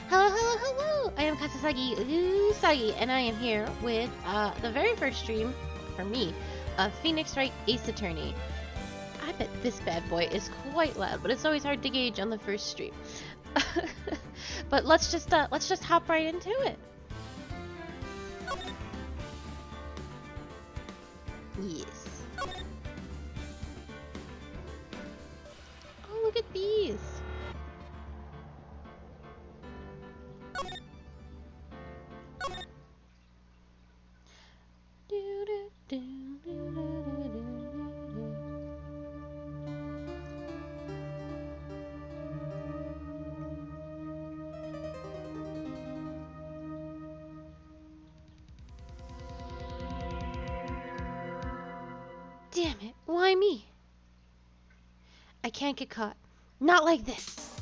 Hello, hello, hello! I am Kasasagi Usagi, and I am here with the very first stream, for me, of Phoenix Wright Ace Attorney. I bet this bad boy is quite loud, but it's always hard to gauge on the first stream. But let's just hop right into it. Yes. Oh, look at these. Damn it, why me? I can't get caught. Not like this.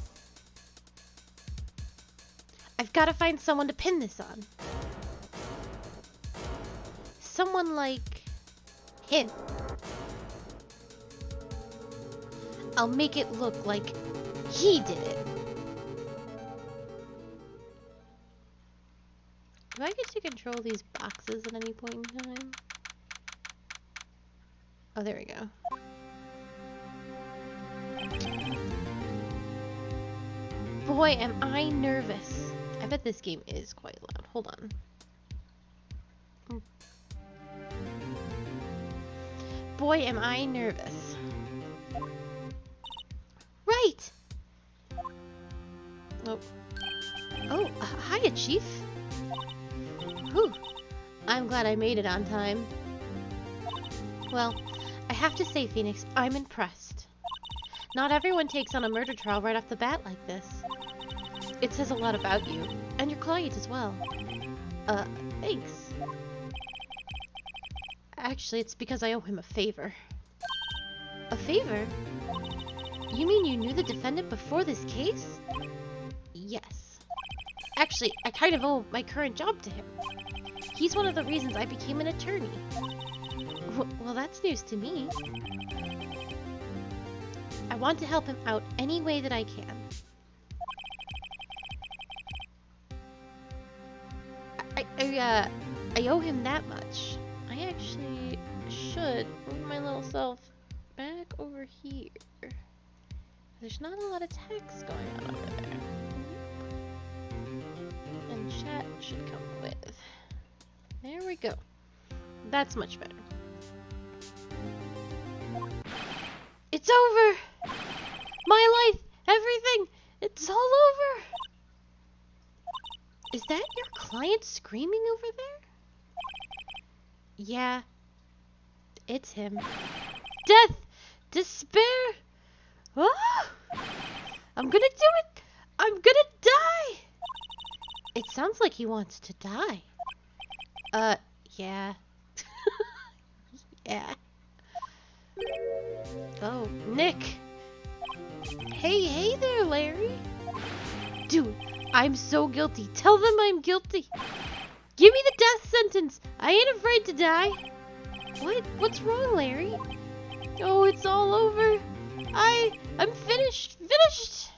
I've got to find someone to pin this on. Someone like him. I'll make it look like he did it. Do I get to control these boxes at any point in time? Oh, there we go. Boy, am I nervous. I bet this game is quite loud. Hold on. Boy, am I nervous. Right! Oh. Oh, hiya, Chief. Whew. I'm glad I made it on time. Well, I have to say, Phoenix, I'm impressed. Not everyone takes on a murder trial right off the bat like this. It says a lot about you, and your client as well. Thanks. Actually, it's because I owe him a favor. A favor? You mean you knew the defendant before this case? Yes. Actually, I kind of owe my current job to him. He's one of the reasons I became an attorney. Well, that's news to me. I want to help him out any way that I can. I owe him that much. I actually should move my little self back over here. There's not a lot of text going on over there. And chat should come with. There we go. That's much better. It's over! My life! Everything! It's all over! Is that your client screaming over there? Yeah. It's him. Death! Despair! Ah! I'm gonna do it! I'm gonna die! It sounds like he wants to die. Yeah. Yeah. Oh, Nick! Hey there, Larry! Dude, I'm so guilty. Tell them I'm guilty. Give me the death sentence. I ain't afraid to die. What? What's wrong, Larry? Oh, it's all over. I'm finished. Finished!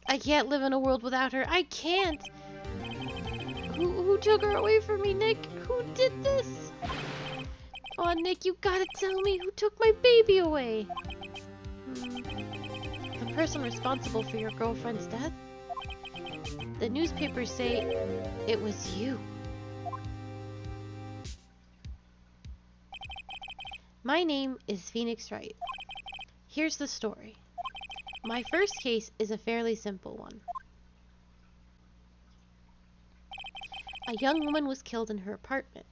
I can't live in a world without her. I can't. Who took her away from me, Nick? Who did this? Oh, Nick, you gotta tell me who took my baby away. The person responsible for your girlfriend's death? The newspapers say it was you. My name is Phoenix Wright. Here's the story. My first case is a fairly simple one. A young woman was killed in her apartment.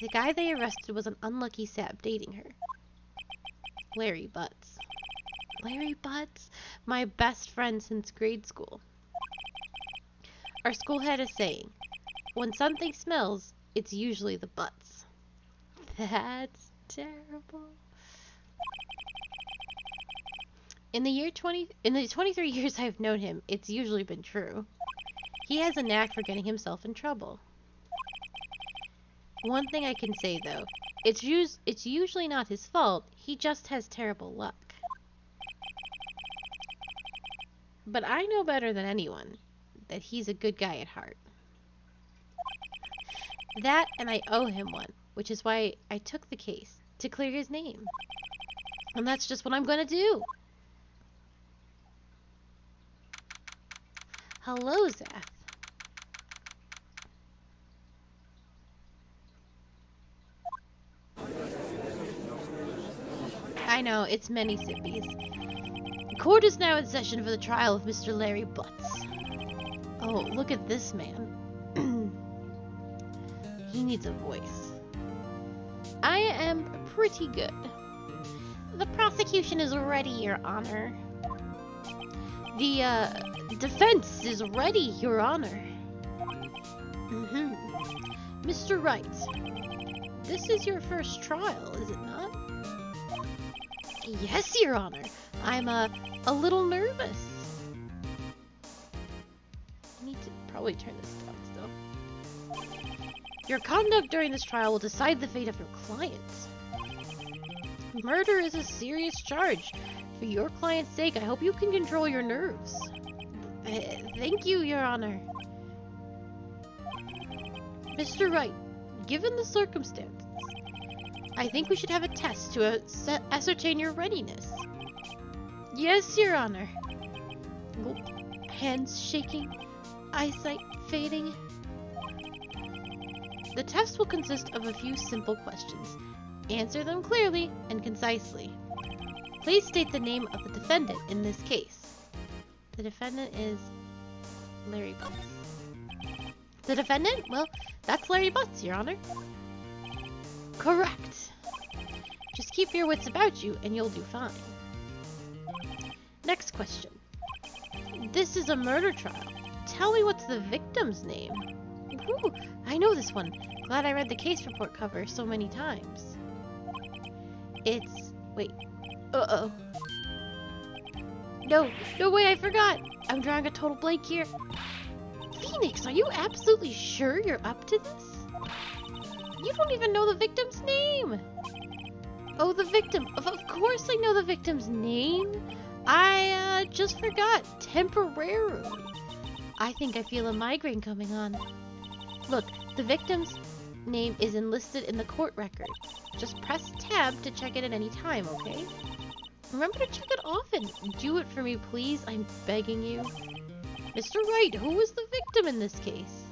The guy they arrested was an unlucky sap dating her. Larry Butts. Larry Butts? My best friend since grade school. Our school had a saying, when something smells, it's usually the butts. That's terrible. In the 23 years I've known him, it's usually been true. He has a knack for getting himself in trouble. One thing I can say though, it's usually not his fault, he just has terrible luck. But I know better than anyone. that he's a good guy at heart. That, and I owe him one, which is why I took the case, to clear his name. And that's just what I'm gonna do. Hello, Zath. I know, it's many sippies. The court is now in session for the trial of Mr. Larry Butts. Oh, look at this man. He needs a voice. I am pretty good. The prosecution is ready, Your Honor. The, defense is ready, Your Honor. Mr. Wright, this is your first trial, is it not? Yes, Your Honor. I'm, a little nervous. I need to probably turn this down still. Your conduct during this trial will decide the fate of your client. Murder is a serious charge. For your client's sake, I hope you can control your nerves. Thank you, Your Honor. Mr. Wright, given the circumstances, I think we should have a test to ascertain your readiness. Yes, Your Honor. Hands shaking, eyesight fading. The test will consist of a few simple questions. Answer them clearly and concisely. Please state the name of the defendant in this case. The defendant is Larry Butts. The defendant? Well, that's Larry Butts, Your Honor. Correct. Just keep your wits about you and you'll do fine. Next question. This is a murder trial. Tell me what's the victim's name? Ooh, I know this one. Glad I read the case report cover so many times. It's... wait. Uh-oh. No way, I forgot. I'm drawing a total blank here. Phoenix, are you absolutely sure you're up to this? You don't even know the victim's name. Oh, the victim. Of course I know the victim's name. I, just forgot. Temporarily. I think I feel a migraine coming on. Look, the victim's name is enlisted in the court record. Just press tab to check it at any time, okay? Remember to check it often. Do it for me, please. I'm begging you. Mr. Wright, who was the victim in this case?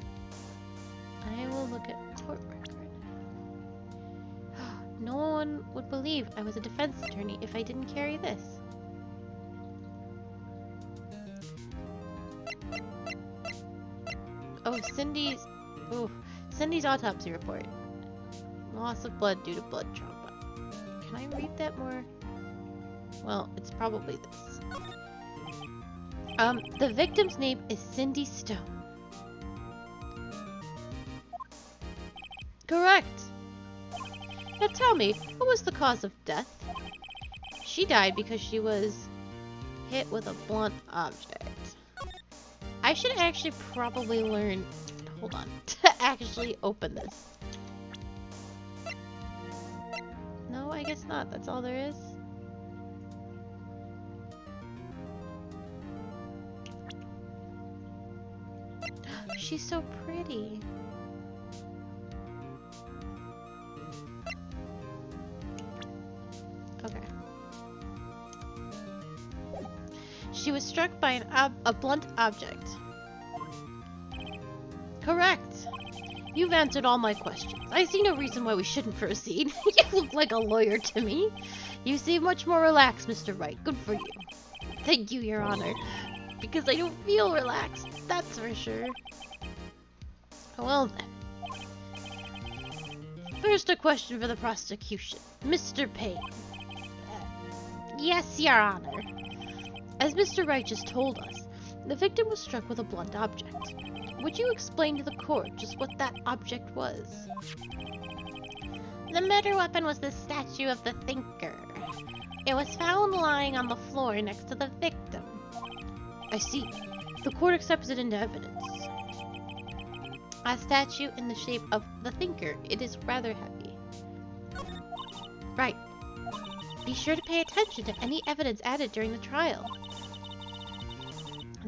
I will look at court record. No one would believe I was a defense attorney if I didn't carry this. Oh, Cindy's autopsy report. Loss of blood due to blood trauma. Can I read that more? Well, it's probably this. The victim's name is Cindy Stone. Correct. Now tell me, what was the cause of death? She died because she was hit with a blunt object. I should actually probably learn, hold on, to actually open this. No, I guess not. That's all there is. She's so pretty. Okay. She was struck by a blunt object. Correct. You've answered all my questions. I see no reason why we shouldn't proceed. You look like a lawyer to me. You seem much more relaxed, Mr. Wright. Good for you. Thank you, Your Honor. Because I don't feel relaxed, that's for sure. Well then. First, a question for the prosecution. Mr. Payne. Yes, Your Honor. As Mr. Wright just told us, the victim was struck with a blunt object. Would you explain to the court just what that object was? The murder weapon was the statue of the Thinker. It was found lying on the floor next to the victim. I see. The court accepts it into evidence. A statue in the shape of the Thinker. It is rather heavy. Right. Be sure to pay attention to any evidence added during the trial.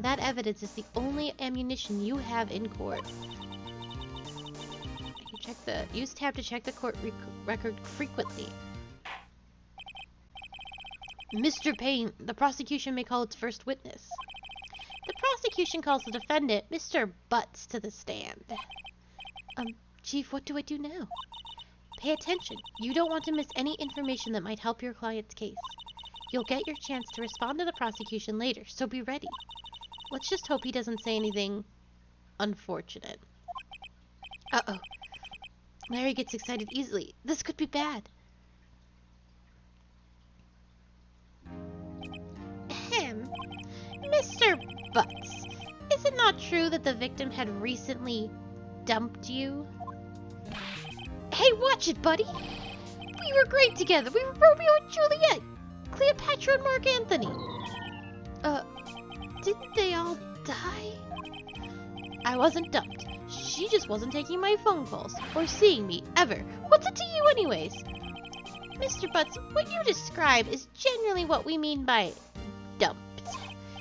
That evidence is the only ammunition you have in court. Use tab to check the court record frequently. Mr. Payne, the prosecution may call its first witness. The prosecution calls the defendant, Mr. Butts, to the stand. Chief, what do I do now? Pay attention. You don't want to miss any information that might help your client's case. You'll get your chance to respond to the prosecution later, so be ready. Let's just hope he doesn't say anything unfortunate. Uh-oh. Larry gets excited easily. This could be bad. Ahem. Mr. Butts, is it not true that the victim had recently dumped you? Hey, watch it, buddy! We were great together. We were Romeo and Juliet. Cleopatra and Mark Anthony. Didn't they all die? I wasn't dumped. She just wasn't taking my phone calls or seeing me, ever. What's it to you anyways? Mr. Butts, what you describe is generally what we mean by dumped.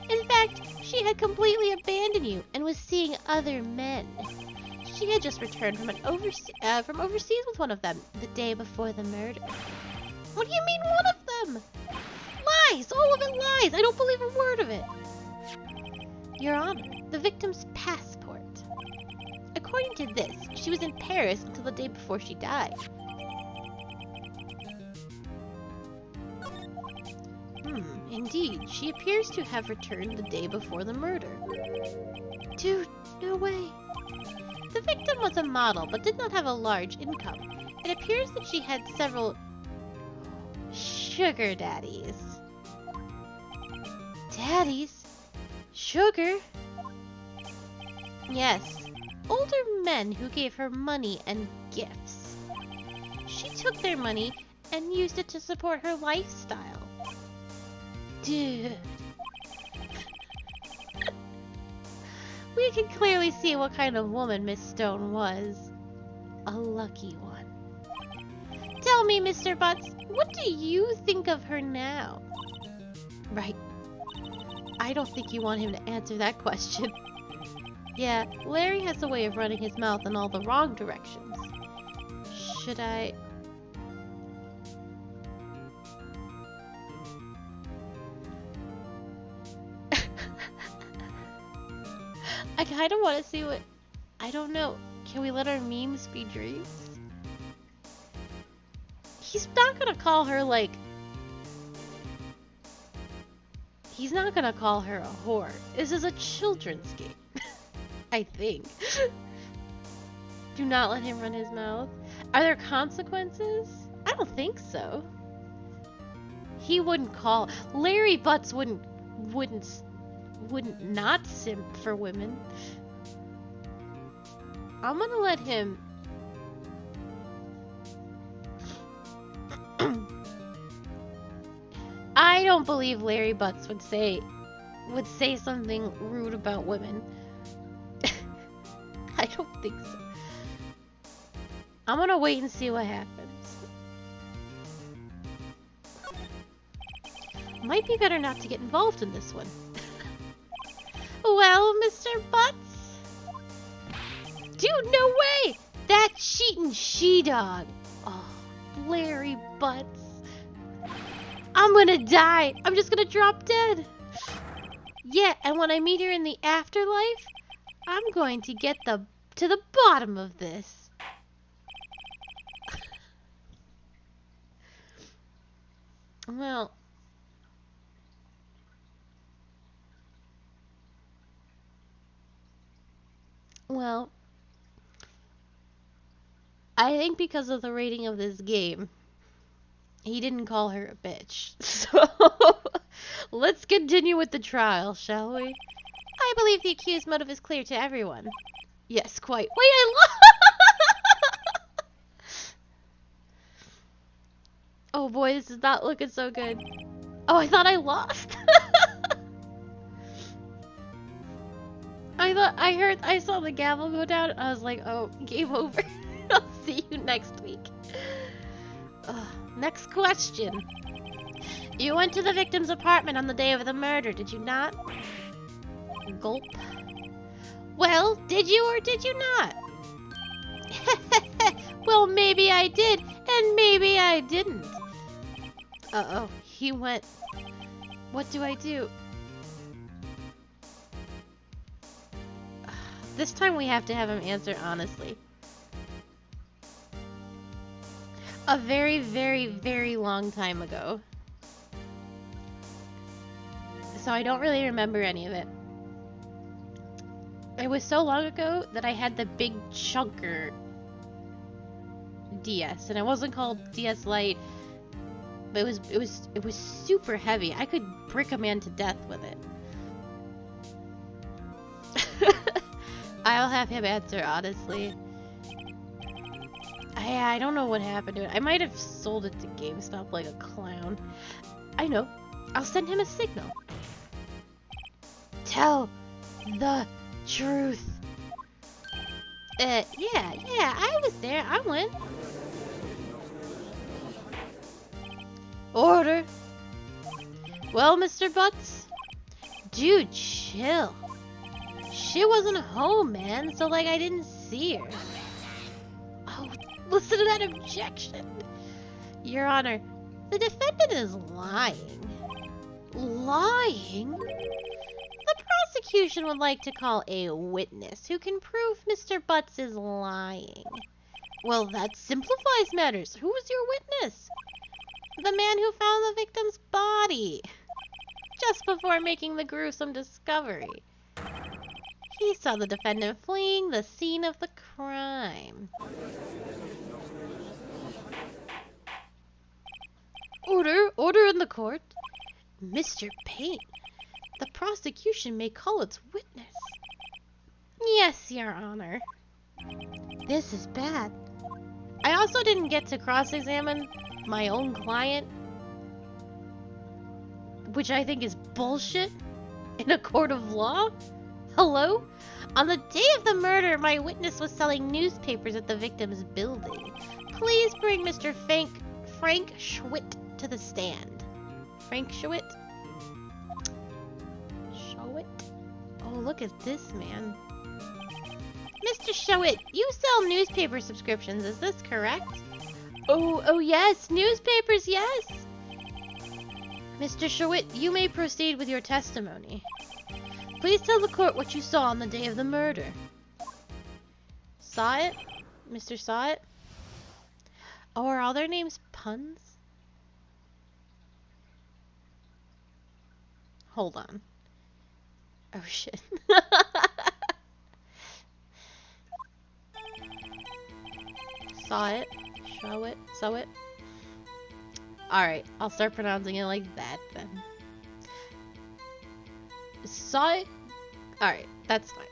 In fact, she had completely abandoned you and was seeing other men. She had just returned from overseas with one of them the day before the murder. What do you mean one of them? Lies! All of it lies! I don't believe a word of it! Your Honor, the victim's passport. According to this, she was in Paris until the day before she died. Indeed, she appears to have returned the day before the murder. Dude, no way. The victim was a model, but did not have a large income. It appears that she had several sugar daddies. Daddies? Sugar? Yes, older men who gave her money and gifts. She took their money and used it to support her lifestyle. Dude. We can clearly see what kind of woman Miss Stone was. A lucky one. Tell me, Mr. Butts, what do you think of her now? Right. I don't think you want him to answer that question. Yeah, Larry has a way of running his mouth in all the wrong directions. Should I... I kind of want to see what... I don't know. Can we let our memes be dreams? He's not gonna call her, like... He's not gonna call her a whore. This is a children's game. I think. Do not let him run his mouth. Are there consequences? I don't think so. He wouldn't call... Larry Butts wouldn't not simp for women. I'm gonna let him... I don't believe Larry Butts would say something rude about women. I don't think so. I'm gonna wait and see what happens. Might be better not to get involved in this one. Well, Mr. Butts? Dude, no way! That cheating she-dog. Oh, Larry Butts. I'm gonna die. I'm just gonna drop dead. Yeah, and when I meet her in the afterlife, I'm going to get to the bottom of this. Well, I think because of the rating of this game, he didn't call her a bitch. So, let's continue with the trial, shall we? I believe the accused motive is clear to everyone. Yes, quite. Wait, I Oh boy, this is not looking so good. Oh, I thought I lost. I saw the gavel go down, and I was like, oh, game over. I'll see you next week. Next question. You went to the victim's apartment on the day of the murder, did you not? Gulp. Well, did you or did you not? Well, maybe I did, and maybe I didn't. Uh-oh, he went. What do I do? This time we have to have him answer honestly. A very, very, very long time ago. So I don't really remember any of it. It was so long ago that I had the big chunker DS, and it wasn't called DS Lite, but it was super heavy. I could brick a man to death with it. I'll have him answer honestly. I don't know what happened to it. I might have sold it to GameStop like a clown. I know. I'll send him a signal. Tell the truth. Yeah, I was there. I went. Order. Well, Mr. Butts? Dude, chill. She wasn't home, man, so like I didn't see her. Oh, listen to that objection. Your Honor, the defendant is lying. Lying? The prosecution would like to call a witness who can prove Mr. Butts is lying. Well, that simplifies matters. Who was your witness? The man who found the victim's body just before making the gruesome discovery. He saw the defendant fleeing the scene of the crime. Order in the court. Mr. Payne, the prosecution may call its witness. Yes, Your Honor. This is bad. I also didn't get to cross-examine my own client, which I think is bullshit in a court of law. Hello? On the day of the murder, my witness was selling newspapers at the victim's building. Please bring Mr. Frank Schwitt to the stand. Frank Schwitt? Schwitt? Oh, look at this man. Mr. Schwitt, you sell newspaper subscriptions, is this correct? Oh yes, newspapers, yes! Mr. Schwitt, you may proceed with your testimony. Please tell the court what you saw on the day of the murder. Saw it? Mr. Saw it? Oh, are all their names puns? Hold on. Oh shit. Saw it. Show it. Sew it. Alright, I'll start pronouncing it like that then. Saw it? Alright, that's fine.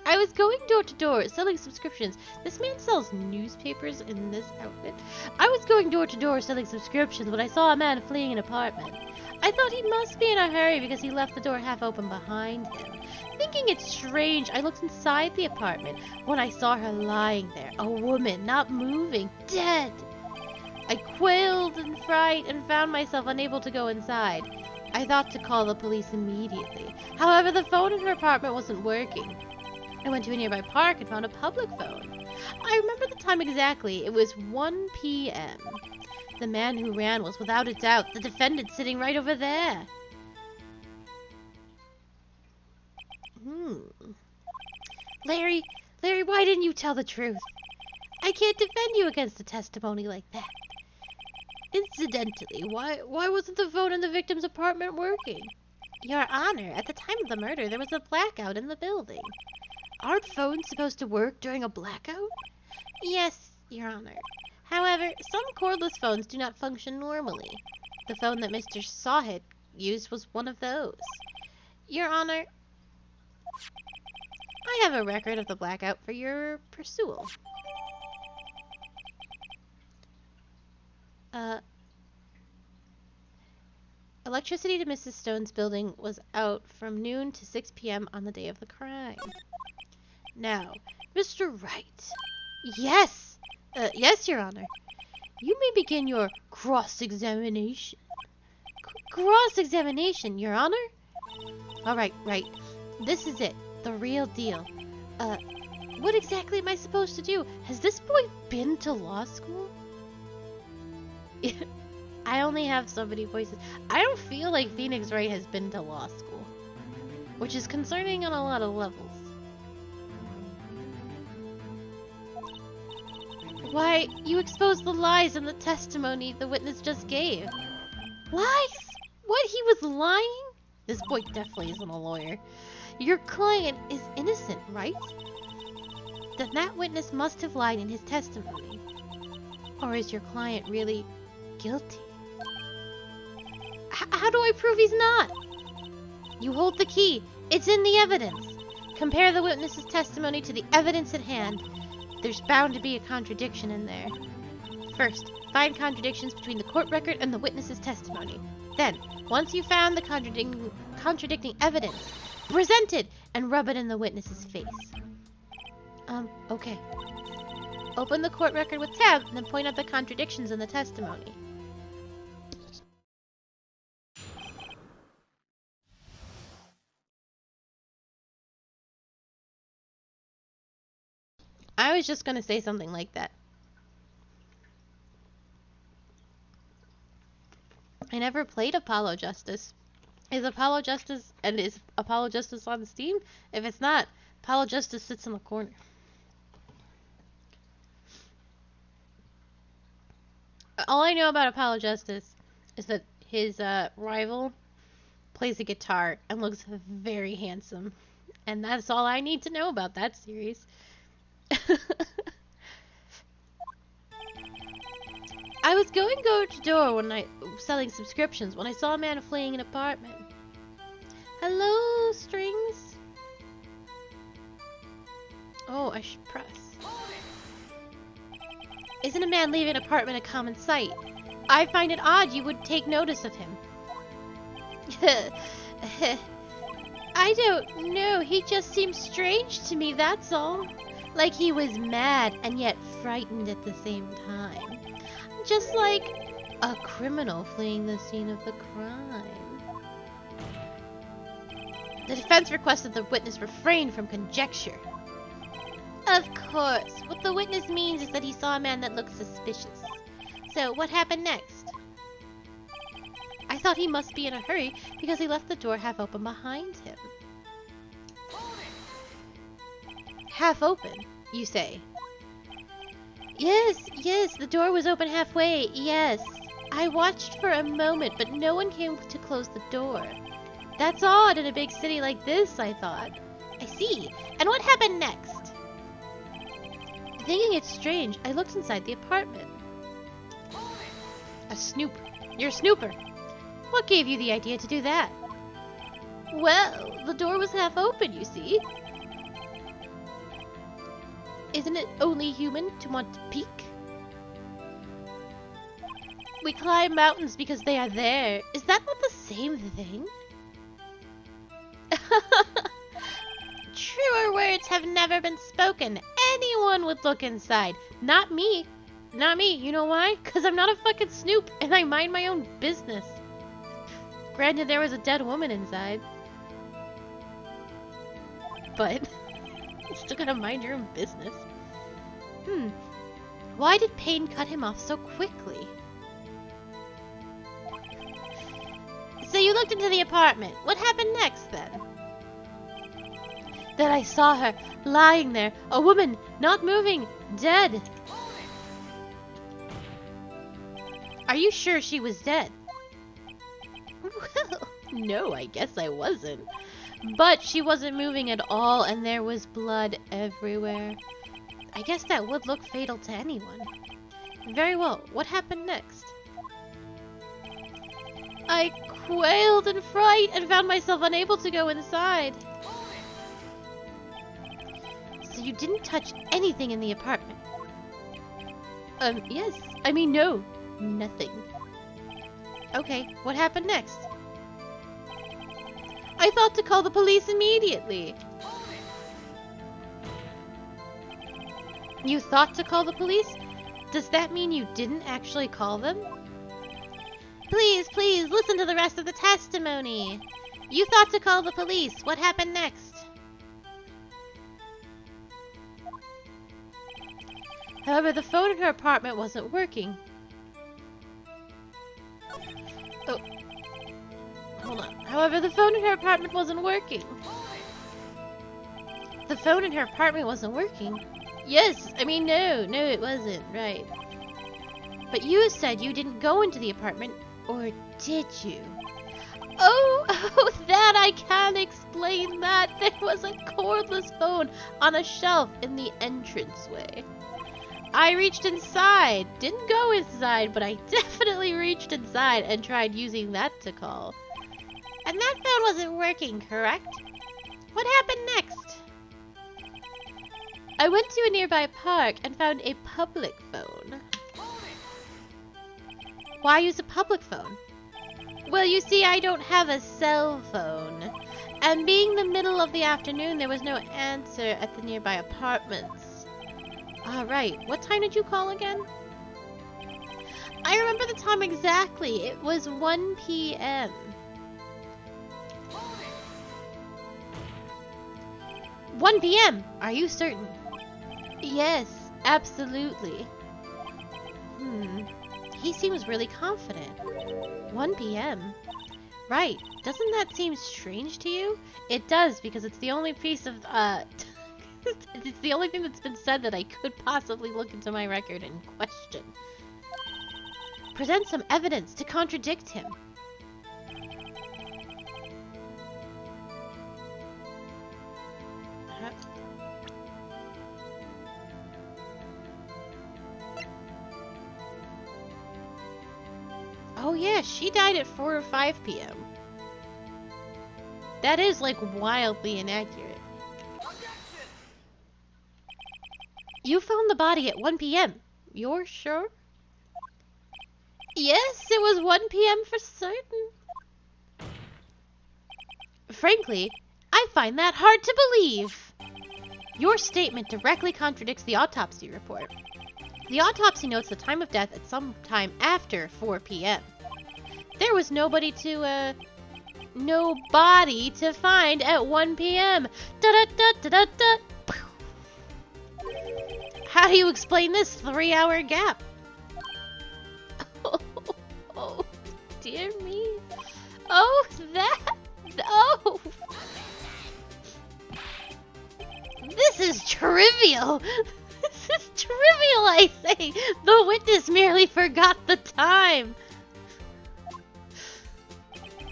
I was going door to door selling subscriptions. This man sells newspapers in this outfit. I was going door to door selling subscriptions when I saw a man fleeing an apartment. I thought he must be in a hurry because he left the door half open behind him. Thinking it strange, I looked inside the apartment when I saw her lying there, a woman, not moving, dead. I quailed in fright and found myself unable to go inside. I thought to call the police immediately. However, the phone in her apartment wasn't working. I went to a nearby park and found a public phone. I remember the time exactly. It was 1 p.m. The man who ran was without a doubt the defendant sitting right over there. Larry, why didn't you tell the truth? I can't defend you against a testimony like that. Incidentally, why wasn't the phone in the victim's apartment working? Your Honor, at the time of the murder, there was a blackout in the building. Aren't phones supposed to work during a blackout? Yes, Your Honor. However, some cordless phones do not function normally. The phone that Mr. Sawhit used was one of those. Your Honor, I have a record of the blackout for your pursual. Electricity to Mrs. Stone's building was out from noon to 6 p.m. on the day of the crime. Now, Mr. Wright. Yes! Yes, Your Honor. You may begin your cross-examination. Cross-examination, Your Honor? Alright, right. This is it. The real deal. What exactly am I supposed to do? Has this boy been to law school? I only have so many voices. I don't feel like Phoenix Wright has been to law school, which is concerning on a lot of levels. Why, you exposed the lies in the testimony the witness just gave. Lies? What, he was lying? This boy definitely isn't a lawyer. Your client is innocent, right? Then that witness must have lied in his testimony. Or is your client really guilty? How do I prove he's not? You hold the key. It's in the evidence. Compare the witness's testimony to the evidence at hand. There's bound to be a contradiction in there. First, find contradictions between the court record and the witness's testimony. Then, once you've found the contradicting evidence, present it and rub it in the witness's face. Okay. Open the court record with tab and then point out the contradictions in the testimony. I was just gonna say something like that. I never played Apollo Justice. Is Apollo Justice on Steam? If it's not, Apollo Justice sits in the corner. All I know about Apollo Justice is that his rival plays a guitar and looks very handsome. And that's all I need to know about that series. I was going door to door selling subscriptions when I saw a man fleeing an apartment. Hello, strings. Oh, I should press. Isn't a man leaving an apartment a common sight? I find it odd you would take notice of him. I don't know, he just seems strange to me, that's all. Like he was mad and yet frightened at the same time. Just like a criminal fleeing the scene of the crime. The defense requested the witness refrain from conjecture. Of course. What the witness means is that he saw a man that looked suspicious. So, what happened next? I thought he must be in a hurry because he left the door half open behind him. Half open, you say? Yes, the door was open halfway, yes. I watched for a moment, but no one came to close the door. That's odd in a big city like this, I thought. I see. And what happened next? Thinking it's strange, I looked inside the apartment. A snoop. You're a snooper. What gave you the idea to do that? Well, the door was half open, you see. Isn't it only human to want to peek? We climb mountains because they are there. Is that not the same thing? Truer words have never been spoken. Anyone would look inside. Not me. Not me. You know why? Because I'm not a fucking snoop and I mind my own business. Granted, there was a dead woman inside. But you still gotta mind your own business. Why did Payne cut him off so quickly? So you looked into the apartment. What happened next then? Then I saw her lying there. A woman, not moving, dead. Are you sure she was dead? Well, no, I guess I wasn't. But she wasn't moving at all and there was blood everywhere. I guess that would look fatal to anyone. Very well, what happened next? I quailed in fright and found myself unable to go inside. So you didn't touch anything in the apartment? Yes. I mean, no. Nothing. Okay, what happened next? I thought to call the police immediately. You thought to call the police? Does that mean you didn't actually call them? Please, listen to the rest of the testimony. You thought to call the police. What happened next? However, the phone in her apartment wasn't working. Oh. Hold on. However, the phone in her apartment wasn't working. The phone in her apartment wasn't working? Yes, I mean, no, it wasn't, right. But you said you didn't go into the apartment, or did you? Oh, that I can't explain that. There was a cordless phone on a shelf in the entranceway. I reached inside. Didn't go inside, but I definitely reached inside and tried using that to call. And that phone wasn't working, correct? What happened next? I went to a nearby park and found a public phone. Why use a public phone? Well, you see, I don't have a cell phone. And being the middle of the afternoon, there was no answer at the nearby apartments. Alright, what time did you call again? I remember the time exactly. It was 1 p.m. 1 p.m. Are you certain? Yes, absolutely. He seems really confident. 1 p.m. Right. Doesn't that seem strange to you? It does, because it's the only piece of, it's the only thing that's been said that I could possibly look into my record and question. Present some evidence to contradict him. Oh yeah, she died at 4 or 5 p.m. That is, like, wildly inaccurate. You found the body at 1 p.m. You're sure? Yes, it was 1 p.m. for certain. Frankly, I find that hard to believe. Your statement directly contradicts the autopsy report. The autopsy notes the time of death at some time after 4 p.m. There was nobody to, no body to find at 1 p.m. Da-da-da-da-da-da. How do you explain this 3-hour gap? Oh, dear me. Oh, that. Oh. This is trivial. This is trivial, I say. The witness merely forgot the time.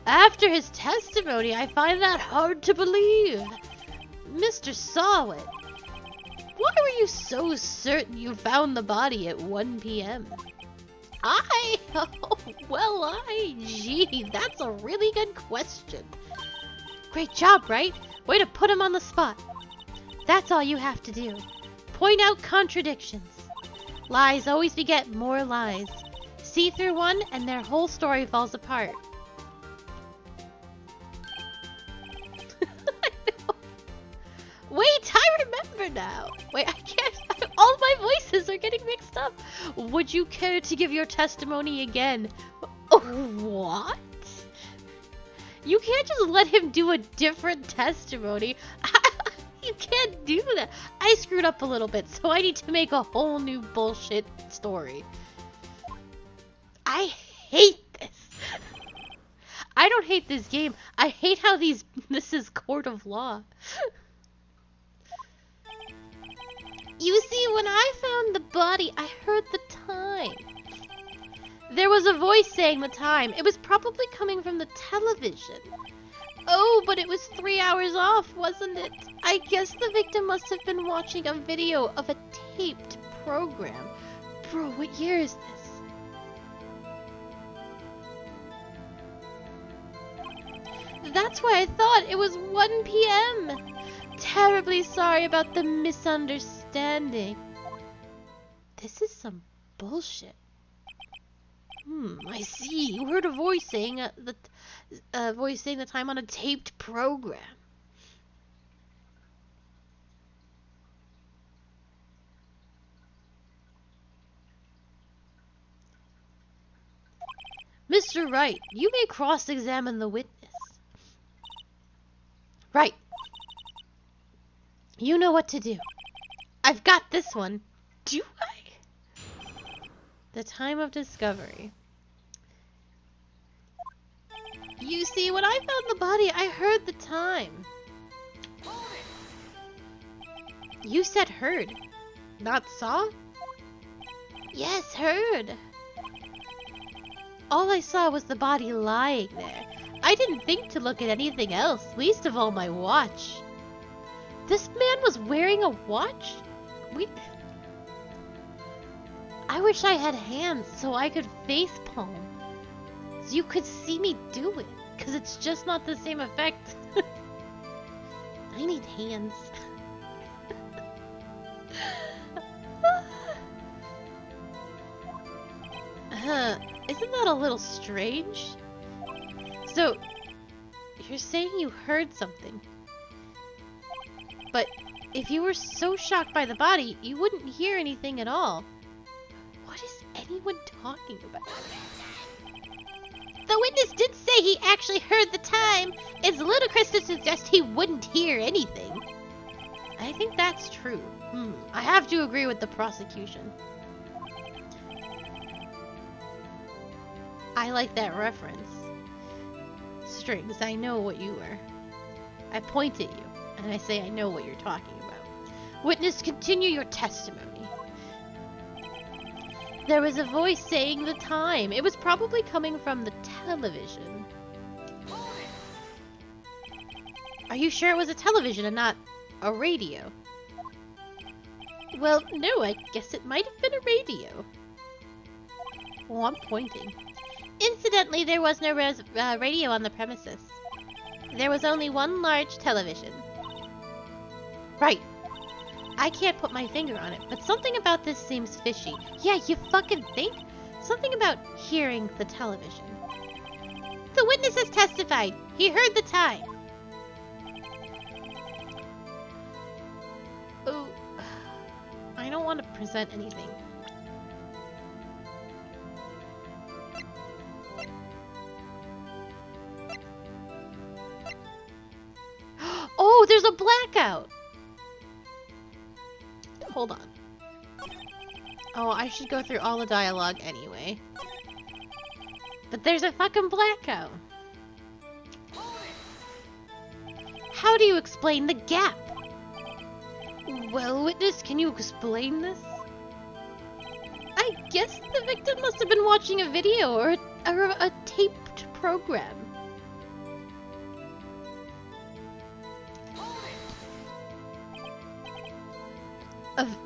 After his testimony, I find that hard to believe. Mr. Sawit, why were you so certain you found the body at 1 p.m.? Gee, that's a really good question. Great job, Wright. Way to put him on the spot. That's all you have to do. Point out contradictions. Lies always beget more lies. See through one and their whole story falls apart. Wait, I remember now. Wait, I can't. All my voices are getting mixed up. Would you care to give your testimony again? Oh, what? You can't just let him do a different testimony. You can't do that. I screwed up a little bit, so I need to make a whole new bullshit story. I hate this. I don't hate this game. I hate how this is court of law. You see, when I found the body, I heard the time. There was a voice saying the time. It was probably coming from the television. Oh, but it was 3 hours off, wasn't it? I guess the victim must have been watching a video of a taped program. Bro, what year is this? That's why I thought it was 1 p.m. Terribly sorry about the misunderstanding. This is some bullshit. I see. You heard a voice saying the time on a taped program. Mr. Wright, you may cross-examine the witness. Right. You know what to do. I've got this one. Do I? The time of discovery. You see, when I found the body, I heard the time. You said heard, not saw? Yes, heard. All I saw was the body lying there. I didn't think to look at anything else, least of all my watch. This man was wearing a watch? I wish I had hands so I could facepalm. So you could see me do it, because it's just not the same effect. I need hands. Isn't that a little strange? So, you're saying you heard something. But if you were so shocked by the body, you wouldn't hear anything at all. What is anyone talking about? The witness did say he actually heard the time. It's ludicrous to suggest he wouldn't hear anything. I think that's true. I have to agree with the prosecution. I like that reference. Strings, I know what you were. I point at you, and I say I know what you're talking about. Witness, continue your testimony. There was a voice saying the time. It was probably coming from the television. Are you sure it was a television and not a radio? Well, no, I guess it might have been a radio. Oh, I'm pointing. Incidentally, there was no radio on the premises. There was only one large television. Right. I can't put my finger on it, but something about this seems fishy. Yeah, you fucking think? Something about hearing the television. The witness has testified. He heard the time. Oh, I don't want to present anything. Oh, there's a blackout! Hold on. Oh, I should go through all the dialogue anyway. But there's a fucking blackout. How do you explain the gap? Well, witness, can you explain this? I guess the victim must have been watching a video or a taped program.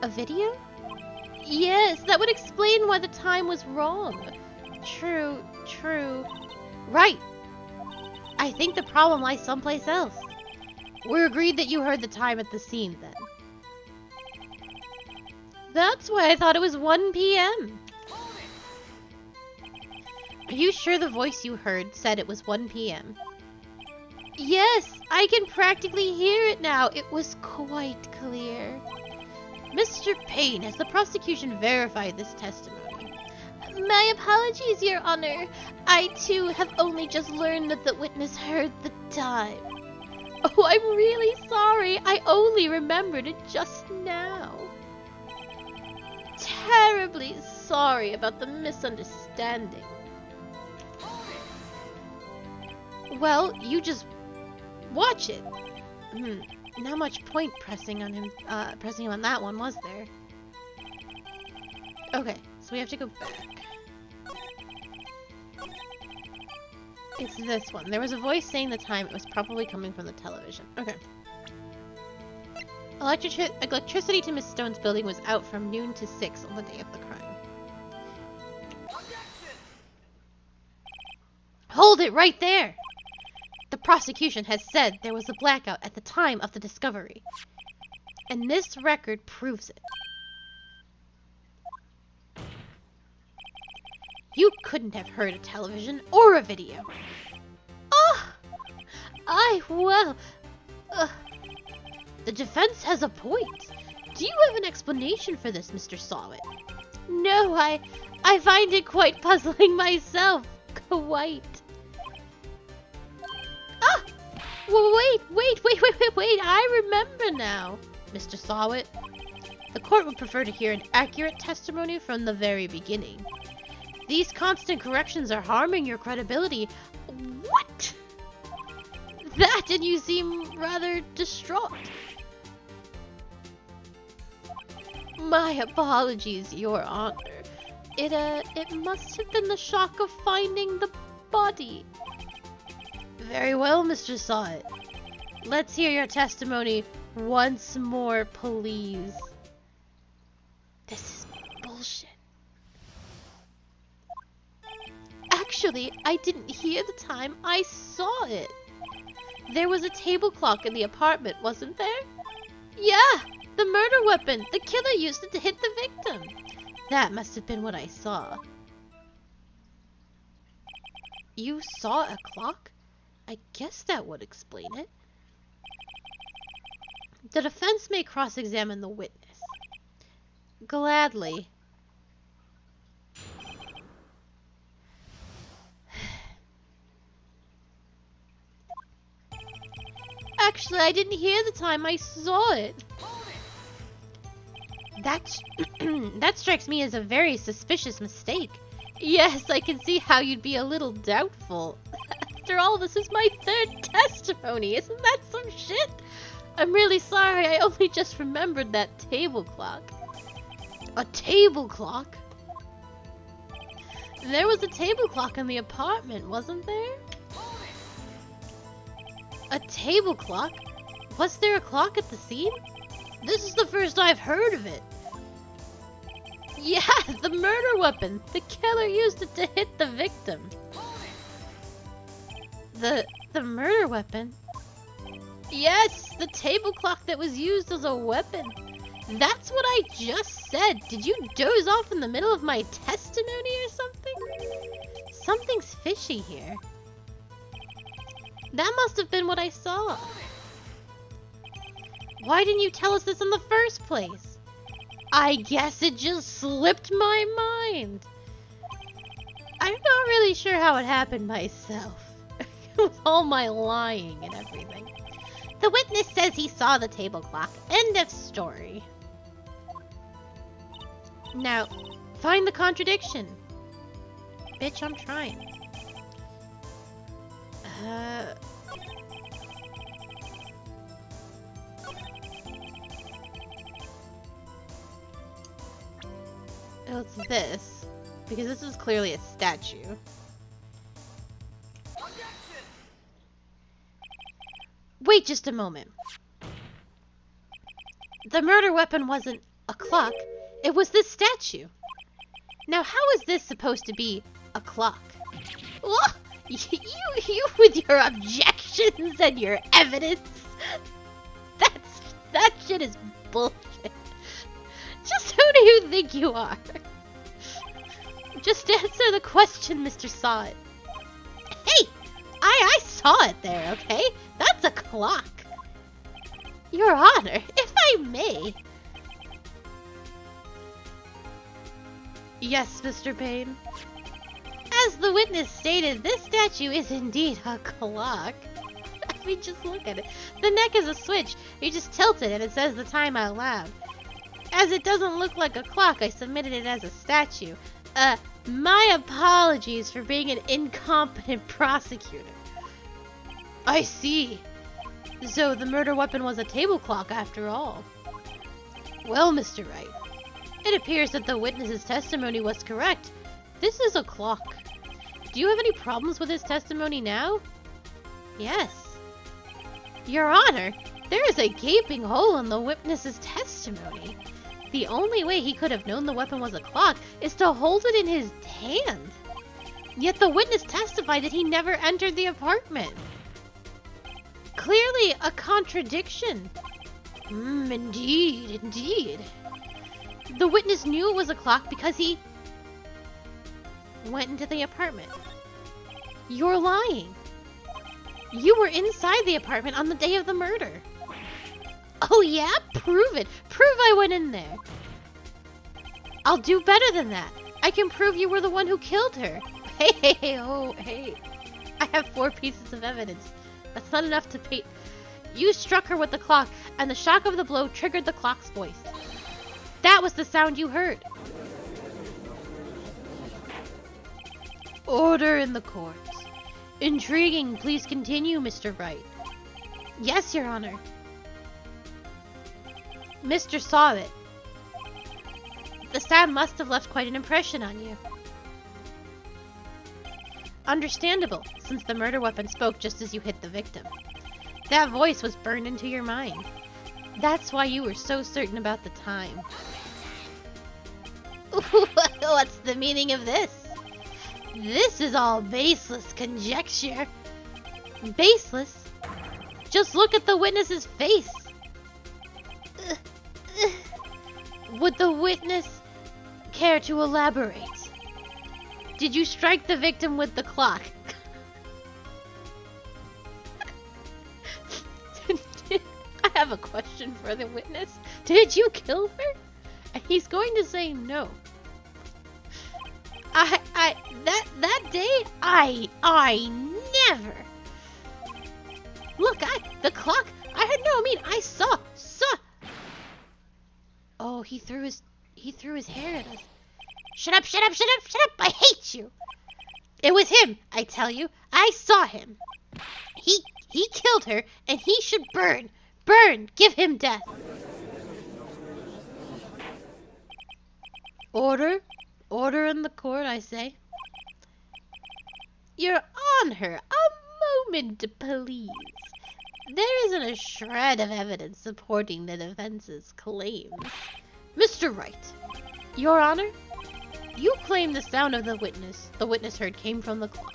A video? Yes, that would explain why the time was wrong. True, true. Right. I think the problem lies someplace else. We're agreed that you heard the time at the scene, then. That's why I thought it was 1 p.m. Are you sure the voice you heard said it was 1 p.m.? Yes, I can practically hear it now. It was quite clear. Mr. Payne, has the prosecution verified this testimony? My apologies, Your Honor. I, too, have only just learned that the witness heard the time. Oh, I'm really sorry. I only remembered it just now. Terribly sorry about the misunderstanding. Well, you just watch it. Not much point pressing on him, pressing him on that one, was there? Okay, so we have to go back. It's this one. There was a voice saying the time. It was probably coming from the television. Okay. Electricity to Miss Stone's building was out from noon to 6 on the day of the crime. Hold it right there! The prosecution has said there was a blackout at the time of the discovery. And this record proves it. You couldn't have heard a television or a video. The defense has a point. Do you have an explanation for this, Mr. Sawit? No, I find it quite puzzling myself. Quite. Wait, I remember now, Mr. Sawit. The court would prefer to hear an accurate testimony from the very beginning. These constant corrections are harming your credibility. What? That, and you seem rather distraught. My apologies, Your Honor. It must have been the shock of finding the body. Very well, Mr. Sawit. Let's hear your testimony once more, please. This is bullshit. Actually, I didn't hear the time I saw it. There was a table clock in the apartment, wasn't there? Yeah, the murder weapon. The killer used it to hit the victim. That must have been what I saw. You saw a clock? I guess that would explain it. The defense may cross-examine the witness. Gladly. Actually, I didn't hear the time I saw it. That strikes me as a very suspicious mistake. Yes, I can see how you'd be a little doubtful. After all, this is my third testimony. Isn't that some shit? I'm really sorry. I only just remembered that table clock. A table clock? There was a table clock in the apartment, wasn't there? A table clock? Was there a clock at the scene? This is the first I've heard of it. Yeah, the murder weapon. The killer used it to hit the victim. The murder weapon? Yes, the table clock that was used as a weapon. That's what I just said. Did you doze off in the middle of my testimony or something? Something's fishy here. That must have been what I saw. Why didn't you tell us this in the first place? I guess it just slipped my mind. I'm not really sure how it happened myself. With all my lying and everything. The witness says he saw the table clock. End of story. Now, find the contradiction. Bitch, I'm trying. It's this. Because this is clearly a statue. Wait just a moment. The murder weapon wasn't a clock. It was this statue. Now, how is this supposed to be a clock? Oh, you with your objections and your evidence. That shit is bullshit. Just who do you think you are? Just answer the question, Mr. Sawit. Hey, I saw it there, okay? That's a clock. Your Honor, if I may. Yes, Mr. Payne. As the witness stated, this statue is indeed a clock. I mean, just look at it. The neck is a switch. You just tilt it and it says the time out loud. As it doesn't look like a clock, I submitted it as a statue. My apologies for being an incompetent prosecutor. I see. So the murder weapon was a table clock after all. Well, Mr. Wright, it appears that the witness's testimony was correct. This is a clock. Do you have any problems with his testimony now? Yes. Your Honor, there is a gaping hole in the witness's testimony. The only way he could have known the weapon was a clock is to hold it in his hand. Yet the witness testified that he never entered the apartment. Clearly a contradiction. Indeed. The witness knew it was a clock because he went into the apartment. You're lying. You were inside the apartment on the day of the murder. Oh yeah? Prove it. Prove I went in there. I'll do better than that. I can prove you were the one who killed her. Hey. I have 4 pieces of evidence. That's not enough to pay. You struck her with the clock, and the shock of the blow triggered the clock's voice. That was the sound you heard. Order in the court. Intriguing. Please continue, Mr. Wright. Yes, Your Honor. Mr. saw it. The sound must have left quite an impression on you. Understandable, since the murder weapon spoke just as you hit the victim. That voice was burned into your mind. That's why you were so certain about the time. What's the meaning of this? This is all baseless conjecture. Baseless? Just look at the witness's face. Would the witness care to elaborate? Did you strike the victim with the clock? I have a question for the witness. Did you kill her? And he's going to say no. That day, I never. Look, the clock. I saw. Oh, he threw his hair at us. Shut up! I hate you. It was him, I tell you. I saw him. He killed her, and he should burn. Burn! Give him death. Order in the court, I say. Your Honor, a moment, please. There isn't a shred of evidence supporting the defense's claims. Mr. Wright, Your Honor, you claim the sound of the witness heard came from the clock.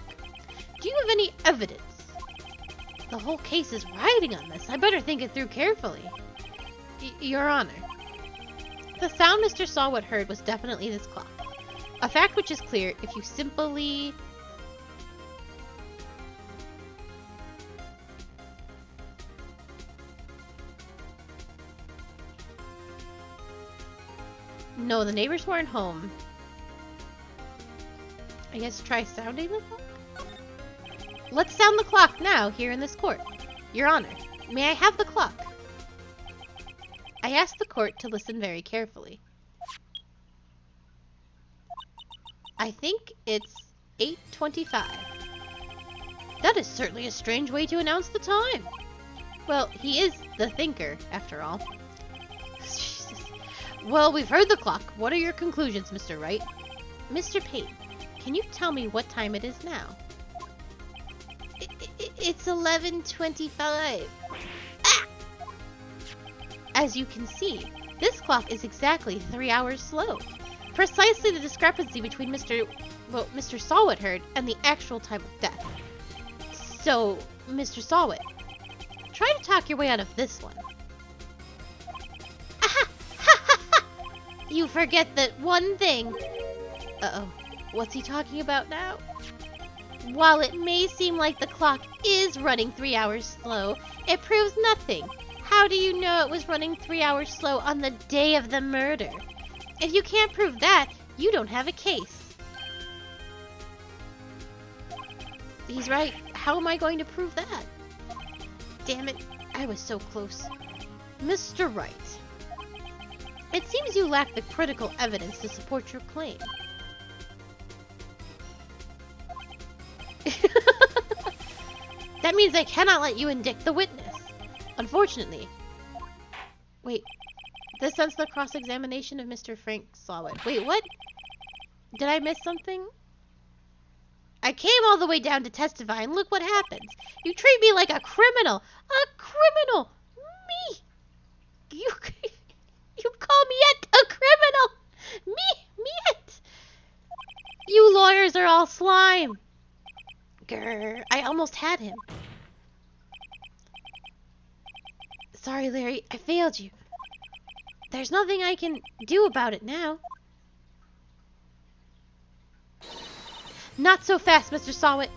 Do you have any evidence? The whole case is riding on this. I better think it through carefully. Your Honor, the sound Mr. Sawwood heard was definitely this clock. A fact which is clear if you simply... No, the neighbors weren't home. I guess try sounding the clock? Let's sound the clock now, here in this court. Your Honor, may I have the clock? I asked the court to listen very carefully. I think it's 8:25. That is certainly a strange way to announce the time. Well, he is the thinker, after all. Jesus. Well, we've heard the clock. What are your conclusions, Mr. Wright? Mr. Payne, can you tell me what time it is now? It's 11:25. Ah! As you can see, this clock is exactly 3 hours slow. Precisely the discrepancy between Mr. Sawwood heard and the actual time of death. So, Mr. Sawwood, try to talk your way out of this one. Aha! Ha ha ha! You forget that one thing. Uh-oh. What's he talking about now? While it may seem like the clock is running 3 hours slow, it proves nothing. How do you know it was running 3 hours slow on the day of the murder? If you can't prove that, you don't have a case. He's right. How am I going to prove that? Damn it, I was so close. Mr. Wright, it seems you lack the critical evidence to support your claim. That means I cannot let you indict the witness. Unfortunately. Wait, this ends the cross-examination of Mr. Frank Sawwood. Wait, what? Did I miss something? I came all the way down to testify, and look what happens. You treat me like a criminal. A criminal! Me! You call me a criminal! Me it! You lawyers are all slime. Grr, I almost had him. Sorry, Larry, I failed you. There's nothing I can do about it now. Not so fast, Mr. Sawwood.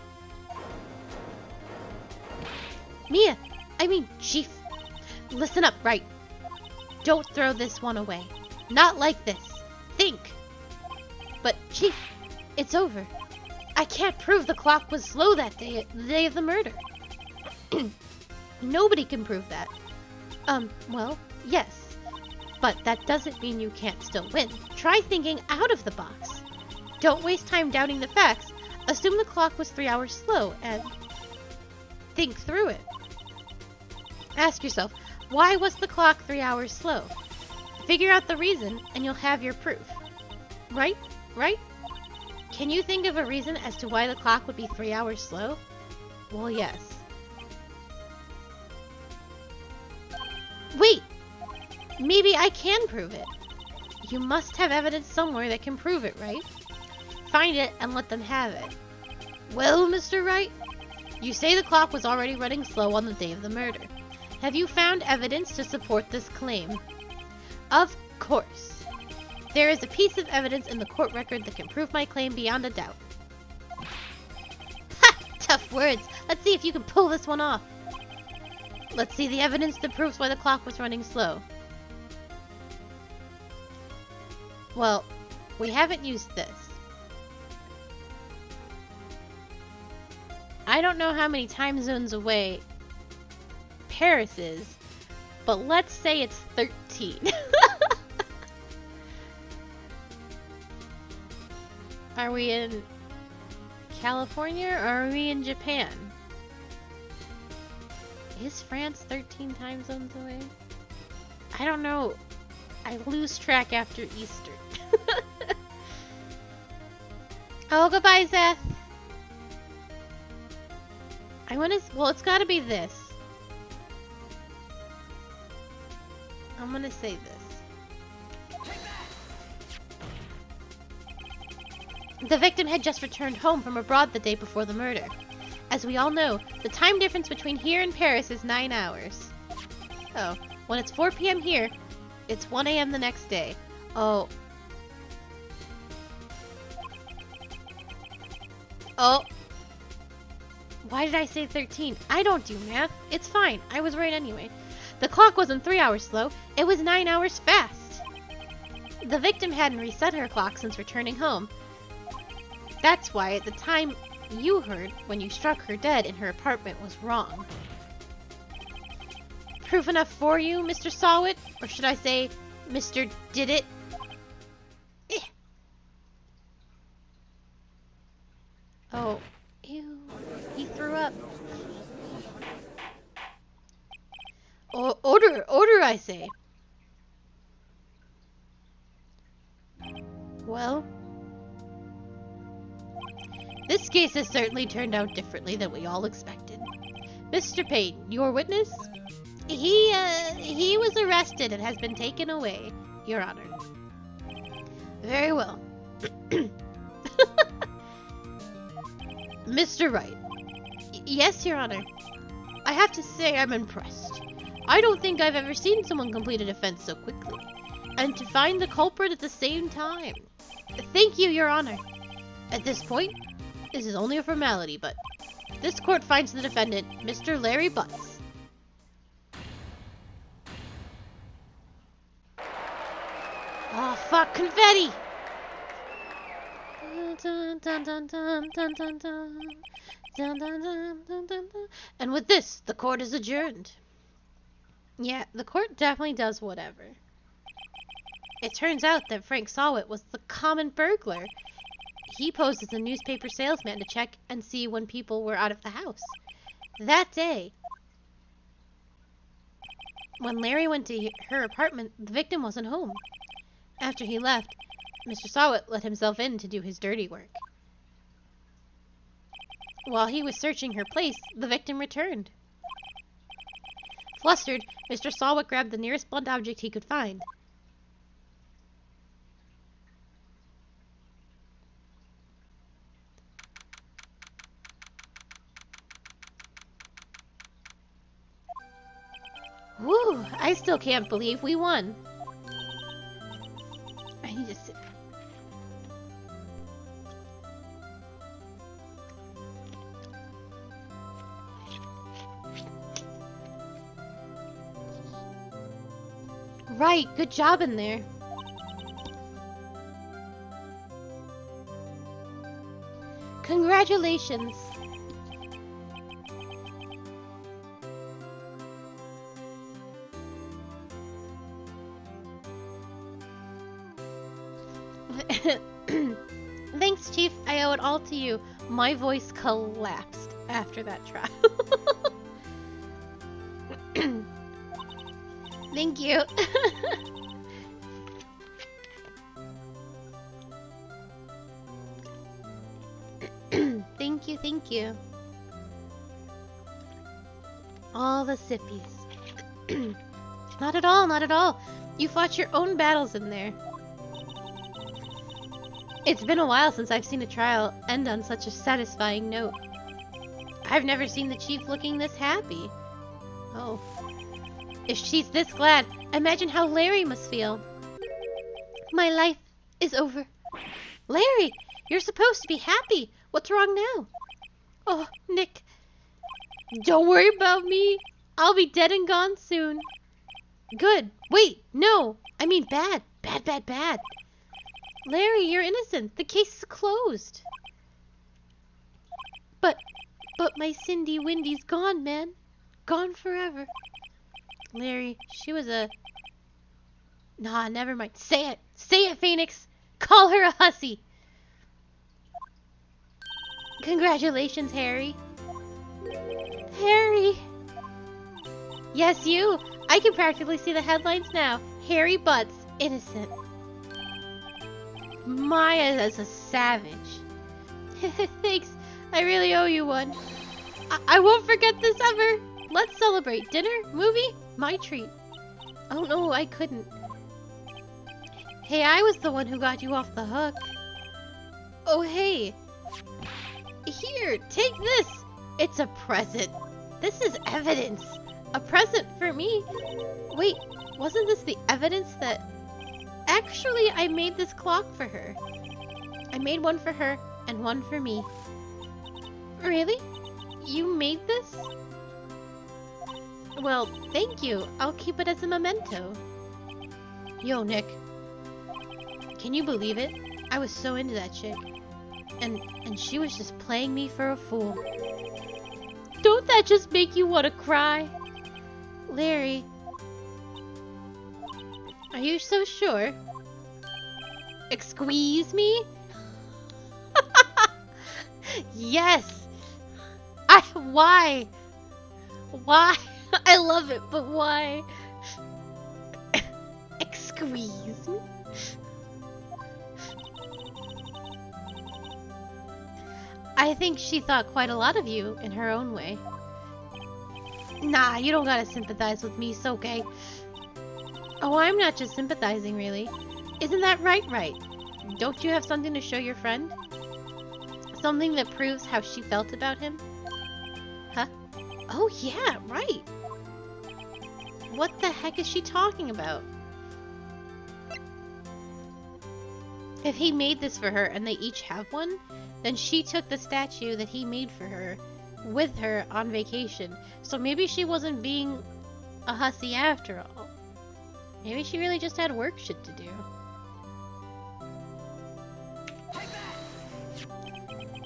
Chief. Listen up, Wright. Don't throw this one away. Not like this. Think. But, Chief, it's over. I can't prove the clock was slow that day, the day of the murder. Nobody can prove that. Well, yes. But that doesn't mean you can't still win. Try thinking out of the box. Don't waste time doubting the facts. Assume the clock was 3 hours slow and think through it. Ask yourself, why was the clock 3 hours slow? Figure out the reason and you'll have your proof. Right? Right? Can you think of a reason as to why the clock would be 3 hours slow? Well, yes. Wait! Maybe I can prove it. You must have evidence somewhere that can prove it, right? Find it and let them have it. Well, Mr. Wright, you say the clock was already running slow on the day of the murder. Have you found evidence to support this claim? Of course. There is a piece of evidence in the court record that can prove my claim beyond a doubt. Ha! Tough words. Let's see if you can pull this one off. Let's see the evidence that proves why the clock was running slow. Well, we haven't used this. I don't know how many time zones away Paris is, but let's say it's 13. Are we in California or are we in Japan? Is France 13 time zones away? I don't know. I lose track after Easter. Oh, goodbye, Zeth. Well, it's gotta be this. I'm gonna say this. The victim had just returned home from abroad the day before the murder. As we all know, the time difference between here and Paris is 9 hours. Oh, when it's 4 p.m. here, it's 1 a.m. the next day. Oh. Oh. Why did I say 13? I don't do math. It's fine. I was right anyway. The clock wasn't 3 hours slow. It was 9 hours fast. The victim hadn't reset her clock since returning home. That's why at the time you heard when you struck her dead in her apartment was wrong. Proof enough for you, Mr. Sawit? Or should I say, Mr. Did It? Eh. Oh, ew. He threw up. Oh, order, I say. Well, this case has certainly turned out differently than we all expected. Mr. Payton, your witness? He was arrested and has been taken away, Your Honor. Very well. Mr. Wright. Yes, Your Honor. I have to say I'm impressed. I don't think I've ever seen someone complete a defense so quickly. And to find the culprit at the same time. Thank you, Your Honor. At this point, this is only a formality, but this court finds the defendant, Mr. Larry Butts. Oh, fuck, confetti! And with this, the court is adjourned. Yeah, the court definitely does whatever. It turns out that Frank Sawit was the common burglar. He posed as a newspaper salesman to check and see when people were out of the house. That day, when Larry went to her apartment, the victim wasn't home. After he left, Mr. Sawit let himself in to do his dirty work. While he was searching her place, the victim returned. Flustered, Mr. Sawit grabbed the nearest blunt object he could find. Woo! I still can't believe we won. I need to sit. Right, good job in there. Congratulations. Thanks, Chief. I owe it all to you. My voice collapsed after that trial. Thank you. Thank you, thank you. All the sippies. Not at all, not at all. You fought your own battles in there. It's been a while since I've seen a trial end on such a satisfying note. I've never seen the chief looking this happy. Oh. If she's this glad, imagine how Larry must feel. My life is over. Larry, you're supposed to be happy. What's wrong now? Oh, Nick. Don't worry about me. I'll be dead and gone soon. Good. Wait, no. I mean bad. Bad, bad, bad. Larry, you're innocent. The case is closed. But my Cindy Windy's gone, man. Gone forever. Larry, she was a... Nah, never mind. Say it. Say it, Phoenix. Call her a hussy. Congratulations, Harry. Harry. Yes, you. I can practically see the headlines now. Harry Butts, innocent. Maya is a savage. Thanks. I really owe you one. I won't forget this ever. Let's celebrate. Dinner? Movie? My treat. Oh no, I couldn't. Hey, I was the one who got you off the hook. Oh hey. Here, take this. It's a present. This is evidence. A present for me. Wait, wasn't this the evidence that... Actually, I made this clock for her. I made one for her and one for me. Really? You made this? Well, thank you. I'll keep it as a memento. Yo, Nick. Can you believe it? I was so into that chick. And she was just playing me for a fool. Don't that just make you want to cry? Larry. Are you so sure? Excuse me? Yes! Why? Why? I love it, but why? Excuse me? I think she thought quite a lot of you in her own way. Nah, you don't gotta sympathize with me, it's okay. Oh, I'm not just sympathizing, really. Isn't that right, Wright? Don't you have something to show your friend? Something that proves how she felt about him? Huh? Oh yeah, right. What the heck is she talking about? If he made this for her and they each have one, then she took the statue that he made for her with her on vacation. So maybe she wasn't being a hussy after all. Maybe she really just had work shit to do.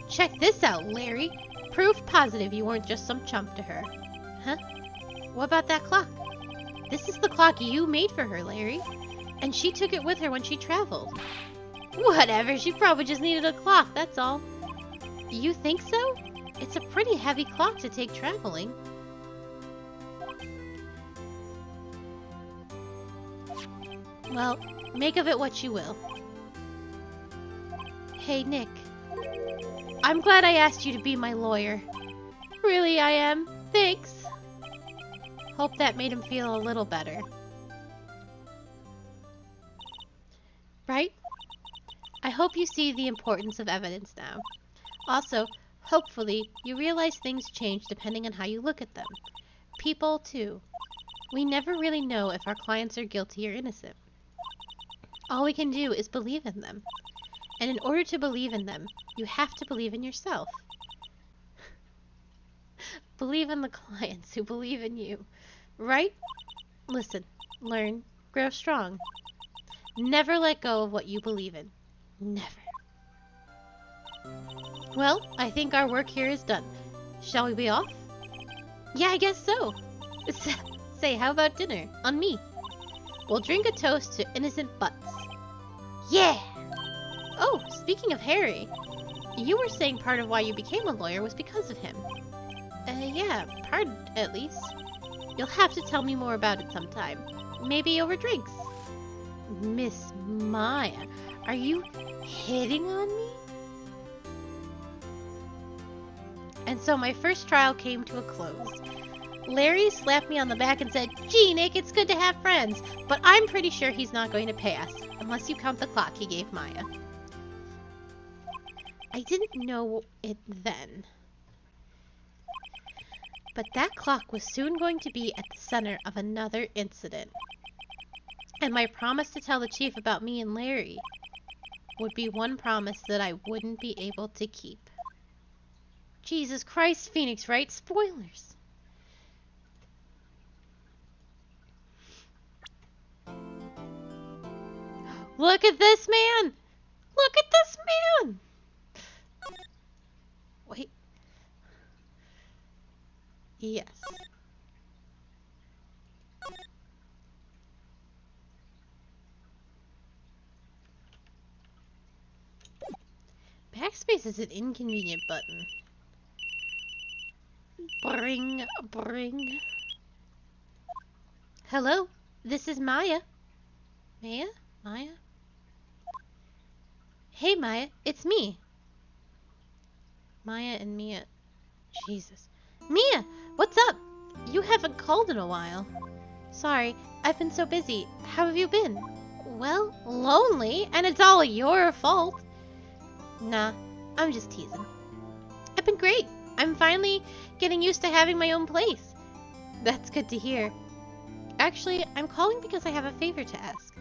Check this out, Larry. Proof positive you weren't just some chump to her. Huh? What about that clock? This is the clock you made for her, Larry. And she took it with her when she traveled. Whatever, she probably just needed a clock, that's all. You think so? It's a pretty heavy clock to take traveling. Well, make of it what you will. Hey, Nick. I'm glad I asked you to be my lawyer. Really, I am. Thanks. Hope that made him feel a little better. Right? I hope you see the importance of evidence now. Also, hopefully, you realize things change depending on how you look at them. People, too. We never really know if our clients are guilty or innocent. All we can do is believe in them. And in order to believe in them, you have to believe in yourself. Believe in the clients who believe in you. Right? Listen, learn, grow strong. Never let go of what you believe in. Never. Well, I think our work here is done. Shall we be off? Yeah, I guess so. Say, how about dinner? On me. We'll drink a toast to innocent butts. Yeah! speaking of Harry, you were saying part of why you became a lawyer was because of him. Yeah, part at least. You'll have to tell me more about it sometime. Maybe over drinks. Miss Maya, are you hitting on me? And so my first trial came to a close. Larry slapped me on the back and said, "Gee, Nick, it's good to have friends, but I'm pretty sure he's not going to pay us, unless you count the clock he gave Maya." I didn't know it then, but that clock was soon going to be at the center of another incident. And my promise to tell the chief about me and Larry would be one promise that I wouldn't be able to keep. Jesus Christ, Phoenix Wright, spoilers. Look at this man! Look at this man! Wait. Yes. Backspace is an inconvenient button. Bring, bring. Hello, this is Maya. Maya? Maya? Hey Maya, it's me. Maya and Mia. Jesus. Mia, what's up? You haven't called in a while. Sorry, I've been so busy. How have you been? Well, lonely, and it's all your fault. Nah, I'm just teasing. I've been great. I'm finally getting used to having my own place. That's good to hear. Actually, I'm calling because I have a favor to ask.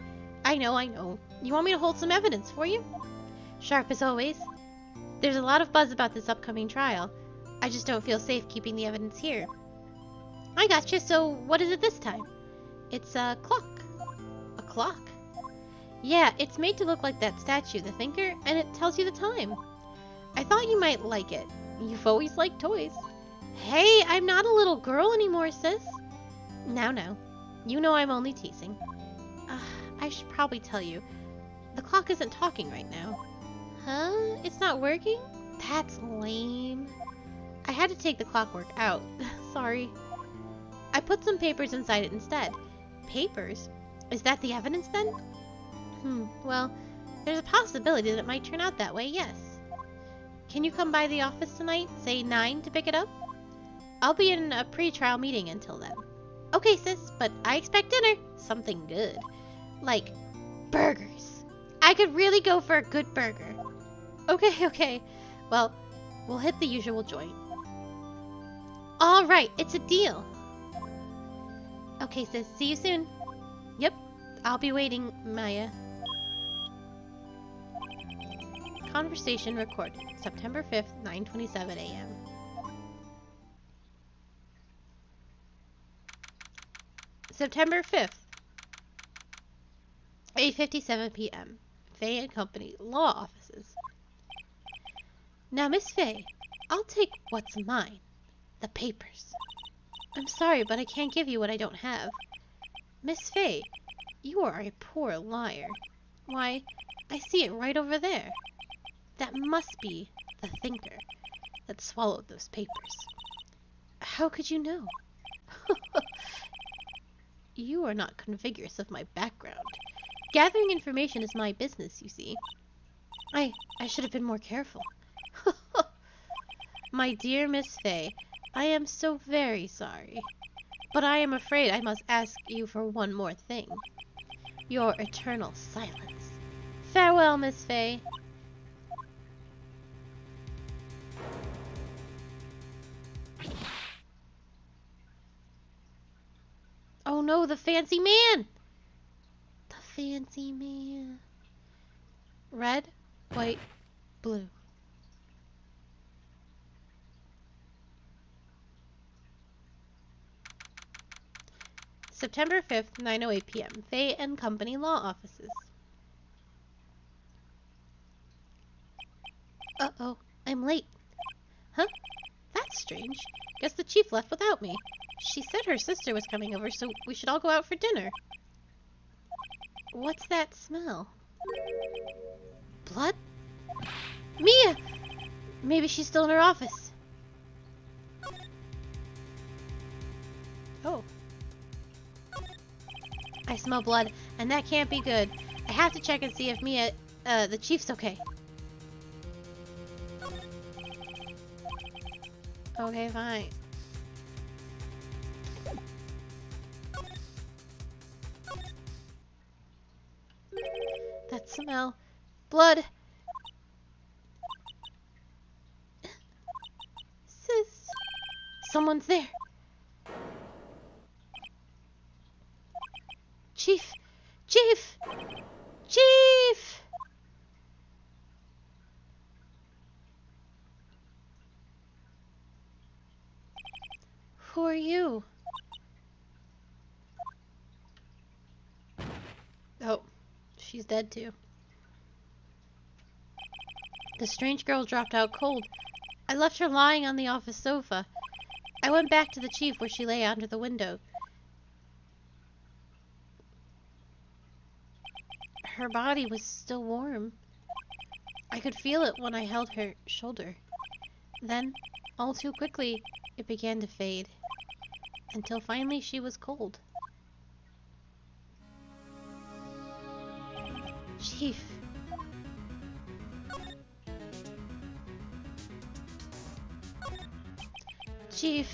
I know. You want me to hold some evidence for you? Sharp as always. There's a lot of buzz about this upcoming trial. I just don't feel safe keeping the evidence here. I gotcha, so what is it this time? It's a clock. A clock? Yeah, it's made to look like that statue, the Thinker, and it tells you the time. I thought you might like it. You've always liked toys. Hey, I'm not a little girl anymore, sis. Now. You know I'm only teasing. I should probably tell you. The clock isn't talking right now. Huh? It's not working? That's lame. I had to take the clockwork out. Sorry. I put some papers inside it instead. Papers? Is that the evidence then? Well, there's a possibility that it might turn out that way, yes. Can you come by the office tonight, say 9, to pick it up? I'll be in a pre-trial meeting until then. Okay, sis, but I expect dinner. Something good. Like burgers. I could really go for a good burger. Okay. Well, we'll hit the usual joint. All right, it's a deal. Okay, sis, see you soon. Yep, I'll be waiting, Maya. Conversation recorded, September 5th, 9:27 a.m. September 5th, 8:57 p.m. Faye and Company Law Offices. Now, Miss Faye, I'll take what's mine. The papers. I'm sorry, but I can't give you what I don't have. Miss Faye, you are a poor liar. Why, I see it right over there. That must be the Thinker that swallowed those papers. How could you know? You are not convivious of my background. Gathering information is my business, you see. I should have been more careful. My dear Miss Faye, I am so very sorry. But I am afraid I must ask you for one more thing. Your eternal silence. Farewell, Miss Faye. Oh no, the fancy man! The fancy man. Red, white, blue. September 5th, 9:08 p.m. Faye and Company Law Offices. Uh-oh, I'm late. Huh? That's strange. Guess the chief left without me. She said her sister was coming over, so we should all go out for dinner. What's that smell? Blood? Mia! Maybe she's still in her office. Oh. I smell blood, and that can't be good. I have to check and see if Mia, the chief's okay. Okay, fine. That smell. Blood. Sis. Someone's there. Chief. Chief. Chief. Who are you? Oh, she's dead too. The strange girl dropped out cold. I left her lying on the office sofa. I went back to the chief where she lay under the window. Her body was still warm. I could feel it when I held her shoulder. Then, all too quickly, it began to fade. Until finally she was cold. Chief. Chief.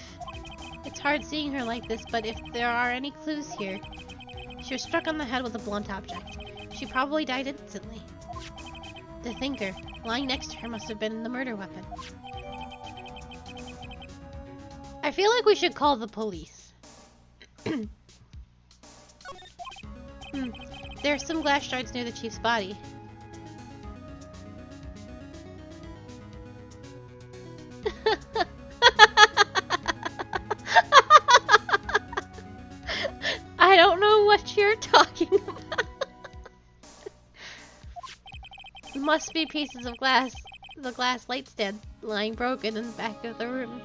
It's hard seeing her like this, but if there are any clues here... She was struck on the head with a blunt object. She probably died instantly. The thinker, lying next to her, must have been the murder weapon. I feel like we should call the police. There are some glass shards near the chief's body. I don't know what you're talking about. Must be pieces of glass. The glass light stand lying broken in the back of the room.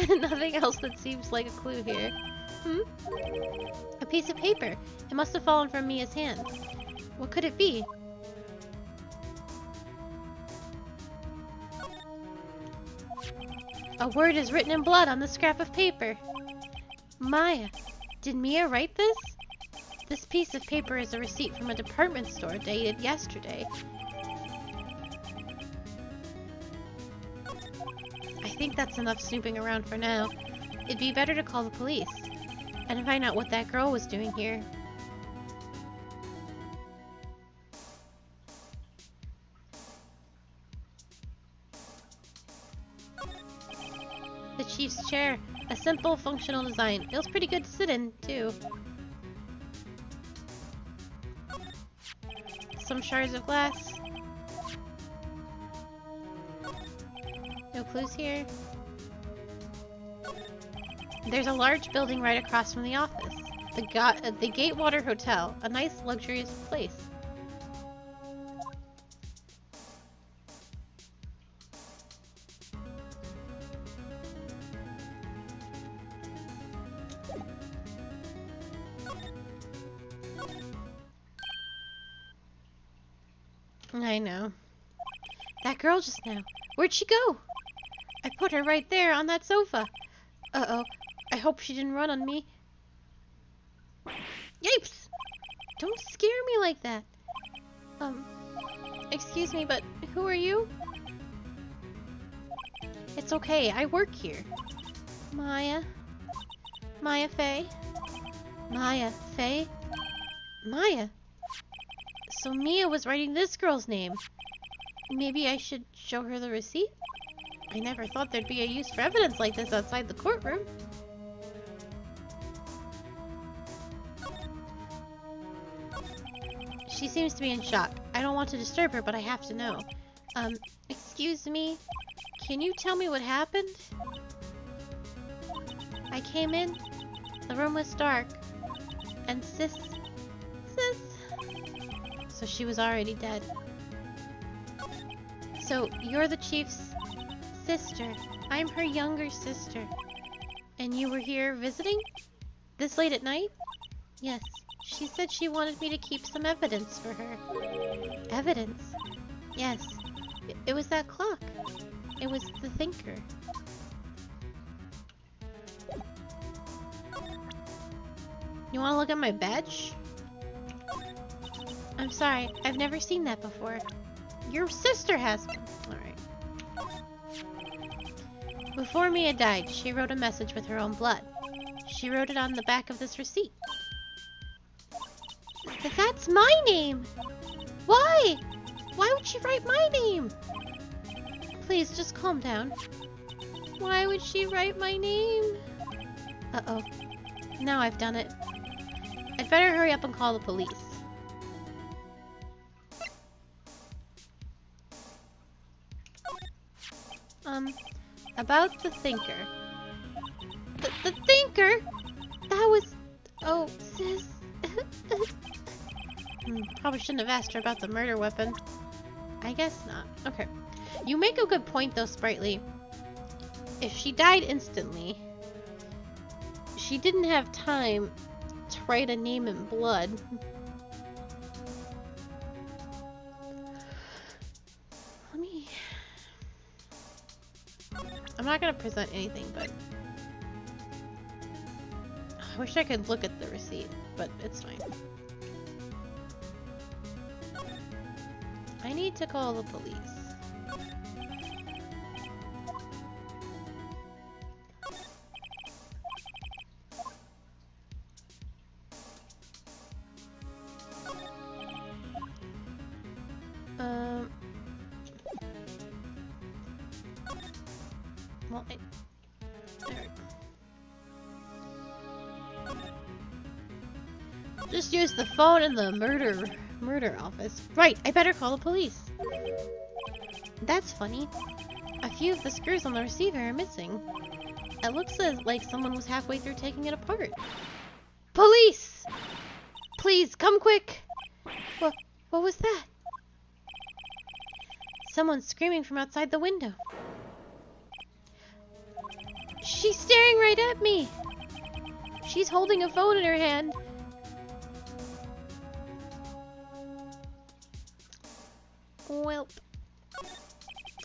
Nothing else that seems like a clue here. A piece of paper. It must have fallen from Mia's hand. What could it be? A word is written in blood on the scrap of paper. Maya, did Mia write this? This piece of paper is a receipt from a department store dated yesterday. I think that's enough snooping around for now. It'd be better to call the police and find out what that girl was doing here. The chief's chair. A simple, functional design. Feels pretty good to sit in, too. Some shards of glass. No clues here. There's a large building right across from the office. The Gatewater Hotel. A nice, luxurious place. I know. That girl just now. Where'd she go? I put her right there on that sofa. Uh-oh. I hope she didn't run on me. Yipes! Don't scare me like that. Excuse me, but who are you? It's okay. I work here. Maya. Maya Fey. Maya Fey. Maya. So Mia was writing this girl's name. Maybe I should show her the receipt? I never thought there'd be a use for evidence like this outside the courtroom. She seems to be in shock. I don't want to disturb her, but I have to know. Excuse me? Can you tell me what happened? I came in. The room was dark. And Sis... So she was already dead. So, you're the chief's sister. I'm her younger sister. And you were here visiting? This late at night? Yes, she said she wanted me to keep some evidence for her. Evidence? Yes. It was that clock. It was the thinker. You want to look at my badge? I'm sorry, I've never seen that before. Your sister has one. Alright. Before Mia died, she wrote a message with her own blood. She wrote it on the back of this receipt. That's my name! Why? Why would she write my name? Please, just calm down. Why would she write my name? Uh-oh. Now I've done it. I'd better hurry up and call the police. About the thinker. The thinker? That was... Oh, sis. Probably shouldn't have asked her about the murder weapon. I guess not. Okay. You make a good point though, Sprightly. If she died instantly, she didn't have time to write a name in blood. I'm not gonna present anything, but I wish I could look at the receipt, but it's fine. I need to call the police. Well, there. Just use the phone in the murder office. Right, I better call the police. That's funny. A few of the screws on the receiver are missing. It looks like someone was halfway through taking it apart. Police! Please, come quick! What was that? Someone's screaming from outside the window. She's staring right at me! She's holding a phone in her hand. Welp.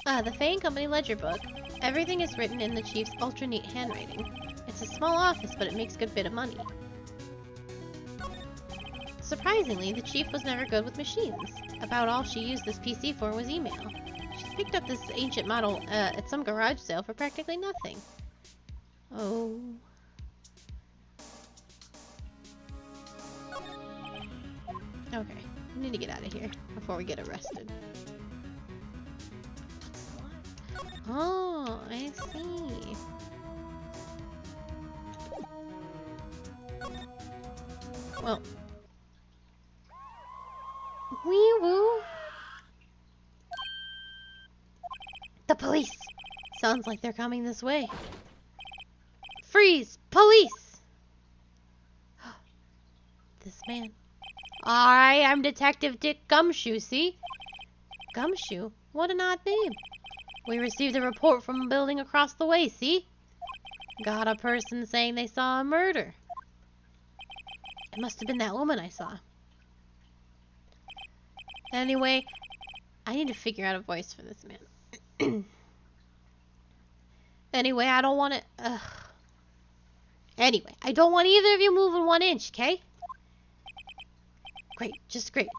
The Fane Company ledger book. Everything is written in the chief's ultra neat handwriting. It's a small office, but it makes a good bit of money. Surprisingly, the chief was never good with machines. About all she used this PC for was email. She picked up this ancient model at some garage sale for practically nothing. Oh. Okay, we need to get out of here before we get arrested. Oh, I see. Well. Wee woo. The police! Sounds like they're coming this way. Freeze! Police! This man. Hi, I'm Detective Dick Gumshoe, see? Gumshoe? What an odd name. We received a report from a building across the way, see? Got a person saying they saw a murder. It must have been that woman I saw. Anyway, I need to figure out a voice for this man. Anyway, I don't want to... Anyway, I don't want either of you moving 1 inch, okay? Great, just great.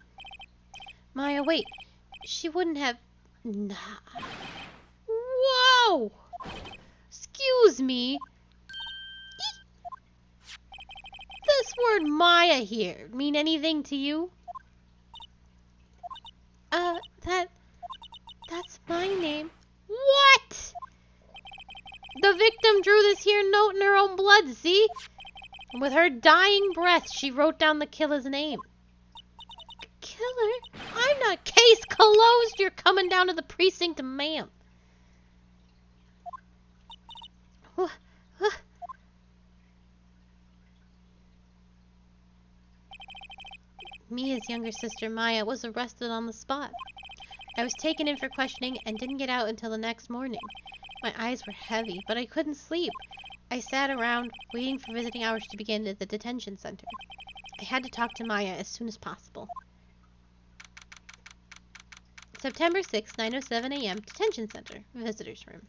Maya, wait. She wouldn't have... Nah. Whoa! Excuse me. This word Maya here mean anything to you? That's my name. What? The victim drew this here note in her own blood, see? And with her dying breath, she wrote down the killer's name. Killer? I'm not. Case closed. You're coming down to the precinct, ma'am. Mia's younger sister, Maya, was arrested on the spot. I was taken in for questioning and didn't get out until the next morning. My eyes were heavy, but I couldn't sleep. I sat around, waiting for visiting hours to begin at the detention center. I had to talk to Maya as soon as possible. September 6, 9:07 a.m. Detention Center. Visitor's room.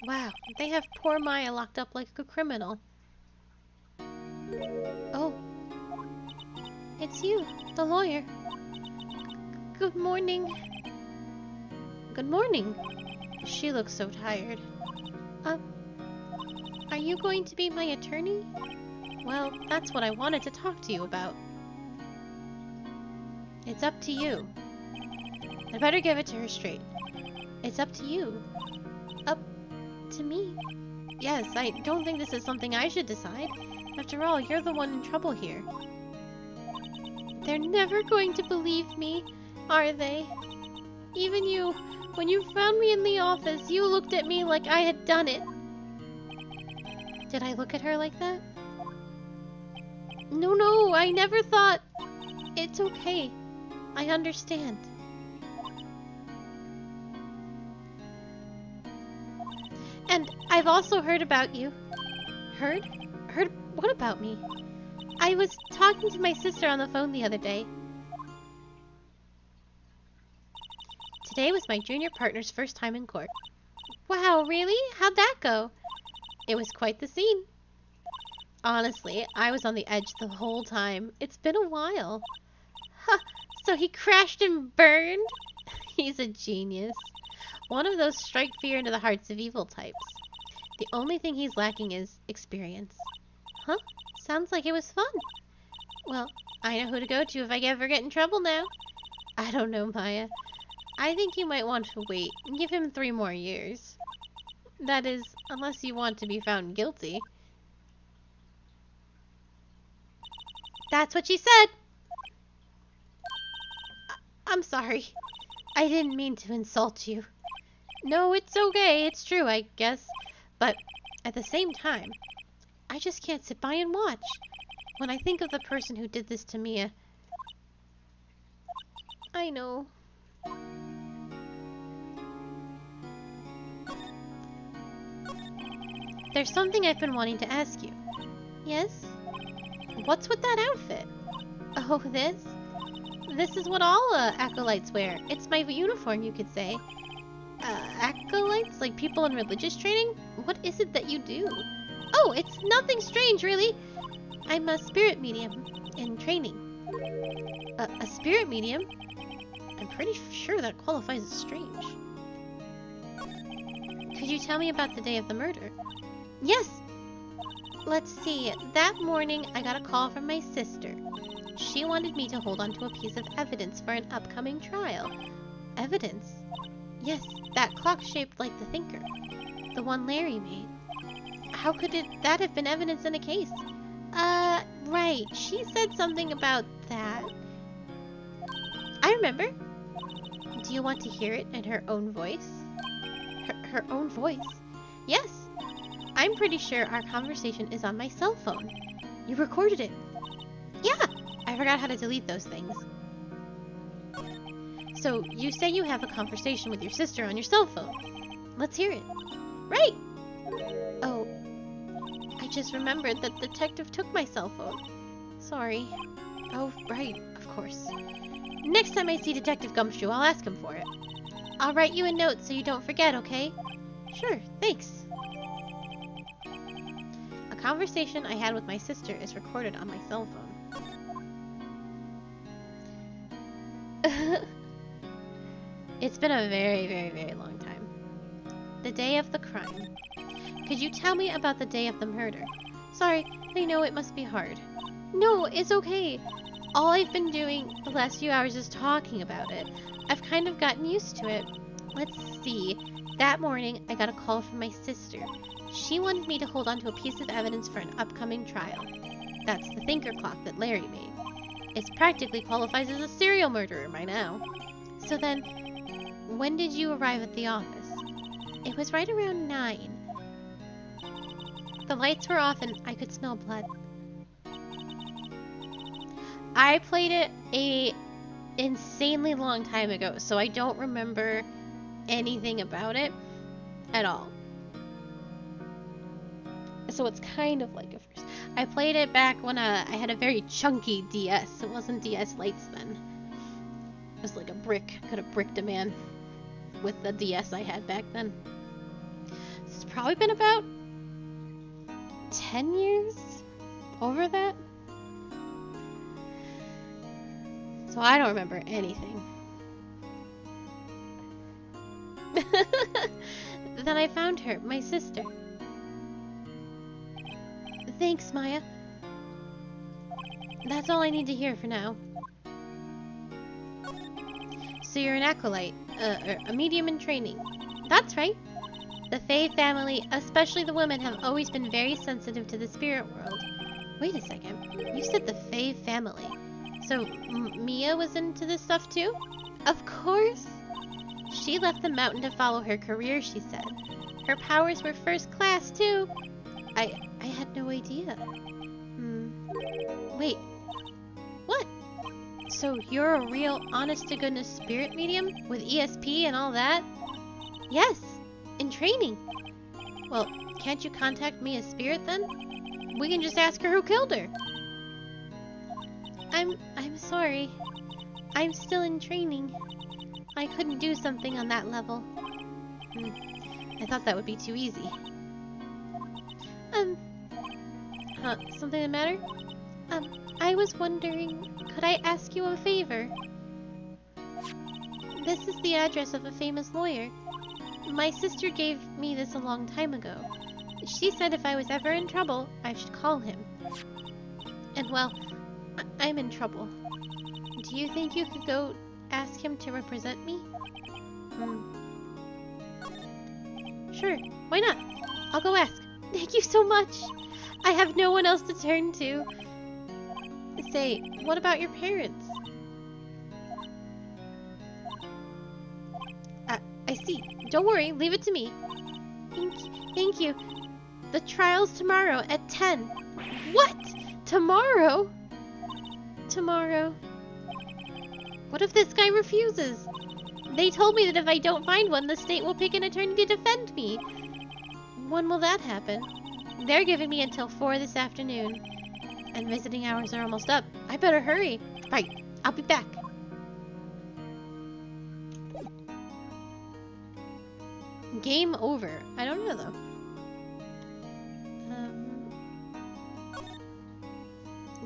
Wow, they have poor Maya locked up like a criminal. Oh. It's you, the lawyer. Good morning. Good morning. She looks so tired. Are you going to be my attorney? Well, that's what I wanted to talk to you about. It's up to you. I better give it to her straight. It's up to you. Up to me? Yes, I don't think this is something I should decide. After all, you're the one in trouble here. They're never going to believe me, are they? Even you, when you found me in the office, you looked at me like I had done it. Did I look at her like that? No, I never thought... It's okay. I understand. And I've also heard about you. Heard? Heard what about me? I was talking to my sister on the phone the other day. Today was my junior partner's first time in court. Wow, really? How'd that go? It was quite the scene. Honestly, I was on the edge the whole time. It's been a while. Huh, so he crashed and burned? He's a genius. One of those strike fear into the hearts of evil types. The only thing he's lacking is experience. Huh? Sounds like it was fun. Well, I know who to go to if I ever get in trouble now. I don't know, Maya. I think you might want to wait and give him 3 more years. That is, unless you want to be found guilty. That's what she said! I'm sorry. I didn't mean to insult you. No, it's okay. It's true, I guess. But at the same time, I just can't sit by and watch. When I think of the person who did this to Mia... I know. There's something I've been wanting to ask you. Yes? What's with that outfit? Oh, this? This is what all acolytes wear. It's my uniform, you could say. Acolytes? Like people in religious training? What is it that you do? Oh, it's nothing strange, really. I'm a spirit medium in training. A spirit medium? I'm pretty sure that qualifies as strange. Could you tell me about the day of the murder? Yes! Let's see. That morning, I got a call from my sister. She wanted me to hold on to a piece of evidence for an upcoming trial. Evidence? Yes, that clock shaped like the thinker. The one Larry made. How could that have been evidence in a case? Right. She said something about that. I remember. Do you want to hear it in her own voice? Her own voice? Yes. I'm pretty sure our conversation is on my cell phone. You recorded it. Yeah. I forgot how to delete those things. So, you say you have a conversation with your sister on your cell phone. Let's hear it. Right! Oh, I just remembered that the detective took my cell phone. Sorry. Oh, right, of course. Next time I see Detective Gumshoe, I'll ask him for it. I'll write you a note so you don't forget, okay? Sure, thanks. A conversation I had with my sister is recorded on my cell phone. It's been a very, very, very long time. The day of the crime. Could you tell me about the day of the murder? Sorry, I know it must be hard. No, it's okay. All I've been doing the last few hours is talking about it. I've kind of gotten used to it. Let's see. That morning, I got a call from my sister. She wanted me to hold on to a piece of evidence for an upcoming trial. That's the thinker clock that Larry made. It practically qualifies as a serial murderer by now. So then, when did you arrive at the office? It was right around 9. The lights were off and I could smell blood. I played it a insanely long time ago, so I don't remember anything about it at all. So it's kind of like a first. I played it back when I had a very chunky DS. It wasn't DS Lites then. It was like a brick. Could have bricked a man with the DS I had back then. It's probably been about 10 years over that. So I don't remember anything. Then I found her, my sister. Thanks, Maya. That's all I need to hear for now. So you're an acolyte, a medium in training. That's right. The Fae family, especially the women, have always been very sensitive to the spirit world. Wait a second. You said the Fae family. So Mia was into this stuff too? Of course. She left the mountain to follow her career, she said. Her powers were first class too. I had no idea. Wait. What? So you're a real honest-to-goodness spirit medium? With ESP and all that? Yes. In training. Well, can't you contact Mia's spirit then? We can just ask her who killed her. I'm sorry. I'm still in training. I couldn't do something on that level. I thought that would be too easy. Something the matter? I was wondering, could I ask you a favor? This is the address of a famous lawyer. My sister gave me this a long time ago. She said if I was ever in trouble, I should call him. And well, I'm in trouble. Do you think you could go ask him to represent me? Sure, why not? I'll go ask. Thank you so much. I have no one else to turn to. Say, what about your parents? I see. Don't worry, leave it to me. Thank you. The trial's tomorrow at 10. What? Tomorrow? Tomorrow. What if this guy refuses? They told me that if I don't find one, the state will pick an attorney to defend me. When will that happen? They're giving me until 4 this afternoon. And visiting hours are almost up. I better hurry. Right, I'll be back. Game over. I don't know though.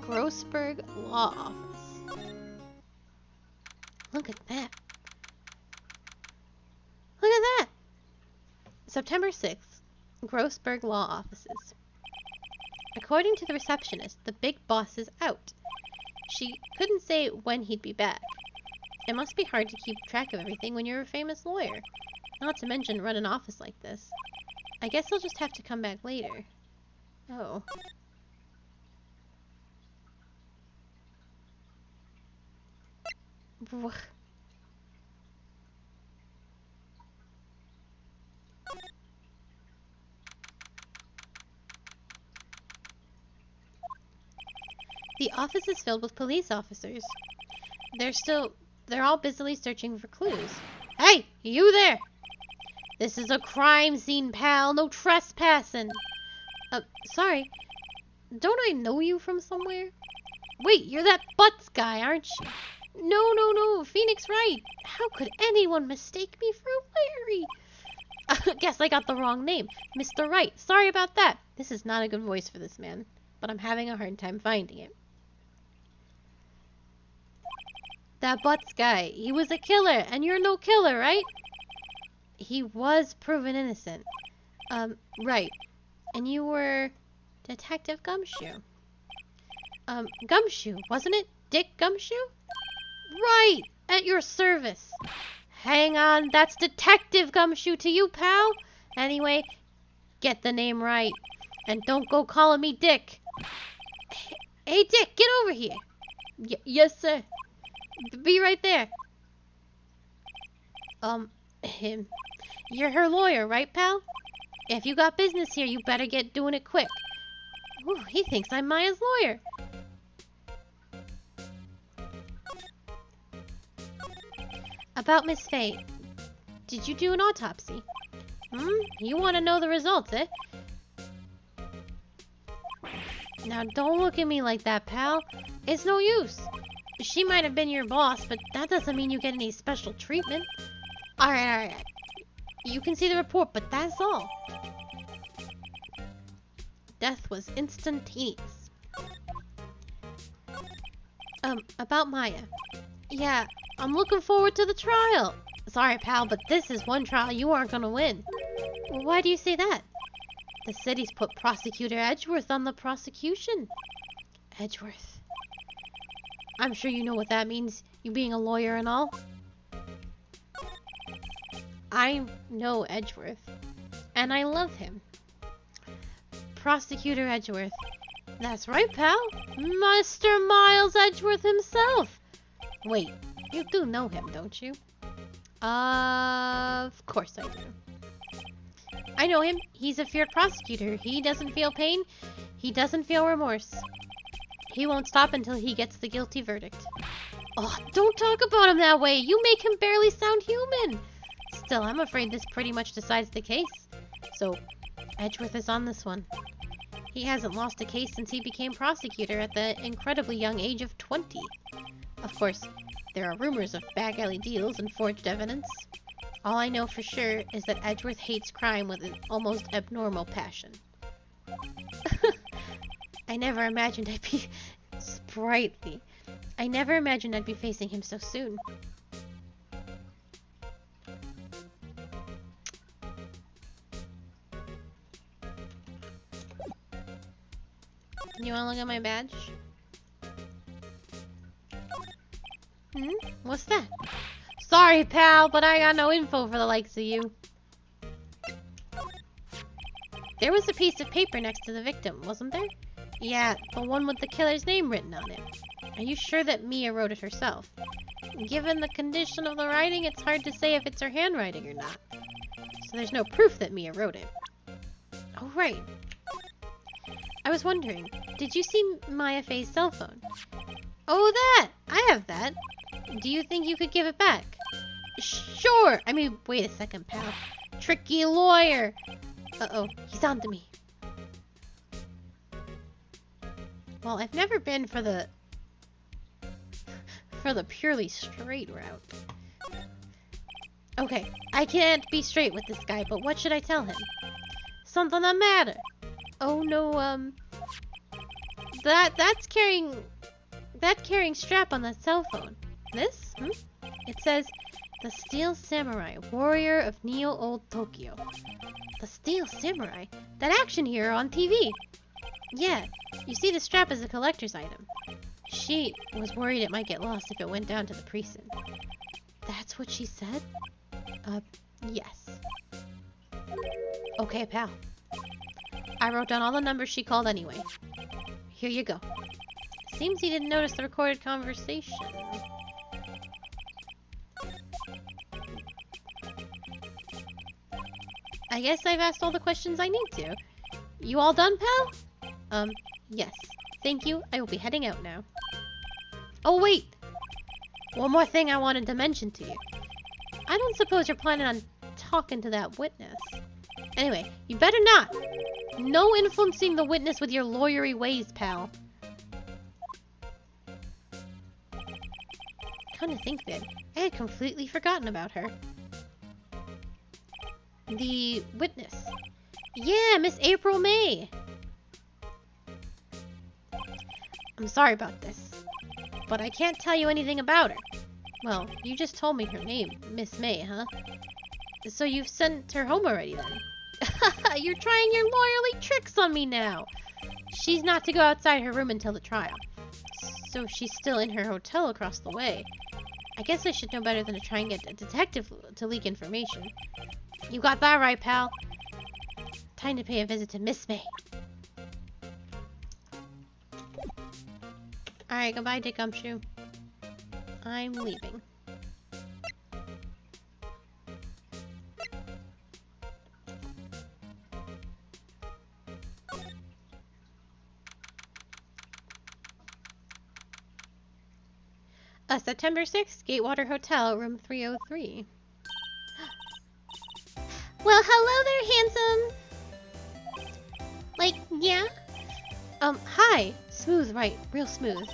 Grossberg Law Office. Look at that. Look at that! September 6th. Grossberg Law Offices. According to the receptionist, the big boss is out. She couldn't say when he'd be back. It must be hard to keep track of everything when you're a famous lawyer. Not to mention run an office like this. I guess he'll just have to come back later. Oh. The office is filled with police officers. They're all busily searching for clues. Hey, you there! This is a crime scene, pal. No trespassing. Sorry. Don't I know you from somewhere? Wait, you're that Butts guy, aren't you? No. Phoenix Wright. How could anyone mistake me for Larry? Guess I got the wrong name. Mr. Wright. Sorry about that. This is not a good voice for this man, but I'm having a hard time finding it. That Butts guy. He was a killer, and you're no killer, right? He was proven innocent. Right. And you were Detective Gumshoe. Gumshoe, wasn't it? Dick Gumshoe? Right! At your service. Hang on, that's Detective Gumshoe to you, pal. Anyway, get the name right. And don't go calling me Dick. Hey, Dick, get over here. Yes, sir. Be right there. Him. You're her lawyer, right, pal? If you got business here, you better get doing it quick. Ooh, he thinks I'm Maya's lawyer. About Miss Faye. Did you do an autopsy? You want to know the results, eh? Now, don't look at me like that, pal. It's no use. She might have been your boss, but that doesn't mean you get any special treatment. Alright. You can see the report, but that's all. Death was instantaneous. About Maya. Yeah, I'm looking forward to the trial. Sorry, pal, but this is one trial you aren't gonna win. Why do you say that? The city's put Prosecutor Edgeworth on the prosecution. Edgeworth. I'm sure you know what that means, you being a lawyer and all. I know Edgeworth, and I love him. Prosecutor Edgeworth. That's right, pal. Mr. Miles Edgeworth himself. Wait, you do know him, don't you? Of course I do. I know him. He's a feared prosecutor. He doesn't feel pain. He doesn't feel remorse. He won't stop until he gets the guilty verdict. Oh, don't talk about him that way. You make him barely sound human. Still, I'm afraid this pretty much decides the case. So, Edgeworth is on this one. He hasn't lost a case since he became prosecutor at the incredibly young age of 20. Of course, there are rumors of back alley deals and forged evidence. All I know for sure is that Edgeworth hates crime with an almost abnormal passion. I never imagined I'd be sprightly. I never imagined I'd be facing him so soon. You wanna look at my badge? What's that? Sorry, pal, but I got no info for the likes of you. There was a piece of paper next to the victim, wasn't there? Yeah, the one with the killer's name written on it. Are you sure that Mia wrote it herself? Given the condition of the writing, it's hard to say if it's her handwriting or not. So there's no proof that Mia wrote it. Oh, right. I was wondering, did you see Maya Faye's cell phone? Oh, that! I have that. Do you think you could give it back? Sure! I mean, wait a second, pal. Tricky lawyer! Uh-oh, he's on to me. Well, I've never been for the purely straight route. Okay, I can't be straight with this guy, but what should I tell him? Something the matter. Oh no, that's carrying strap on the cell phone. This? It says, the Steel Samurai, warrior of Neo-Old Tokyo. The Steel Samurai? That action hero on TV. Yeah, you see the strap is a collector's item. She was worried it might get lost if it went down to the precinct. That's what she said? Yes. Okay, pal. I wrote down all the numbers she called anyway. Here you go. Seems he didn't notice the recorded conversation. I guess I've asked all the questions I need to. You all done, pal? Yes. Thank you. I will be heading out now. Oh, wait! One more thing I wanted to mention to you. I don't suppose you're planning on talking to that witness. Anyway, you better not! No influencing the witness with your lawyery ways, pal. Come to think of it, I had completely forgotten about her. The witness. Yeah, Miss April May. I'm sorry about this, but I can't tell you anything about her. Well, you just told me her name, Miss May, huh? So you've sent her home already then? You're trying your lawyerly tricks on me now. She's not to go outside her room until the trial. So she's still in her hotel across the way. I guess I should know better than to try and get a detective to leak information. You got that right, pal. Time to pay a visit to Miss May. Alright, goodbye, Dick Gumshoe. I'm leaving. September 6th, Gatewater Hotel, room 303. Well, hello there, handsome. Like, yeah? Hi. Smooth, right? Real smooth.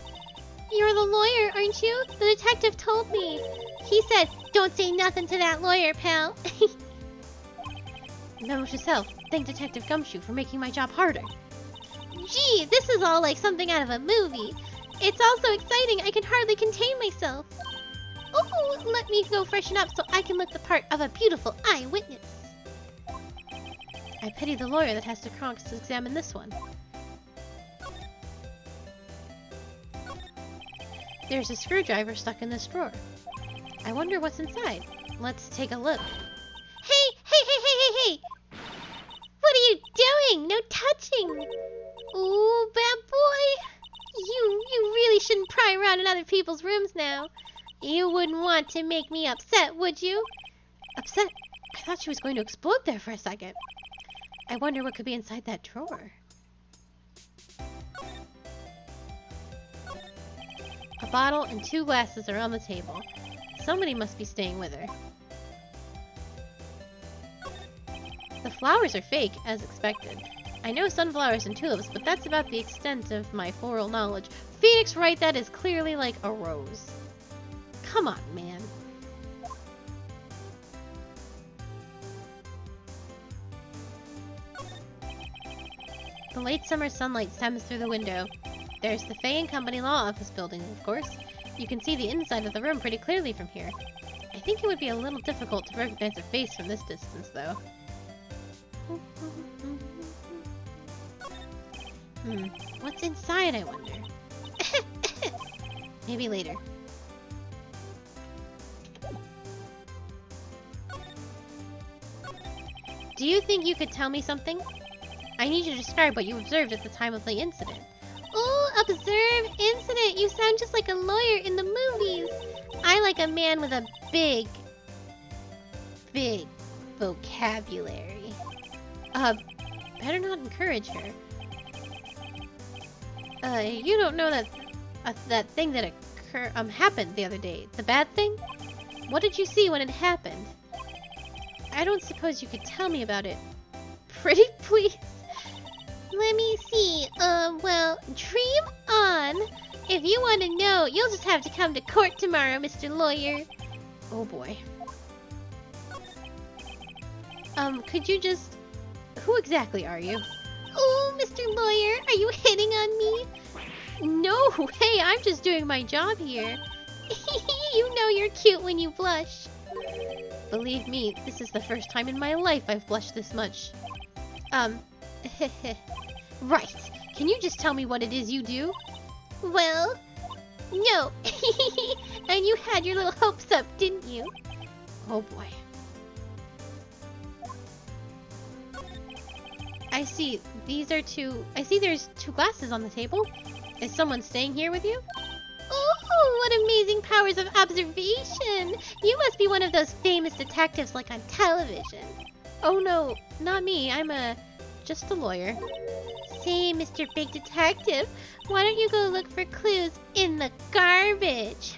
You're the lawyer, aren't you? The detective told me. He said, don't say nothing to that lawyer, pal. Memo to self. Thank Detective Gumshoe for making my job harder. Gee, this is all like something out of a movie. It's all so exciting I can hardly contain myself. Oh, let me go freshen up so I can look the part of a beautiful eyewitness. I pity the lawyer that has to cross-examine this one. There's a screwdriver stuck in this drawer. I wonder what's inside. Let's take a look. Hey! Hey, hey, hey, hey, hey! What are you doing? No touching! Ooh, bad boy! You really shouldn't pry around in other people's rooms now. You wouldn't want to make me upset, would you? Upset? I thought she was going to explode there for a second. I wonder what could be inside that drawer. A bottle and 2 glasses are on the table. Somebody must be staying with her. The flowers are fake, as expected. I know sunflowers and tulips, but that's about the extent of my floral knowledge. Phoenix Wright, that is clearly like a rose. Come on, man. The late summer sunlight stems through the window. There's the Fay & Company Law Office building, of course. You can see the inside of the room pretty clearly from here. I think it would be a little difficult to recognize a face from this distance, though. What's inside, I wonder? Maybe later. Do you think you could tell me something? I need you to describe what you observed at the time of the incident. Oh, observe incident! You sound just like a lawyer in the movies! I like a man with a big vocabulary. Better not encourage her. You don't know that thing that happened the other day. The bad thing? What did you see when it happened? I don't suppose you could tell me about it. Pretty please? Let me see. Well, dream on. If you want to know, you'll just have to come to court tomorrow, Mr. Lawyer. Oh boy. Could you just... Who exactly are you? Oh, Mr. Lawyer, are you hitting on me? No, hey, I'm just doing my job here. You know you're cute when you blush. Believe me, this is the first time in my life I've blushed this much. Right. Can you just tell me what it is you do? Well, no. And you had your little hopes up, didn't you? Oh boy. I see. I see there's 2 glasses on the table. Is someone staying here with you? Oh, what amazing powers of observation! You must be one of those famous detectives like on television. Oh no, not me. I'm just a lawyer. Say, Mr. Big Detective, why don't you go look for clues in the garbage?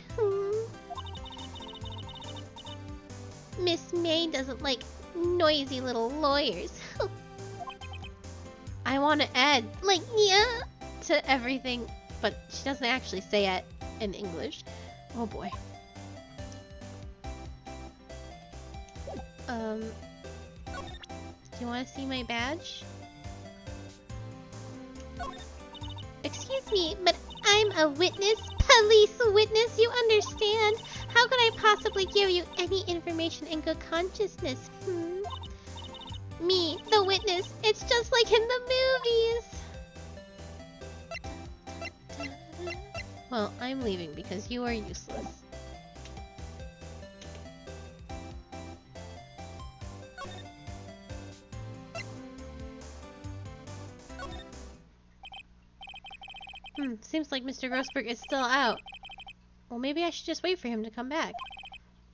Miss May doesn't like noisy little lawyers. I want to add, like, yeah, to everything, but she doesn't actually say it in English. Oh boy. Do you want to see my badge? Excuse me, but I'm a witness, police witness, you understand? How could I possibly give you any information in good consciousness? Me, the witness, it's just like in the movies. Well, I'm leaving because you are useless. Seems like Mr. Grossberg is still out. Well, maybe I should just wait for him to come back.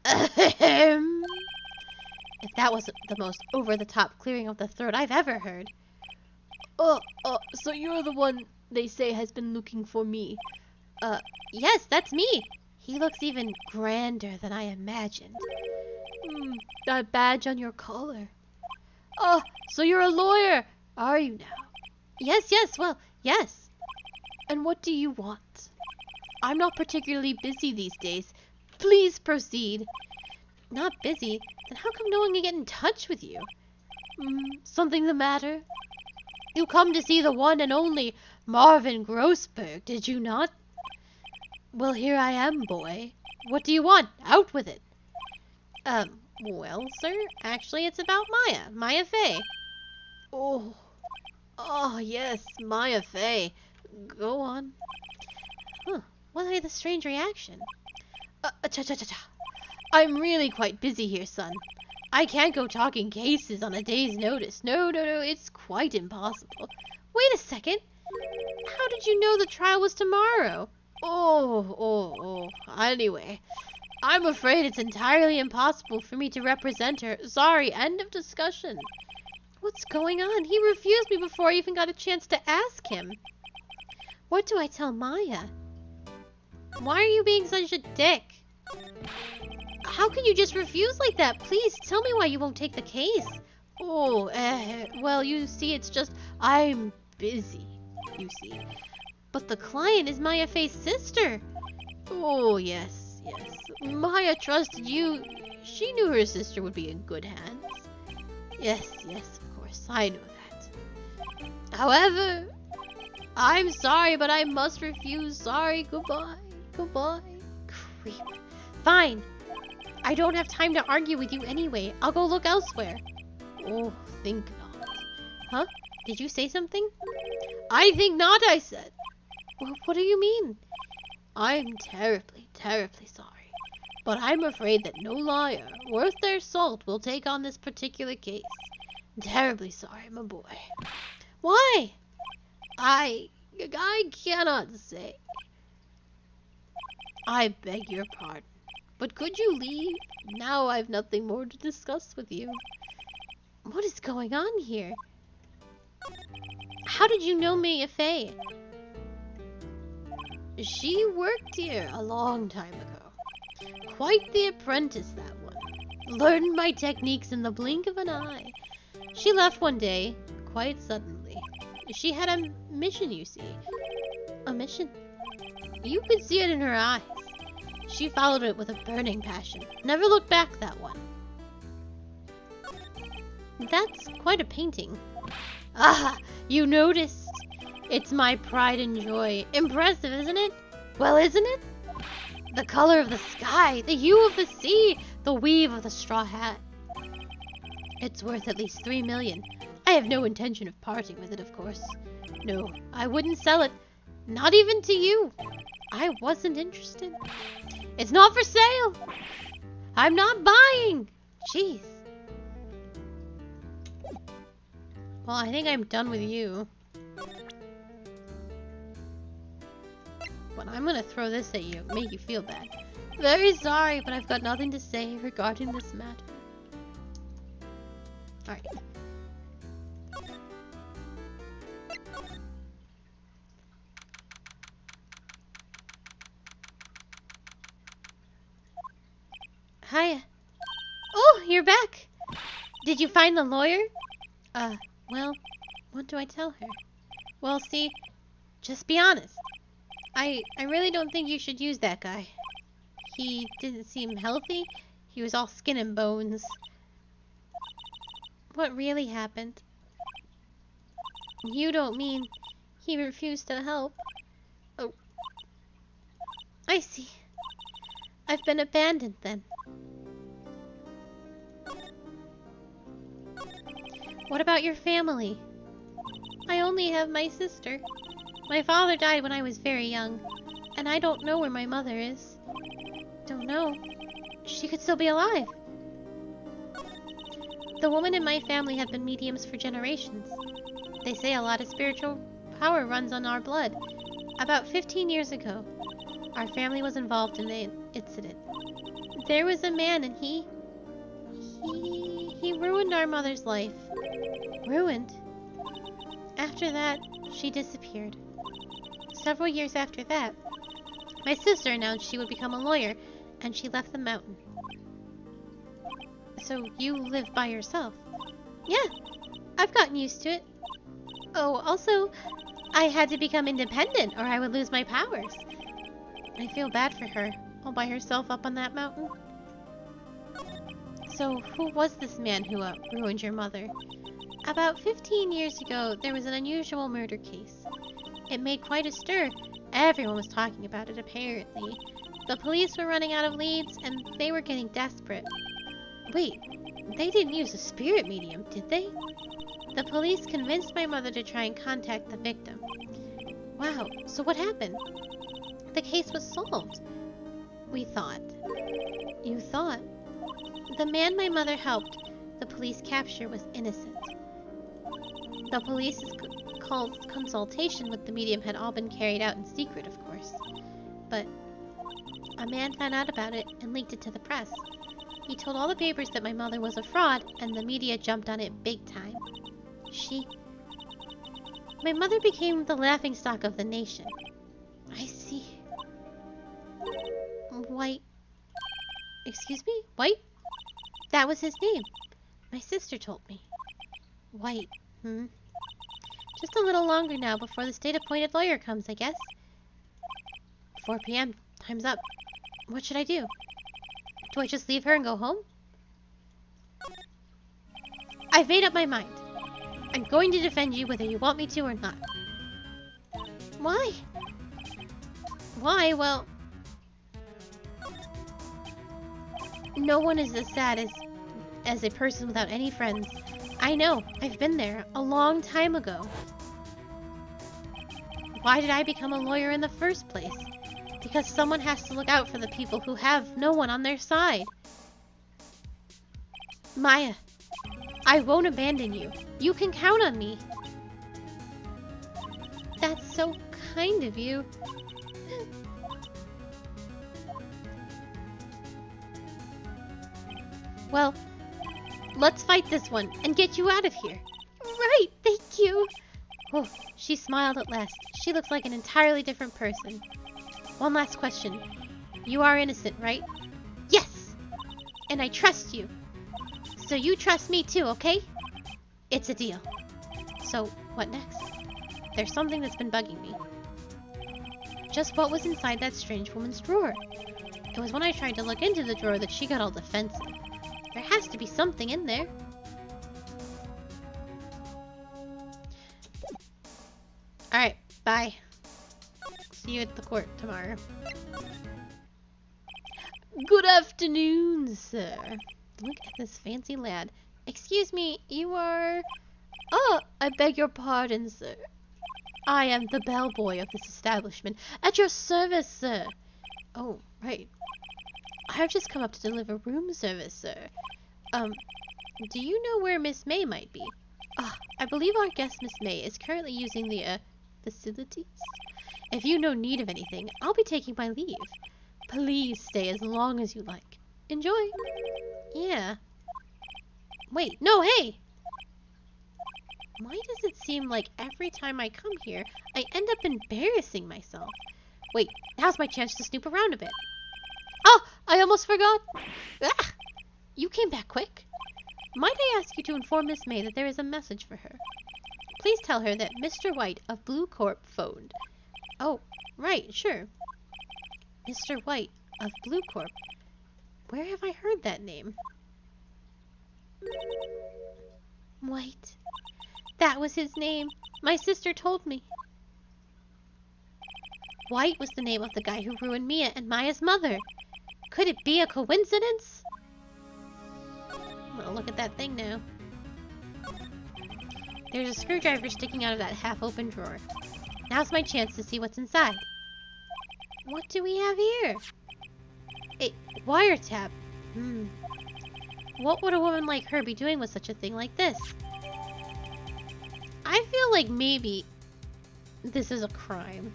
If that wasn't the most over-the-top clearing of the throat I've ever heard. So you're the one they say has been looking for me. Yes, that's me. He looks even grander than I imagined. That badge on your collar. Oh, so you're a lawyer, are you now? Yes, well, yes. And what do you want? I'm not particularly busy these days. Please proceed. Not busy? Then how come no one can get in touch with you? Something the matter? You come to see the one and only Marvin Grossberg, did you not? Well, here I am, boy. What do you want? Out with it. Well, sir, actually it's about Maya Fey. Oh, yes, Maya Fey. Go on. Huh, why the strange reaction? Cha-cha-cha-cha. I'm really quite busy here, son. I can't go talking cases on a day's notice. No, it's quite impossible. Wait a second. How did you know the trial was tomorrow? Anyway, I'm afraid it's entirely impossible for me to represent her. Sorry, end of discussion. What's going on? He refused me before I even got a chance to ask him. What do I tell Maya? Why are you being such a dick? How can you just refuse like that? Please, tell me why you won't take the case. Well, you see, it's just, I'm busy, you see. But the client is Maya Fey's sister. Oh, yes. Maya trusted you. She knew her sister would be in good hands. Yes, of course, I know that. However, I'm sorry, but I must refuse. Sorry, goodbye. Creep. Fine. I don't have time to argue with you anyway. I'll go look elsewhere. Oh, think not. Huh? Did you say something? I think not, I said. Well, what do you mean? I'm terribly sorry. But I'm afraid that no lawyer worth their salt will take on this particular case. Terribly sorry, my boy. Why? I cannot say. I beg your pardon. But could you leave? Now I've nothing more to discuss with you. What is going on here? How did you know Maya Fey? She worked here a long time ago. Quite the apprentice, that one. Learned my techniques in the blink of an eye. She left one day, quite suddenly. She had a mission, you see. A mission? You could see it in her eyes. She followed it with a burning passion. Never looked back, that one. That's quite a painting. Ah, you noticed. It's my pride and joy. Impressive, isn't it? Well, isn't it? The color of the sky, the hue of the sea, the weave of the straw hat. It's worth at least 3 million. I have no intention of parting with it, of course. No, I wouldn't sell it. Not even to you. I wasn't interested. It's not for sale. I'm not buying. Jeez. Well, I think I'm done with you. But I'm gonna throw this at you, make you feel bad. Very sorry, but I've got nothing to say regarding this matter. Alright. Hiya. Oh, you're back. Did you find the lawyer? Well, what do I tell her? Well, see, just be honest. I really don't think you should use that guy. He didn't seem healthy. He was all skin and bones. What really happened? You don't mean he refused to help? Oh. I see. I've been abandoned then. What about your family? I only have my sister. My father died when I was very young, and I don't know where my mother is. Don't know. She could still be alive. The women in my family have been mediums for generations. They say a lot of spiritual power runs on our blood. About 15 years ago, our family was involved in an incident. There was a man and he ruined our mother's life. Ruined? After that, she disappeared. Several years after that, my sister announced she would become a lawyer, and she left the mountain. So you live by yourself? Yeah, I've gotten used to it. Oh, also, I had to become independent or I would lose my powers. I feel bad for her, all by herself up on that mountain. So, who was this man who ruined your mother? About 15 years ago, there was an unusual murder case. It made quite a stir. Everyone was talking about it, apparently. The police were running out of leads, and they were getting desperate. Wait, they didn't use a spirit medium, did they? The police convinced my mother to try and contact the victim. Wow, so what happened? The case was solved. We thought. You thought? The man my mother helped the police capture was innocent. The police's consultation with the medium had all been carried out in secret, of course. But a man found out about it and leaked it to the press. He told all the papers that my mother was a fraud, and the media jumped on it big time. My mother became the laughingstock of the nation. I see. White. Excuse me? White? That was his name. My sister told me. White. Just a little longer now before the state-appointed lawyer comes, I guess. 4 p.m. Time's up. What should I do? Do I just leave her and go home? I've made up my mind. I'm going to defend you whether you want me to or not. Why? Why? Well, no one is as sad as a person without any friends. I know. I've been there a long time ago. Why did I become a lawyer in the first place? Because someone has to look out for the people who have no one on their side. Maya, I won't abandon you. You can count on me. That's so kind of you. Well, let's fight this one and get you out of here. Right, thank you. Oh, she smiled at last. She looks like an entirely different person. One last question. You are innocent, right? Yes! And I trust you. So you trust me too, okay? It's a deal. So, what next? There's something that's been bugging me. Just what was inside that strange woman's drawer? It was when I tried to look into the drawer that she got all defensive. There has to be something in there. Alright, bye. See you at the court tomorrow. Good afternoon, sir. Look at this fancy lad. Excuse me, you are... Oh, I beg your pardon, sir. I am the bellboy of this establishment. At your service, sir. Oh, right. I have just come up to deliver room service, sir. Do you know where Miss May might be? I believe our guest, Miss May, is currently using the, facilities. If you know need of anything, I'll be taking my leave. Please stay as long as you like. Enjoy. Yeah. Wait, no, hey! Why does it seem like every time I come here, I end up embarrassing myself? Wait, now's my chance to snoop around a bit. Oh, I almost forgot. Ah, you came back quick. Might I ask you to inform Miss May that there is a message for her? Please tell her that Mr. White of Blue Corp phoned. Oh, right, sure. Mr. White of Blue Corp. Where have I heard that name? White. That was his name. My sister told me. White was the name of the guy who ruined Mia and Maya's mother. Could it be a coincidence? Well, look at that thing now. There's a screwdriver sticking out of that half-open drawer. Now's my chance to see what's inside. What do we have here? A wiretap. What would a woman like her be doing with such a thing like this? I feel like maybe this is a crime.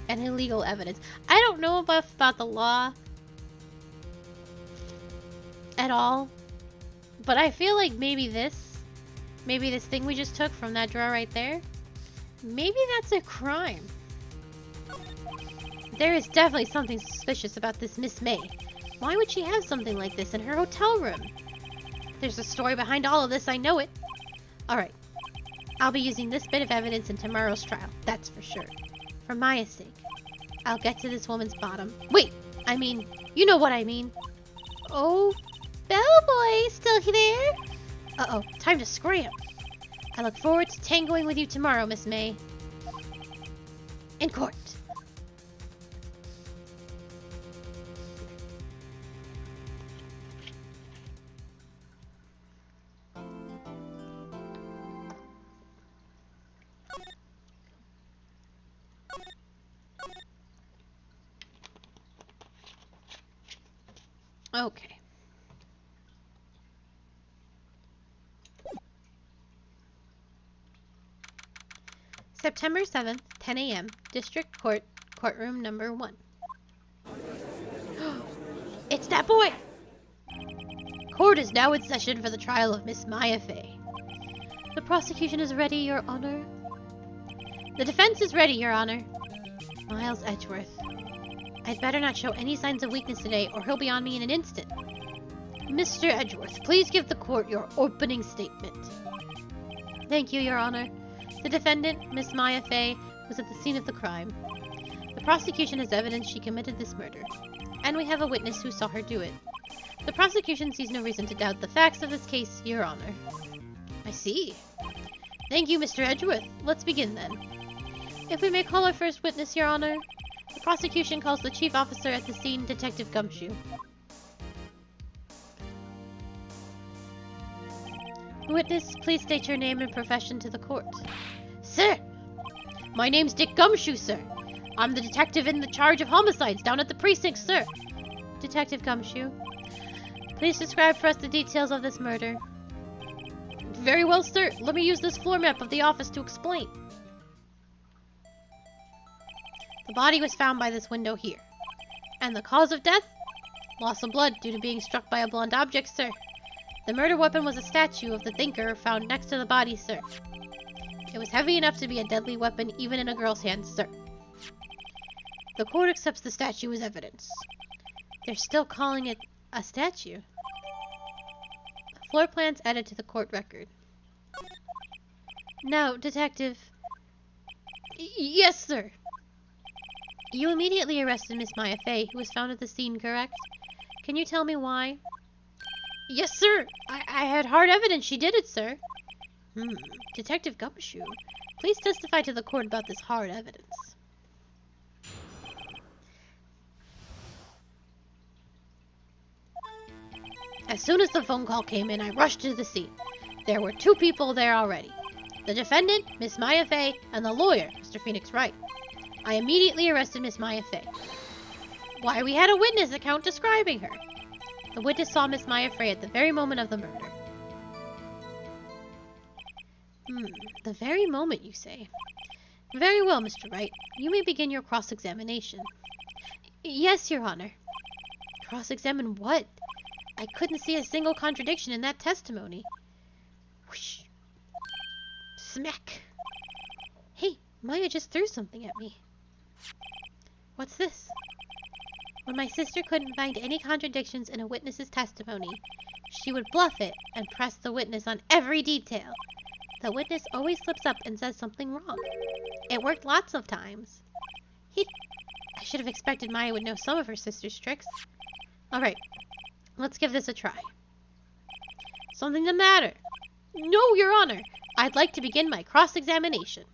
And illegal evidence. I don't know about the law at all. But I feel like maybe this thing we just took from that drawer right there, maybe that's a crime. There is definitely something suspicious about this Miss May. Why would she have something like this in her hotel room? There's a story behind all of this, I know it. Alright. I'll be using this bit of evidence in tomorrow's trial, that's for sure. For Maya's sake. I'll get to this woman's bottom. Wait, I mean, you know what I mean. Oh, bellboy, still there? Uh-oh, time to scram. I look forward to tangoing with you tomorrow, Miss May. In court. Okay. September 7th, 10 a.m., District Court, Courtroom Number 1. It's that boy! Court is now in session for the trial of Miss Maya Fey. The prosecution is ready, Your Honor. The defense is ready, Your Honor. Miles Edgeworth. I'd better not show any signs of weakness today, or he'll be on me in an instant. Mr. Edgeworth, please give the court your opening statement. Thank you, Your Honor. The defendant, Miss Maya Fey, was at the scene of the crime. The prosecution has evidence she committed this murder, and we have a witness who saw her do it. The prosecution sees no reason to doubt the facts of this case, Your Honor. I see. Thank you, Mr. Edgeworth. Let's begin then. If we may call our first witness, Your Honor. The prosecution calls the chief officer at the scene, Detective Gumshoe. Witness, please state your name and profession to the court. Sir! My name's Dick Gumshoe, sir. I'm the detective in the charge of homicides down at the precinct, sir. Detective Gumshoe, please describe for us the details of this murder. Very well, sir. Let me use this floor map of the office to explain. The body was found by this window here. And the cause of death? Loss of blood due to being struck by a blunt object, sir. The murder weapon was a statue of the thinker found next to the body, sir. It was heavy enough to be a deadly weapon even in a girl's hands, sir. The court accepts the statue as evidence. They're still calling it a statue. Floor plans added to the court record. Now, Detective... Yes, sir. You immediately arrested Miss Maya Fey, who was found at the scene, correct? Can you tell me why? Yes, sir. I had hard evidence she did it, sir. Detective Gumshoe, please testify to the court about this hard evidence. As soon as the phone call came in, I rushed to the scene. There were 2 people there already. The defendant, Miss Maya Fey, and the lawyer, Mr. Phoenix Wright. I immediately arrested Miss Maya Fey. Why, we had a witness account describing her. The witness saw Miss Maya Fey at the very moment of the murder. The very moment, you say? Very well, Mr. Wright. You may begin your cross-examination. Yes, Your Honor. Cross-examine what? I couldn't see a single contradiction in that testimony. Whoosh. Smack. Hey, Maya just threw something at me. What's this? When my sister couldn't find any contradictions in a witness's testimony, she would bluff it and press the witness on every detail. The witness always slips up and says something wrong. It worked lots of times. I should have expected Maya would know some of her sister's tricks. Alright, let's give this a try. Something the matter? No, Your Honor. I'd like to begin my cross-examination.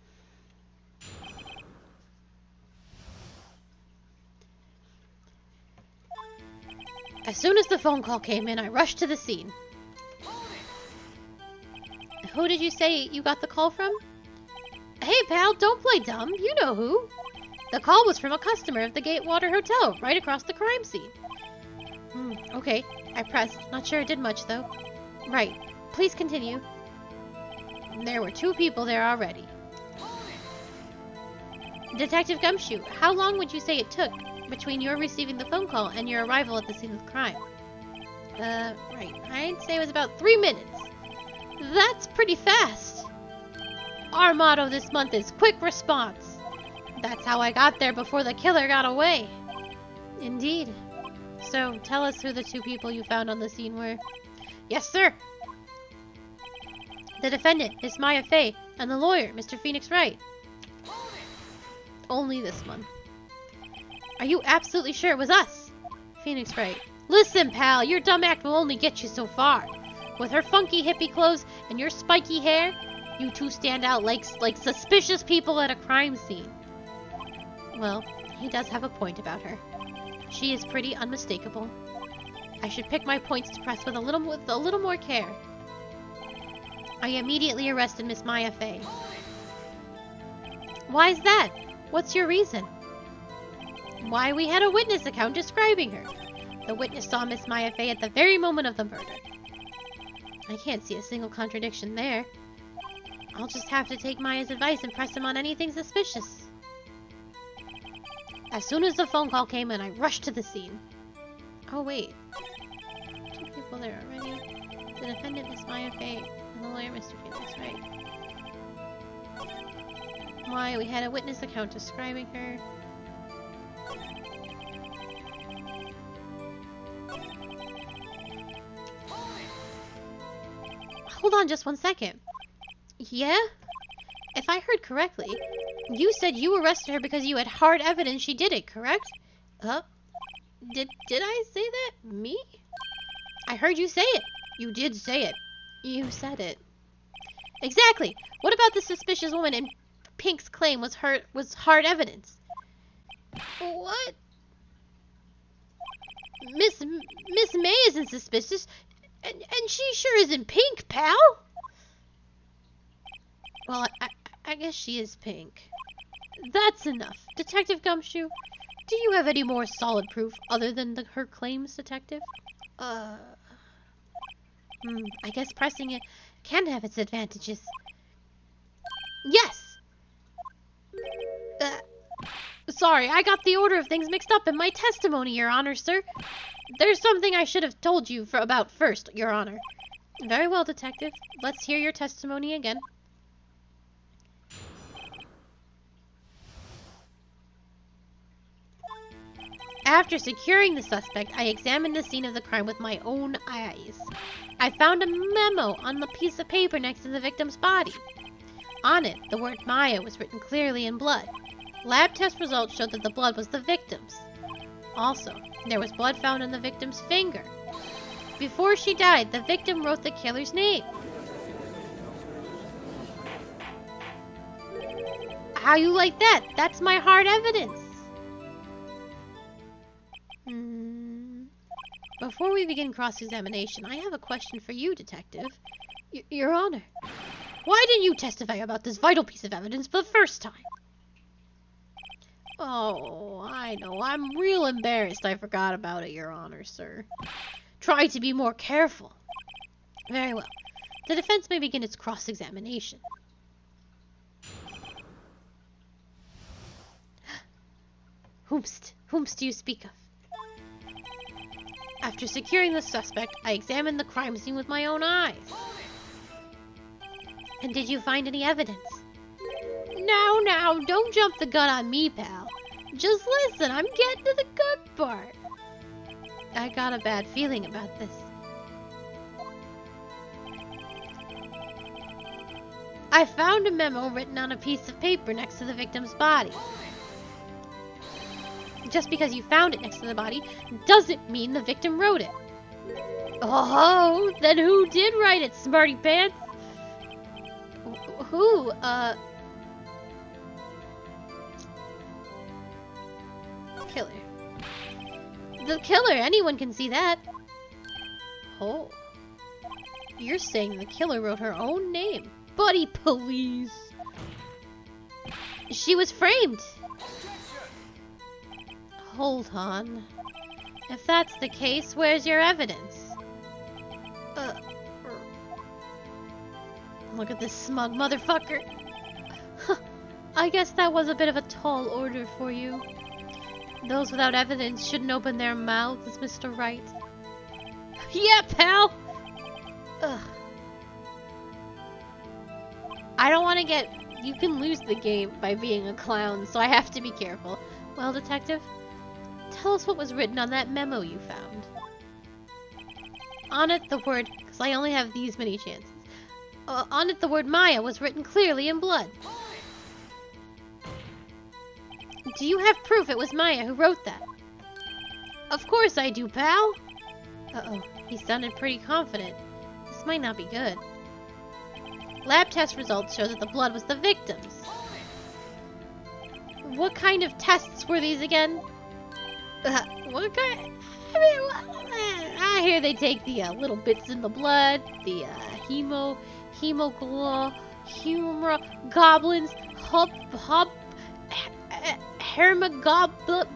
As soon as the phone call came in, I rushed to the scene. Who did you say you got the call from? Hey, pal, don't play dumb. You know who. The call was from a customer of the Gatewater Hotel, right across the crime scene. Okay. I pressed. Not sure it did much, though. Right. Please continue. There were 2 people there already. Detective Gumshoe, how long would you say it took between your receiving the phone call and your arrival at the scene of the crime? Right. I'd say it was about 3 minutes. That's pretty fast. Our motto this month is quick response. That's how I got there before the killer got away. Indeed. So, tell us who the 2 people you found on the scene were. Yes, sir. The defendant, Miss Maya Fey, And the lawyer, Mr. Phoenix Wright. Only this one. Are you absolutely sure it was us? Phoenix Wright. Listen, pal, your dumb act will only get you so far. With her funky hippie clothes and your spiky hair, you two stand out like suspicious people at a crime scene. Well, he does have a point about her. She is pretty unmistakable. I should pick my points to press with a little more care. I immediately arrested Miss Maya Fey. Why is that? What's your reason? Why, we had a witness account describing her. The witness saw Miss Maya Fey at the very moment of the murder. I can't see a single contradiction there. I'll just have to take Maya's advice and press him on anything suspicious. As soon as the phone call came in, I rushed to the scene. Oh wait. 2 people there already. The defendant, Miss Maya Fey, and the lawyer, Mr. Phoenix Wright. Why, we had a witness account describing her. Hold on just 1 second. Yeah? If I heard correctly, you said you arrested her because you had hard evidence she did it, correct? Did I say that? Me? I heard you say it. You did say it. You said it. Exactly. What about the suspicious woman in Pink's claim was hard evidence? What? Miss May isn't suspicious, and she sure isn't Pink, pal. Well, I guess she is Pink. That's enough. Detective Gumshoe, do you have any more solid proof other than her claims, Detective? I guess pressing it can have its advantages. Yes! Sorry, I got the order of things mixed up in my testimony, Your Honor, sir. There's something I should have told you about first, Your Honor. Very well, Detective. Let's hear your testimony again. After securing the suspect, I examined the scene of the crime with my own eyes. I found a memo on the piece of paper next to the victim's body. On it, the word Maya was written clearly in blood. Lab test results showed that the blood was the victim's. Also, there was blood found on the victim's finger. Before she died, the victim wrote the killer's name. How you like that? That's my hard evidence. Before we begin cross-examination, I have a question for you, Detective. Your Honor, why didn't you testify about this vital piece of evidence for the first time? Oh, I know. I'm real embarrassed I forgot about it, Your Honor, sir. Try to be more careful. Very well. The defense may begin its cross-examination. Whomst do you speak of? After securing the suspect, I examined the crime scene with my own eyes. And did you find any evidence? Now, don't jump the gun on me, pal. Just listen, I'm getting to the good part. I got a bad feeling about this. I found a memo written on a piece of paper next to the victim's body. Just because you found it next to the body doesn't mean the victim wrote it. Oh, then who did write it, smarty pants? Who? Killer. The killer, anyone can see that. Oh. You're saying the killer wrote her own name. Buddy, please. She was framed. Hold on. If that's the case, where's your evidence? Look at this smug motherfucker. I guess that was a bit of a tall order for you. Those without evidence shouldn't open their mouths, Mr. Wright. Yeah, pal! Ugh. I don't want to get... You can lose the game by being a clown, so I have to be careful. Well, Detective, tell us what was written on that memo you found. On it, the word, because I only have these many chances. On it the word Maya was written clearly in blood. Do you have proof it was Maya who wrote that? Of course I do, pal. Uh-oh, he sounded pretty confident. This might not be good. Lab test results show that the blood was the victim's. What kind of tests were these again? What kind? I mean, I hear they take the little bits in the blood, the hemoglobin, goblins, hermogoblin.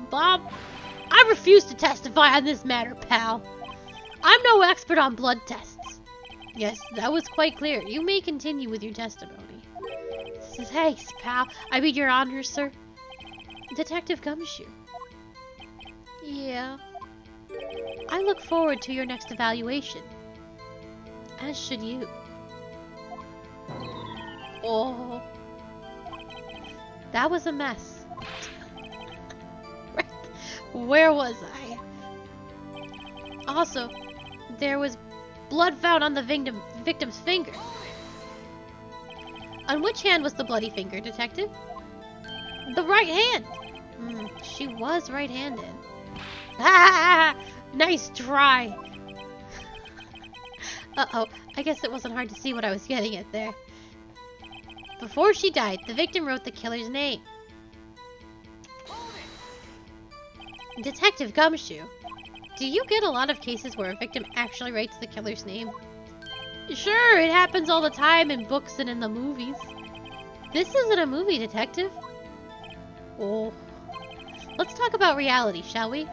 I refuse to testify on this matter, pal. I'm no expert on blood tests. Yes, that was quite clear. You may continue with your testimony. Thanks, pal. I mean, your honor, sir. Detective Gumshoe. Yeah. I look forward to your next evaluation. As should you. Oh. That was a mess. Where was I? Also, there was blood found on the victim's finger. On which hand was the bloody finger, detective? The right hand! She was right-handed. Ah! Nice try! Uh-oh, I guess it wasn't hard to see what I was getting at there. Before she died, the victim wrote the killer's name. Detective Gumshoe, do you get a lot of cases where a victim actually writes the killer's name? Sure, it happens all the time in books and in the movies. This isn't a movie, detective. Oh. Let's talk about reality, shall we?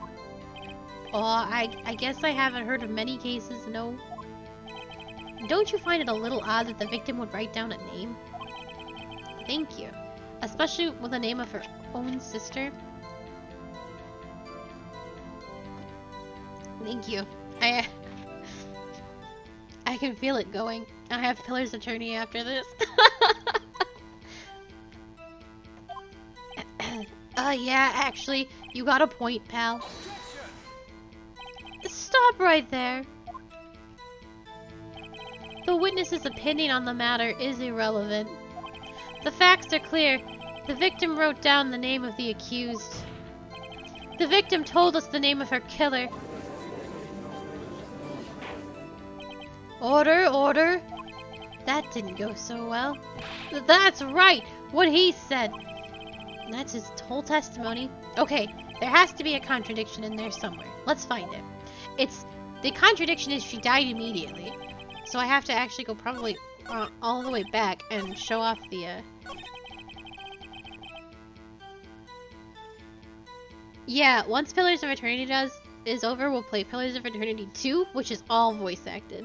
Oh, I guess I haven't heard of many cases, no. Don't you find it a little odd that the victim would write down a name? Thank you. Especially with the name of her own sister. Thank you. I can feel it going. I have Pillar's attorney after this. Yeah, actually, you got a point, pal. Stop right there. The witness's opinion on the matter is irrelevant. The facts are clear. The victim wrote down the name of the accused. The victim told us the name of her killer. Order, order. That didn't go so well. That's right, what he said. That's his whole testimony. Okay, there has to be a contradiction in there somewhere. Let's find it. The contradiction is she died immediately. So I have to actually go probably all the way back and show off the Yeah, once Pillars of Eternity is over, we'll play Pillars of Eternity 2, which is all voice acted.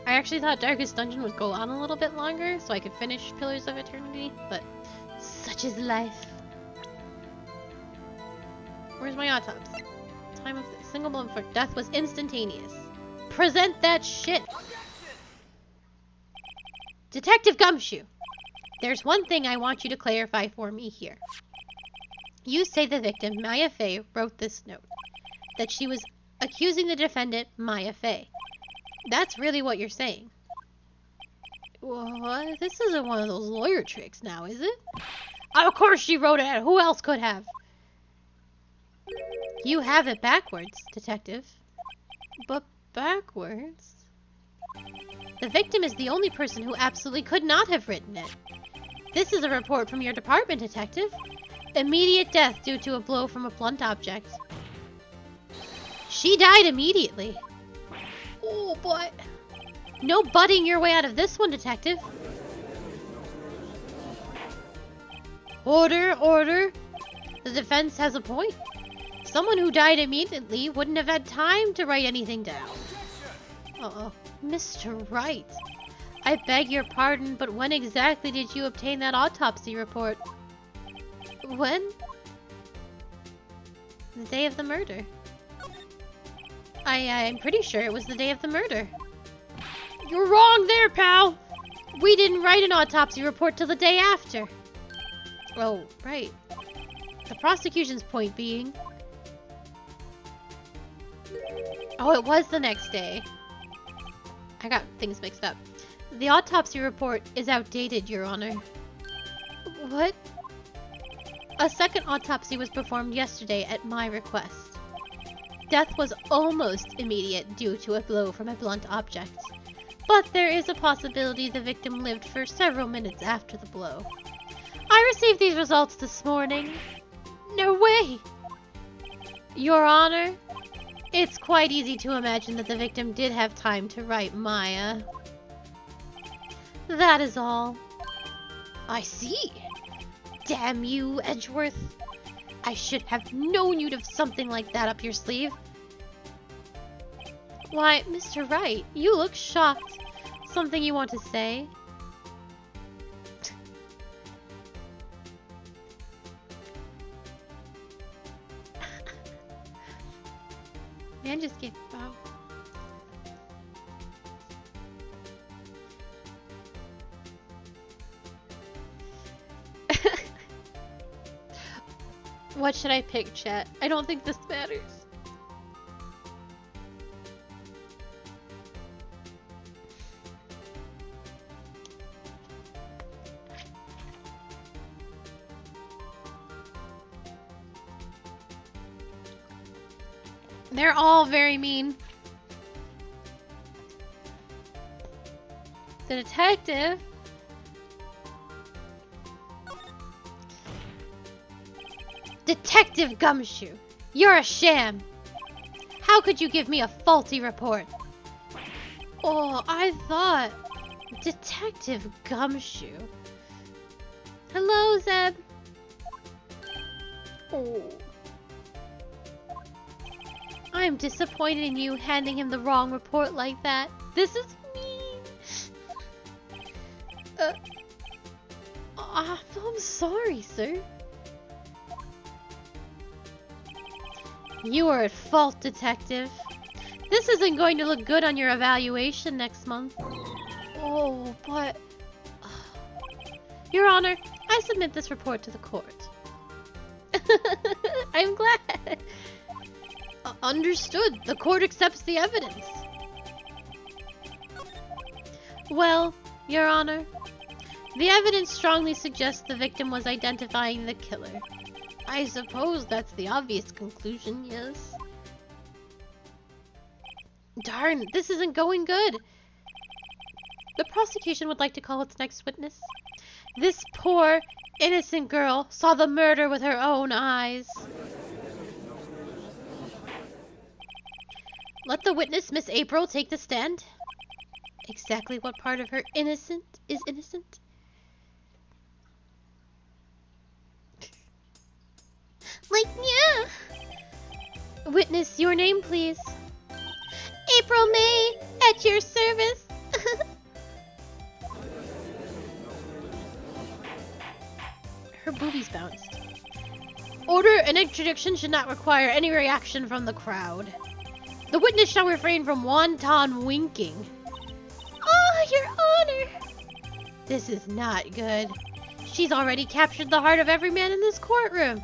I actually thought Darkest Dungeon would go on a little bit longer, so I could finish Pillars of Eternity, but such is life. Where's my autopsy? Time of the single moment for death was instantaneous. Present that shit! Detective Gumshoe! There's one thing I want you to clarify for me here. You say the victim, Maya Fey, wrote this note. That she was accusing the defendant, Maya Fey. That's really what you're saying. What? This isn't one of those lawyer tricks now, is it? Of course she wrote it. Who else could have? You have it backwards, detective. But backwards? The victim is the only person who absolutely could not have written it. This is a report from your department, detective. Immediate death due to a blow from a blunt object. She died immediately. Oh, but... No butting your way out of this one, detective. Order, order. The defense has a point. Someone who died immediately wouldn't have had time to write anything down. Uh-oh. Mr. Wright. I beg your pardon, but when exactly did you obtain that autopsy report? When? The day of the murder. I'm pretty sure it was the day of the murder. You're wrong there, pal! We didn't write an autopsy report till the day after. Oh, right. The prosecution's point being... Oh, it was the next day. I got things mixed up. The autopsy report is outdated, Your Honor. What? A second autopsy was performed yesterday at my request. Death was almost immediate due to a blow from a blunt object. But there is a possibility the victim lived for several minutes after the blow. I received these results this morning. No way! Your Honor, it's quite easy to imagine that the victim did have time to write Maya. That is all. I see. Damn you, Edgeworth. I should have known you'd have something like that up your sleeve. Why, Mr. Wright, you look shocked. Something you want to say? Man just gave a bow. What should I pick, chat? I don't think this matters. They're all very mean. The detective? Detective Gumshoe! You're a sham! How could you give me a faulty report? Oh, I thought... Detective Gumshoe. Hello, Zeb. Oh. I'm disappointed in you handing him the wrong report like that. This is mean. I'm sorry, sir. You are at fault, detective. This isn't going to look good on your evaluation next month. Oh, but... Your Honor, I submit this report to the court. I'm glad. Understood. The court accepts the evidence. Well, Your Honor, the evidence strongly suggests the victim was identifying the killer. I suppose that's the obvious conclusion, yes. Darn, this isn't going good. The prosecution would like to call its next witness. This poor, innocent girl saw the murder with her own eyes. Let the witness, Miss April, take the stand. Exactly what part of her innocent is innocent? Like, yeah. Witness, your name, please. April May, at your service. Her boobies bounced. Order and introduction should not require any reaction from the crowd. The witness shall refrain from wanton winking. Oh, Your Honor! This is not good. She's already captured the heart of every man in this courtroom.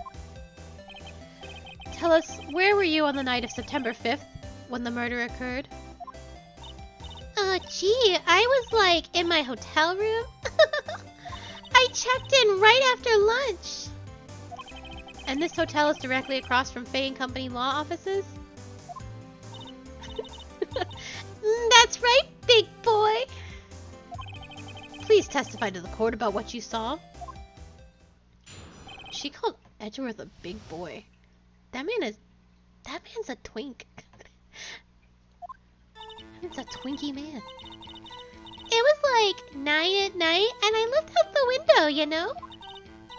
Tell us, where were you on the night of September 5th, when the murder occurred? Gee, I was, like, in my hotel room. I checked in right after lunch. And this hotel is directly across from Fay & Company law offices? That's right, big boy. Please testify to the court about what you saw. She called Edgeworth a big boy. That man's a twink. It's a twinky man. It was like 9 at night, and I looked out the window, you know?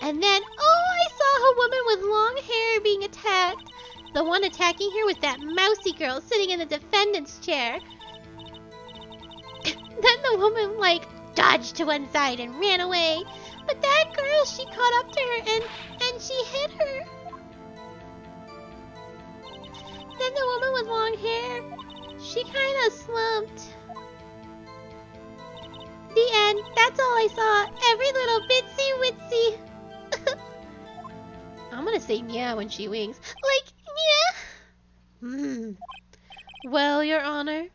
And then, oh, I saw a woman with long hair being attacked. The one attacking her was that mousy girl sitting in the defendant's chair. Then the woman, like, dodged to one side and ran away. But that girl, she caught up to her and she hit her. Then the woman with long hair, she kind of slumped. The end. That's all I saw. Every little bitsy witsy. I'm gonna say yeah when she winks. Like, yeah. Well, Your Honor,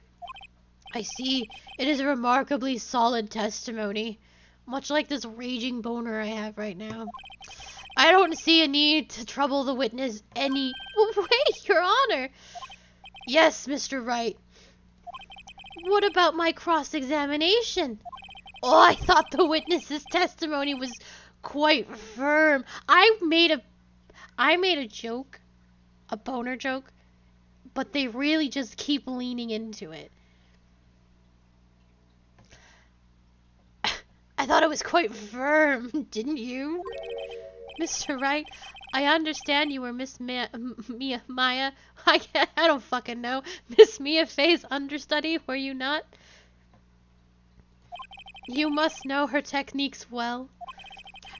I see. It is a remarkably solid testimony. Much like this raging boner I have right now. I don't see a need to trouble the witness any... Wait, Your Honor! Yes, Mr. Wright. What about my cross-examination? Oh, I thought the witness's testimony was quite firm. I made a joke, a boner joke, but they really just keep leaning into it. I thought it was quite firm, didn't you? Mr. Wright, I understand you were Miss Maya, I don't fucking know. Miss Mia Fey's understudy, were you not? You must know her techniques well.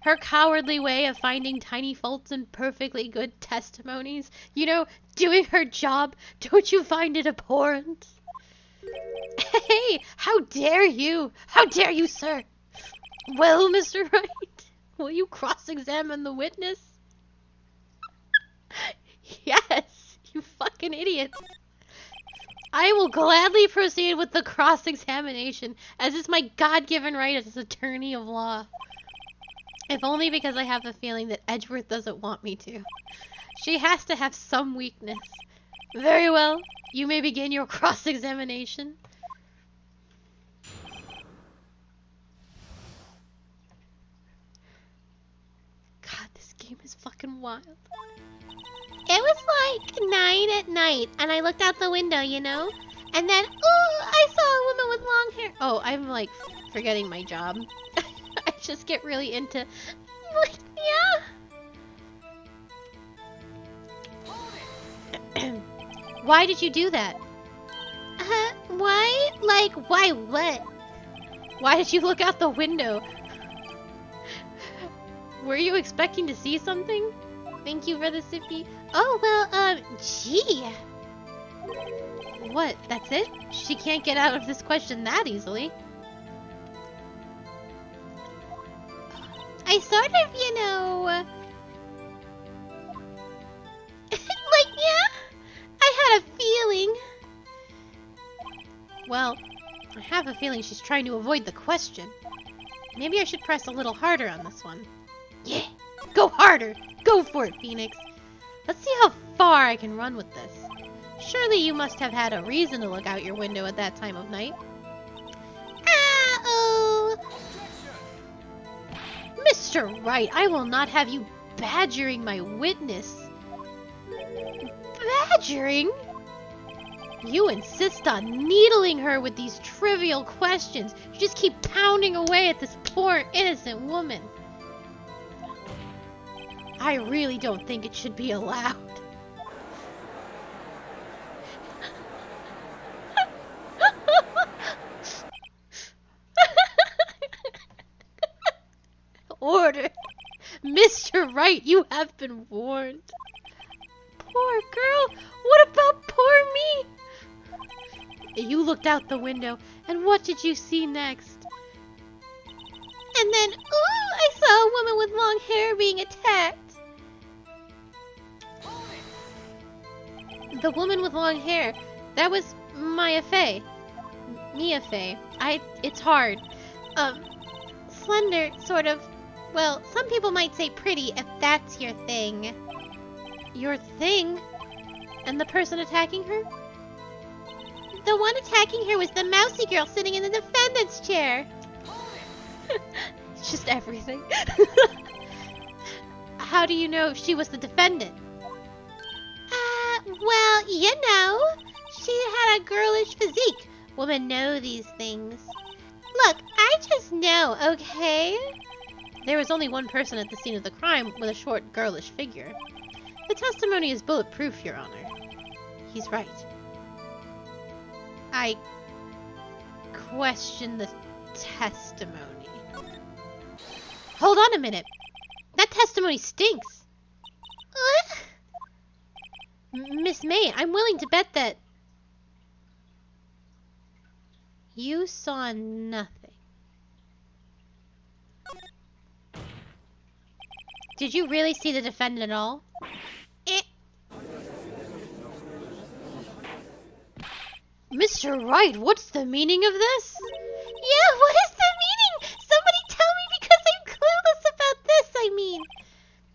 Her cowardly way of finding tiny faults in perfectly good testimonies. You know, doing her job. Don't you find it abhorrent? Hey, how dare you? How dare you, sir? Well, Mr. Wright, will you cross-examine the witness? Yes, you fucking idiots. I will gladly proceed with the cross-examination, as is my God-given right as attorney of law. If only because I have a feeling that Edgeworth doesn't want me to. She has to have some weakness. Very well, you may begin your cross-examination. God, this game is fucking wild. It was like 9 at night, and I looked out the window, you know? And then, ooh, I saw a woman with long hair. Oh, I'm like forgetting my job. I just get really into, like, yeah. Why did you do that? Why? Like, why what? Why did you look out the window? Were you expecting to see something? Thank you for the sippy. Oh, well, gee. What? That's it? She can't get out of this question that easily. I sort of, you know... like, yeah? I had a feeling. Well, I have a feeling she's trying to avoid the question. Maybe I should press a little harder on this one. Yeah! Go harder! Go for it, Phoenix! Let's see how far I can run with this. Surely you must have had a reason to look out your window at that time of night. Uh-oh! Mr. Wright, I will not have you badgering my witness. Badgering? You insist on needling her with these trivial questions. You just keep pounding away at this poor, innocent woman. I really don't think it should be allowed. Order! Mr. Wright, you have been warned. Poor girl! What about poor me? You looked out the window, and what did you see next? And then, ooh, I saw a woman with long hair being attacked. The woman with long hair, that was Mia Fey. Mia Fey. It's hard. Slender, sort of. Well, some people might say pretty, if that's your thing. Your thing? And the person attacking her? The one attacking her was the mousy girl sitting in the defendant's chair. It's just everything. How do you know she was the defendant? Well, you know, she had a girlish physique. Women know these things. Look, I just know, okay? There was only one person at the scene of the crime with a short, girlish figure. The testimony is bulletproof, Your Honor. He's right. I question the testimony. Hold on a minute. That testimony stinks. Miss May, I'm willing to bet that you saw nothing. Did you really see the defendant at all? Mr. Wright, what's the meaning of this? Yeah, what is the meaning? Somebody tell me because I'm clueless about this, I mean.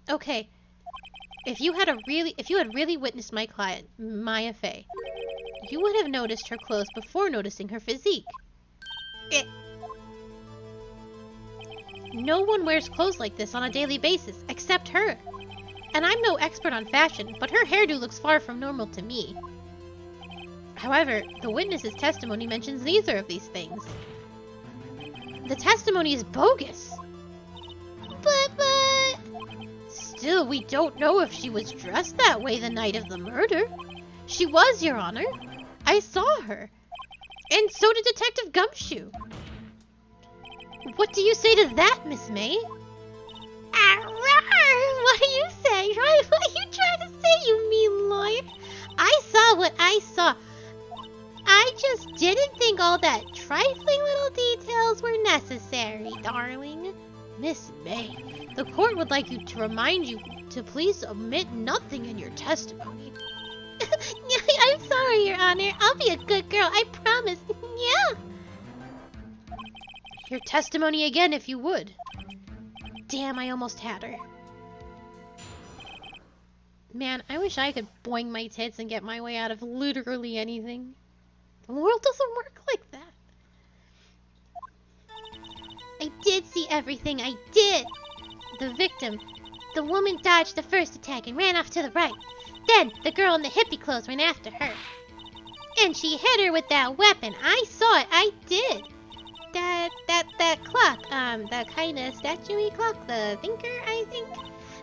Okay. If you had really witnessed my client, Maya Fey, you would have noticed her clothes before noticing her physique. No one wears clothes like this on a daily basis, except her. And I'm no expert on fashion, but her hairdo looks far from normal to me. However, the witness's testimony mentions neither of these things. The testimony is bogus. But... Still, we don't know if she was dressed that way the night of the murder. She was, Your Honor. I saw her. And so did Detective Gumshoe. What do you say to that, Miss May? What do you say? What are you trying to say, you mean lawyer? I saw what I saw. I just didn't think all that trifling little details were necessary, darling. Miss May, the court would like you to remind you to please omit nothing in your testimony. I'm sorry, Your Honor. I'll be a good girl, I promise. Yeah. Your testimony again, if you would. Damn, I almost had her. Man, I wish I could boing my tits and get my way out of literally anything. The world doesn't work like that. I did see everything, I did. The victim, the woman dodged the first attack and ran off to the right. Then, the girl in the hippie clothes ran after her. And she hit her with that weapon. I saw it, I did. That clock, the kind of statue-y clock, the thinker, I think.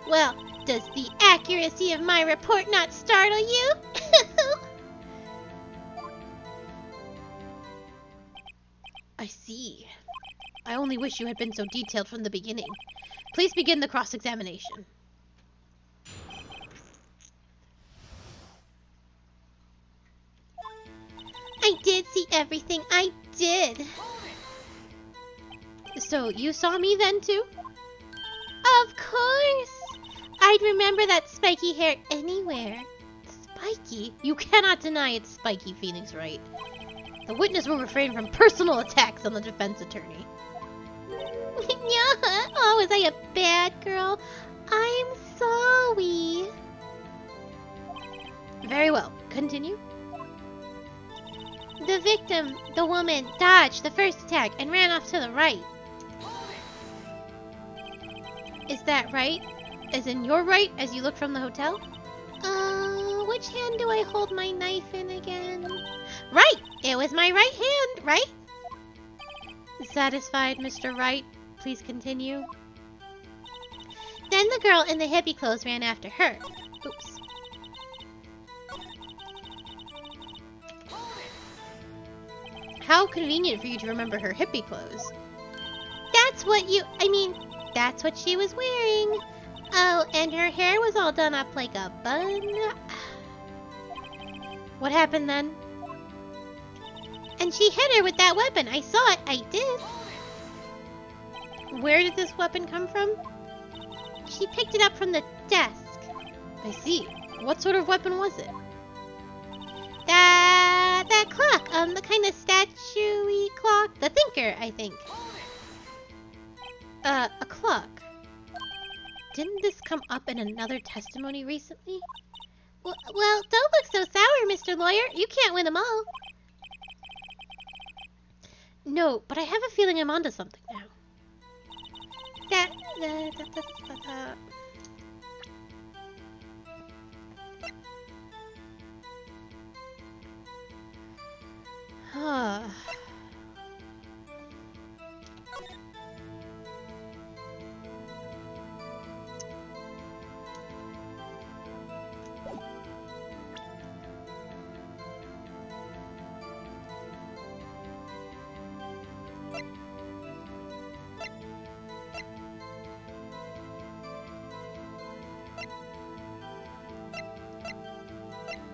Well, does the accuracy of my report not startle you? I see. I only wish you had been so detailed from the beginning. Please begin the cross-examination. I did see everything. I did. So, you saw me then, too? Of course! I'd remember that spiky hair anywhere. Spiky? You cannot deny it's spiky, Phoenix Wright. The witness will refrain from personal attacks on the defense attorney. Oh, was I a bad girl? I'm sorry. Very well. Continue. The victim, the woman, dodged the first attack and ran off to the right. Is that right? As in your right as you look from the hotel? Which hand do I hold my knife in again? Right! It was my right hand, right? Satisfied, Mr. Wright? Please continue. Then the girl in the hippie clothes ran after her. Oops. How convenient for you to remember her hippie clothes. That's what she was wearing. Oh, and her hair was all done up like a bun. What happened then? And she hit her with that weapon. I saw it. I did. Where did this weapon come from? She picked it up from the desk. I see. What sort of weapon was it? That clock. The kind of statue-y clock. The thinker, I think. A clock. Didn't this come up in another testimony recently? Well, don't look so sour, Mr. Lawyer. You can't win them all. No, but I have a feeling I'm onto something now.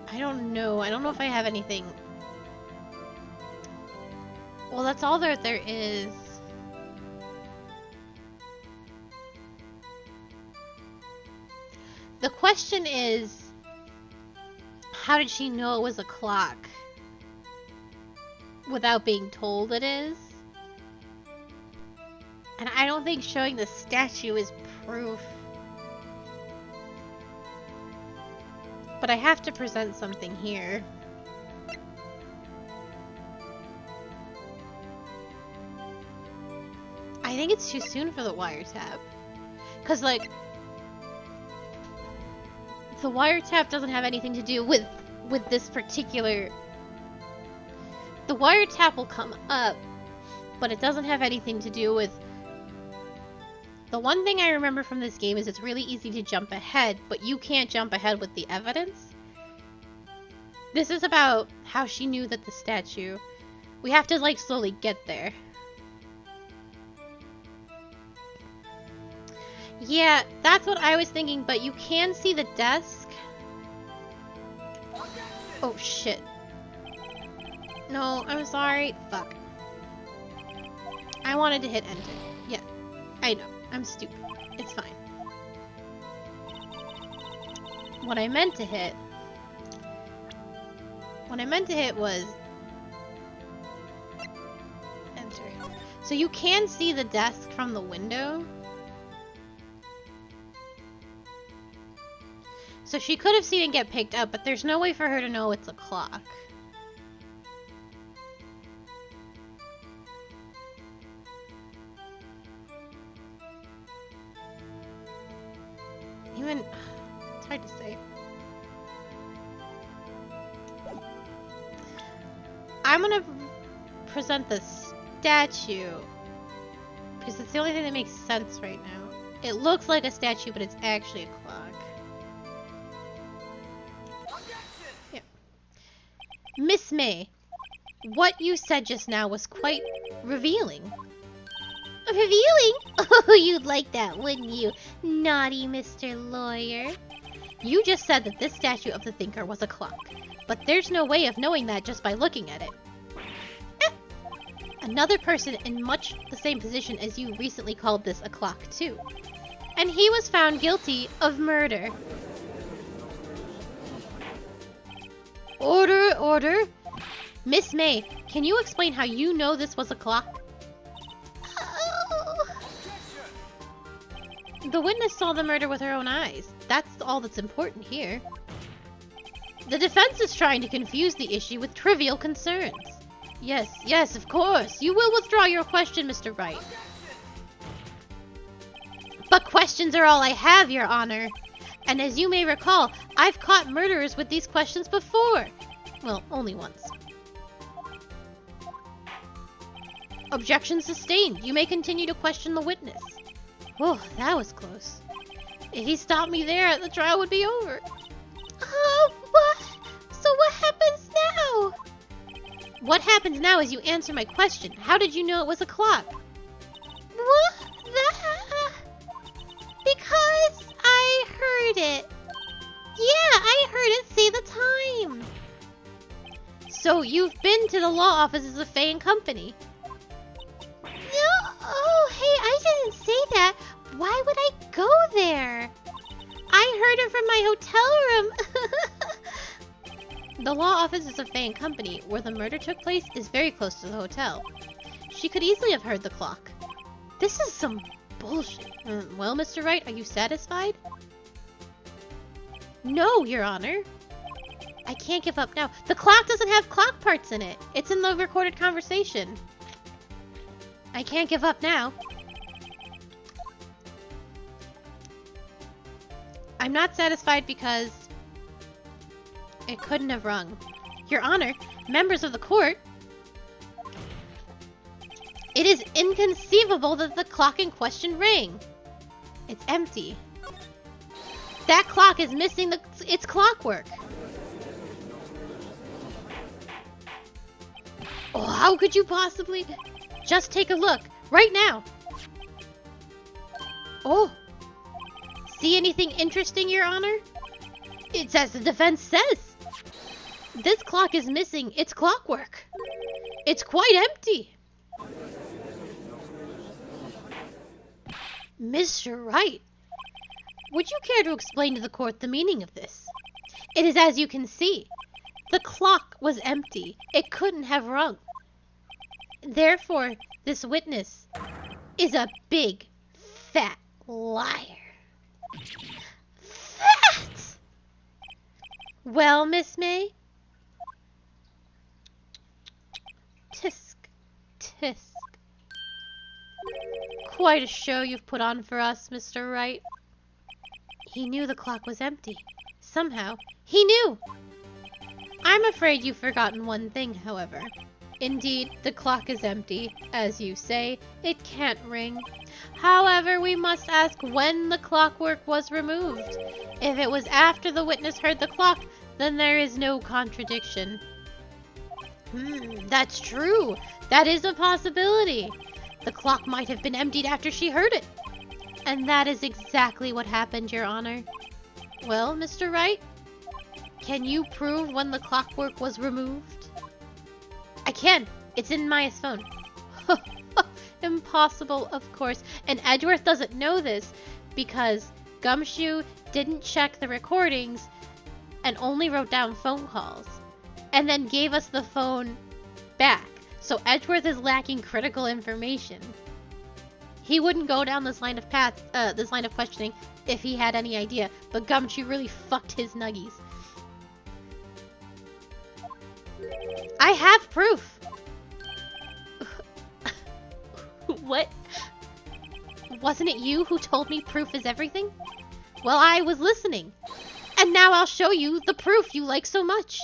I don't know. I don't know if I have anything. Well, that's all there is. The question is, how did she know it was a clock? without being told it is. And I don't think showing the statue is proof. But I have to present something here. I think it's too soon for the wiretap. Because, like, the wiretap doesn't have anything to do with this particular... The wiretap will come up, but it doesn't have anything to do with... The one thing I remember from this game is it's really easy to jump ahead, but you can't jump ahead with the evidence. This is about how she knew that the statue... We have to, like, slowly get there. Yeah, that's what I was thinking, but you can see the desk. Oh, shit. No, I'm sorry. Fuck. I wanted to hit enter. Yeah, I know. I'm stupid. It's fine. What I meant to hit was enter. So you can see the desk from the window. So she could have seen it get picked up, but there's no way for her to know it's a clock. Even... It's hard to say. I'm gonna present the statue, because it's the only thing that makes sense right now. It looks like a statue, but it's actually a clock. Yeah. Miss May, what you said just now was quite revealing. Revealing? Oh, you'd like that, wouldn't you? Naughty Mr. Lawyer. You just said that this statue of the Thinker was a clock, but there's no way of knowing that just by looking at it. Another person in much the same position as you recently called this a clock too. And he was found guilty of murder. Order, order. Miss May, can you explain how you know this was a clock? Oh. The witness saw the murder with her own eyes. That's all that's important here. The defense is trying to confuse the issue with trivial concerns. Yes, yes, of course. You will withdraw your question, Mr. Wright. But questions are all I have, Your Honor. And as you may recall, I've caught murderers with these questions before. Well, only once. Objection sustained. You may continue to question the witness. Oh, that was close. If he stopped me there, the trial would be over. Oh, what? So what happens now? What happens now is you answer my question. How did you know it was a clock? What? Because I heard it. Yeah, I heard it say the time. So you've been to the law offices of Faye and Company? No. Oh, hey, I didn't say that. Why would I go there? I heard it from my hotel room. The law offices of Faye and Company, where the murder took place, is very close to the hotel. She could easily have heard the clock. This is some bullshit. Well, Mr. Wright, are you satisfied? No, Your Honor. I can't give up now. The clock doesn't have clock parts in it. It's in the recorded conversation. I can't give up now. I'm not satisfied because it couldn't have rung. Your Honor, members of the court, it is inconceivable that the clock in question rang. It's empty. That clock is missing its clockwork. Oh, how could you possibly? Just take a look, right now. Oh. See anything interesting, Your Honor? It's as the defense says. This clock is missing its clockwork. It's quite empty. Mr. Wright, would you care to explain to the court the meaning of this? It is as you can see. The clock was empty. It couldn't have rung. Therefore, this witness is a big, fat liar. Fat! Well, Miss May? Tisk, tisk. Quite a show you've put on for us, Mr. Wright. He knew the clock was empty. Somehow, he knew! I'm afraid you've forgotten one thing, however. Indeed, the clock is empty. As you say, it can't ring. However, we must ask when the clockwork was removed. If it was after the witness heard the clock, then there is no contradiction. That's true. That is a possibility. The clock might have been emptied after she heard it. And that is exactly what happened, Your Honor. Well, Mr. Wright, can you prove when the clockwork was removed? I can. It's in Maya's phone. Impossible, of course. And Edgeworth doesn't know this because Gumshoe didn't check the recordings and only wrote down phone calls and then gave us the phone back. So Edgeworth is lacking critical information. He wouldn't go down this line of questioning if he had any idea, but Gumshoe really fucked his nuggies. I have proof. What? Wasn't it you who told me proof is everything? Well, I was listening. And now I'll show you the proof you like so much.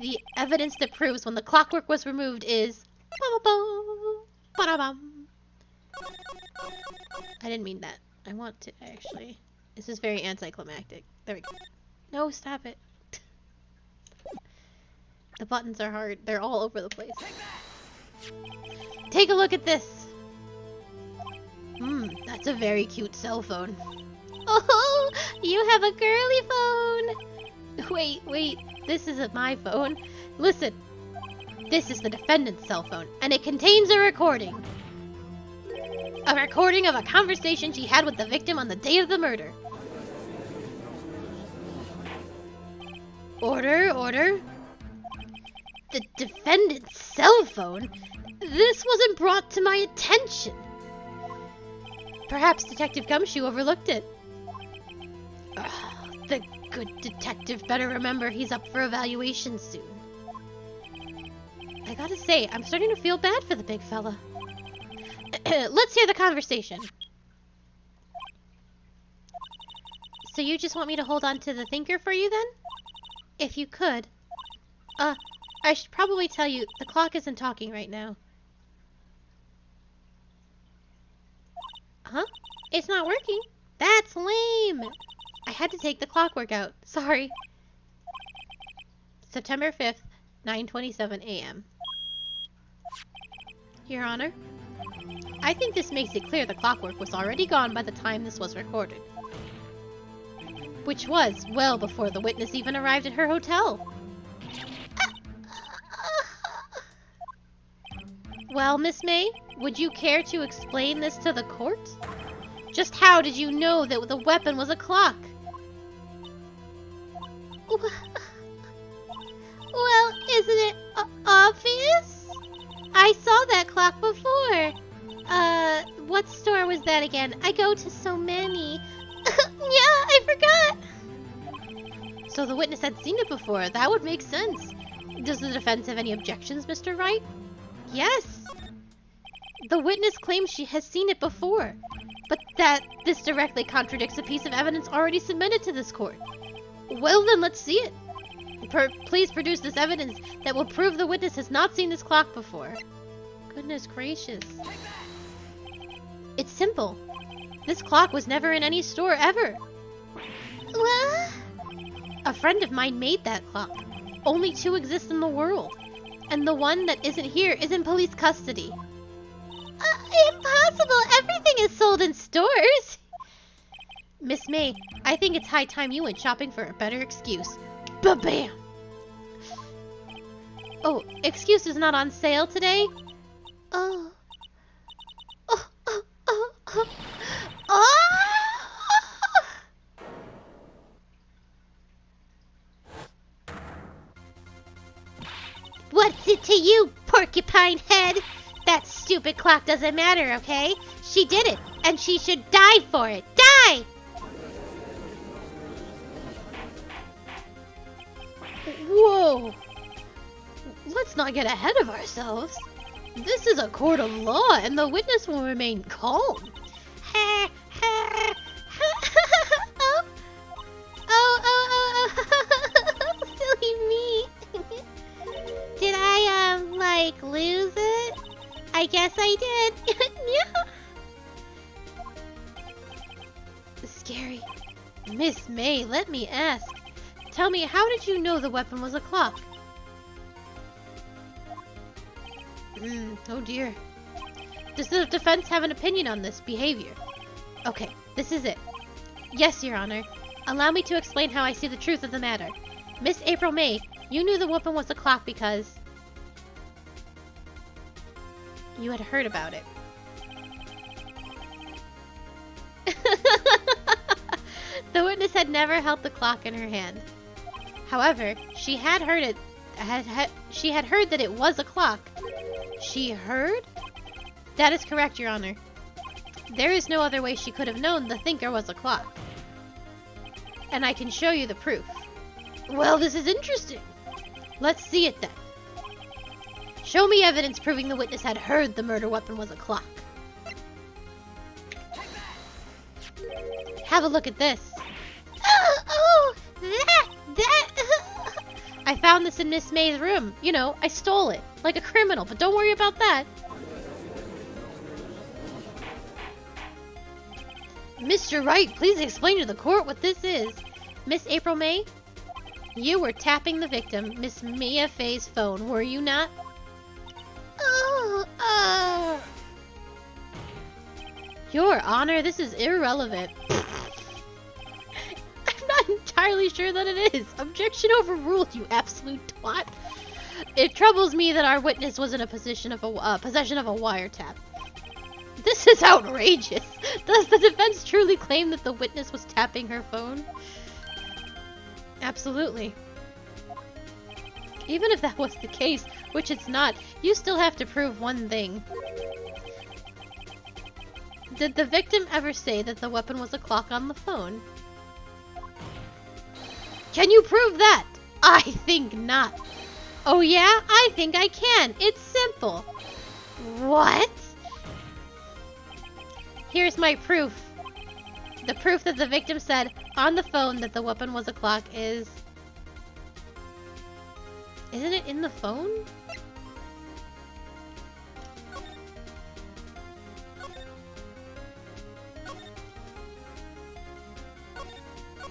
The evidence that proves when the clockwork was removed is... I didn't mean that. I want to, actually. This is very anticlimactic. There we go. No, stop it. The buttons are hard. They're all over the place. Take a look at this. That's a very cute cell phone. Oh, you have a girly phone. Wait. This isn't my phone. Listen. This is the defendant's cell phone, and it contains a recording. A recording of a conversation she had with the victim on the day of the murder. Order. The defendant's cell phone? This wasn't brought to my attention. Perhaps Detective Gumshoe overlooked it. The good detective better remember he's up for evaluation soon. I gotta say, I'm starting to feel bad for the big fella. Let's hear the conversation. So you just want me to hold on to the thinker for you then? If you could. I should probably tell you, the clock isn't talking right now. Huh? It's not working? That's lame! I had to take the clockwork out. Sorry. September 5th, 9:27 a.m. Your Honor, I think this makes it clear the clockwork was already gone by the time this was recorded. Which was well before the witness even arrived at her hotel. Well, Miss May, would you care to explain this to the court? Just how did you know that the weapon was a clock? Well, isn't it obvious? I saw that clock before. What store was that again? I go to so many. Yeah, I forgot. So the witness had seen it before. That would make sense. Does the defense have any objections, Mr. Wright? Yes. The witness claims she has seen it before, but that this directly contradicts a piece of evidence already submitted to this court. Well then, let's see it. Please produce this evidence that will prove the witness has not seen this clock before. Goodness gracious. It's simple. This clock was never in any store ever. What? A friend of mine made that clock. Only 2 exist in the world. And the one that isn't here is in police custody. Impossible! Everything is sold in stores! Miss May, I think it's high time you went shopping for a better excuse. Ba-bam! Oh, excuse is not on sale today? Oh. What's it to you, porcupine head! That stupid clock doesn't matter, okay? She did it, and she should die for it. Die! Whoa! Let's not get ahead of ourselves. This is a court of law, and the witness will remain calm. Silly me. Did I, like, lose it? I guess I did. Scary. Miss May, let me ask. Tell me, how did you know the weapon was a clock? Oh dear. Does the defense have an opinion on this behavior? Okay, this is it. Yes, Your Honor. Allow me to explain how I see the truth of the matter. Miss April May, you knew the weapon was a clock because you had heard about it. The witness had never held the clock in her hand. However, she had heard it. She had heard that it was a clock. She heard? That is correct, Your Honor. There is no other way she could have known the thinker was a clock. And I can show you the proof. Well, this is interesting. Let's see it then. Show me evidence proving the witness had heard the murder weapon was a clock. Have a look at this. Oh, that. I found this in Miss May's room. You know, I stole it. Like a criminal, but don't worry about that. Mr. Wright, please explain to the court what this is. Miss April May, you were tapping the victim, Miss Mia Fay's phone, were you not? Your Honor, this is irrelevant. I'm not entirely sure that it is. Objection overruled, you absolute twat. It troubles me that our witness was in a possession of a wiretap. This is outrageous. Does the defense truly claim that the witness was tapping her phone? Absolutely. Even if that was the case, which it's not, you still have to prove one thing. Did the victim ever say that the weapon was a clock on the phone? Can you prove that? I think not. Oh yeah? I think I can. It's simple. What? Here's my proof. The proof that the victim said on the phone that the weapon was a clock is... Isn't it in the phone?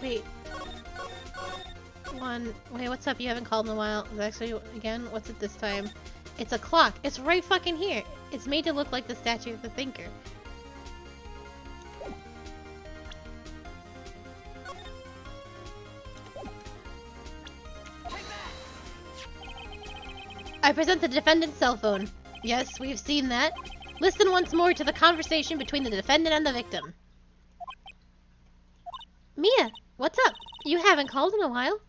Wait. Wait, what's up? You haven't called in a while. Actually, again, what's it this time? It's a clock. It's right fucking here. It's made to look like the statue of the thinker. I present the defendant's cell phone. Yes, we've seen that. Listen once more to the conversation between the defendant and the victim. Mia, what's up? You haven't called in a while.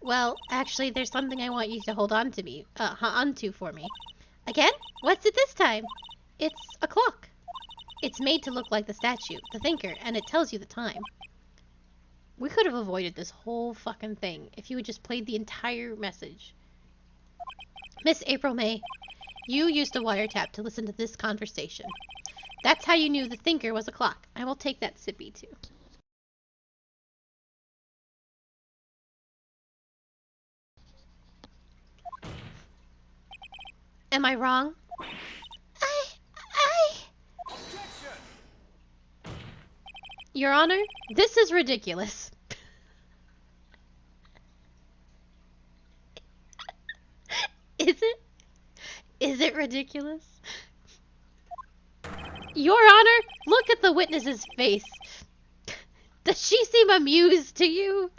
Well, actually, there's something I want you to hold on to for me. Again? What's it this time? It's a clock. It's made to look like the statue, the thinker, and it tells you the time. We could have avoided this whole fucking thing if you had just played the entire message. Miss April May, you used a wiretap to listen to this conversation. That's how you knew the thinker was a clock. I will take that sippy too. Am I wrong? Objection! Your Honor, this is ridiculous. Is it ridiculous? Your Honor, look at the witness's face. Does she seem amused to you?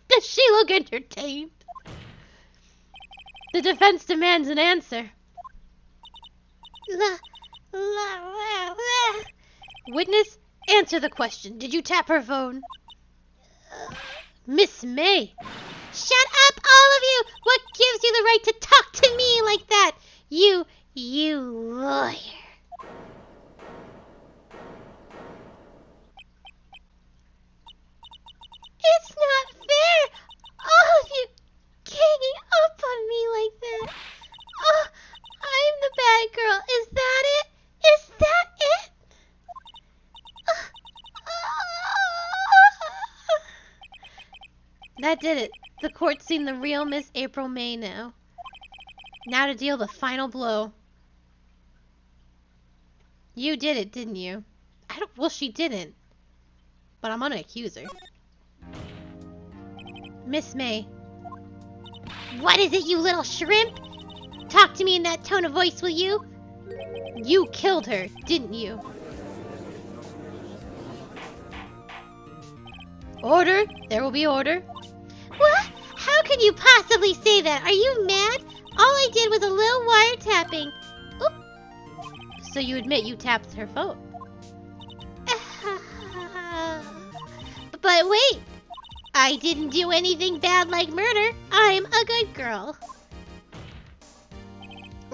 Does she look entertained? The defense demands an answer. Witness, answer the question. Did you tap her phone? Miss May. Shut up, all of you! What gives you the right to talk to me like that? You lawyer. It's not fair! All of you ganging up on me like that. Oh, I'm the bad girl. Is that it? Is that it? That did it. The court's seen the real Miss April May now. Now to deal the final blow. You did it, didn't you? Well, she didn't. But I'm gonna accuse her. Miss May. What is it, you little shrimp? Talk to me in that tone of voice, will you? You killed her, didn't you? Order. There will be order. What? How can you possibly say that? Are you mad? All I did was a little wiretapping. Oop. So you admit you tapped her phone? But wait. I didn't do anything bad like murder. I'm a good girl.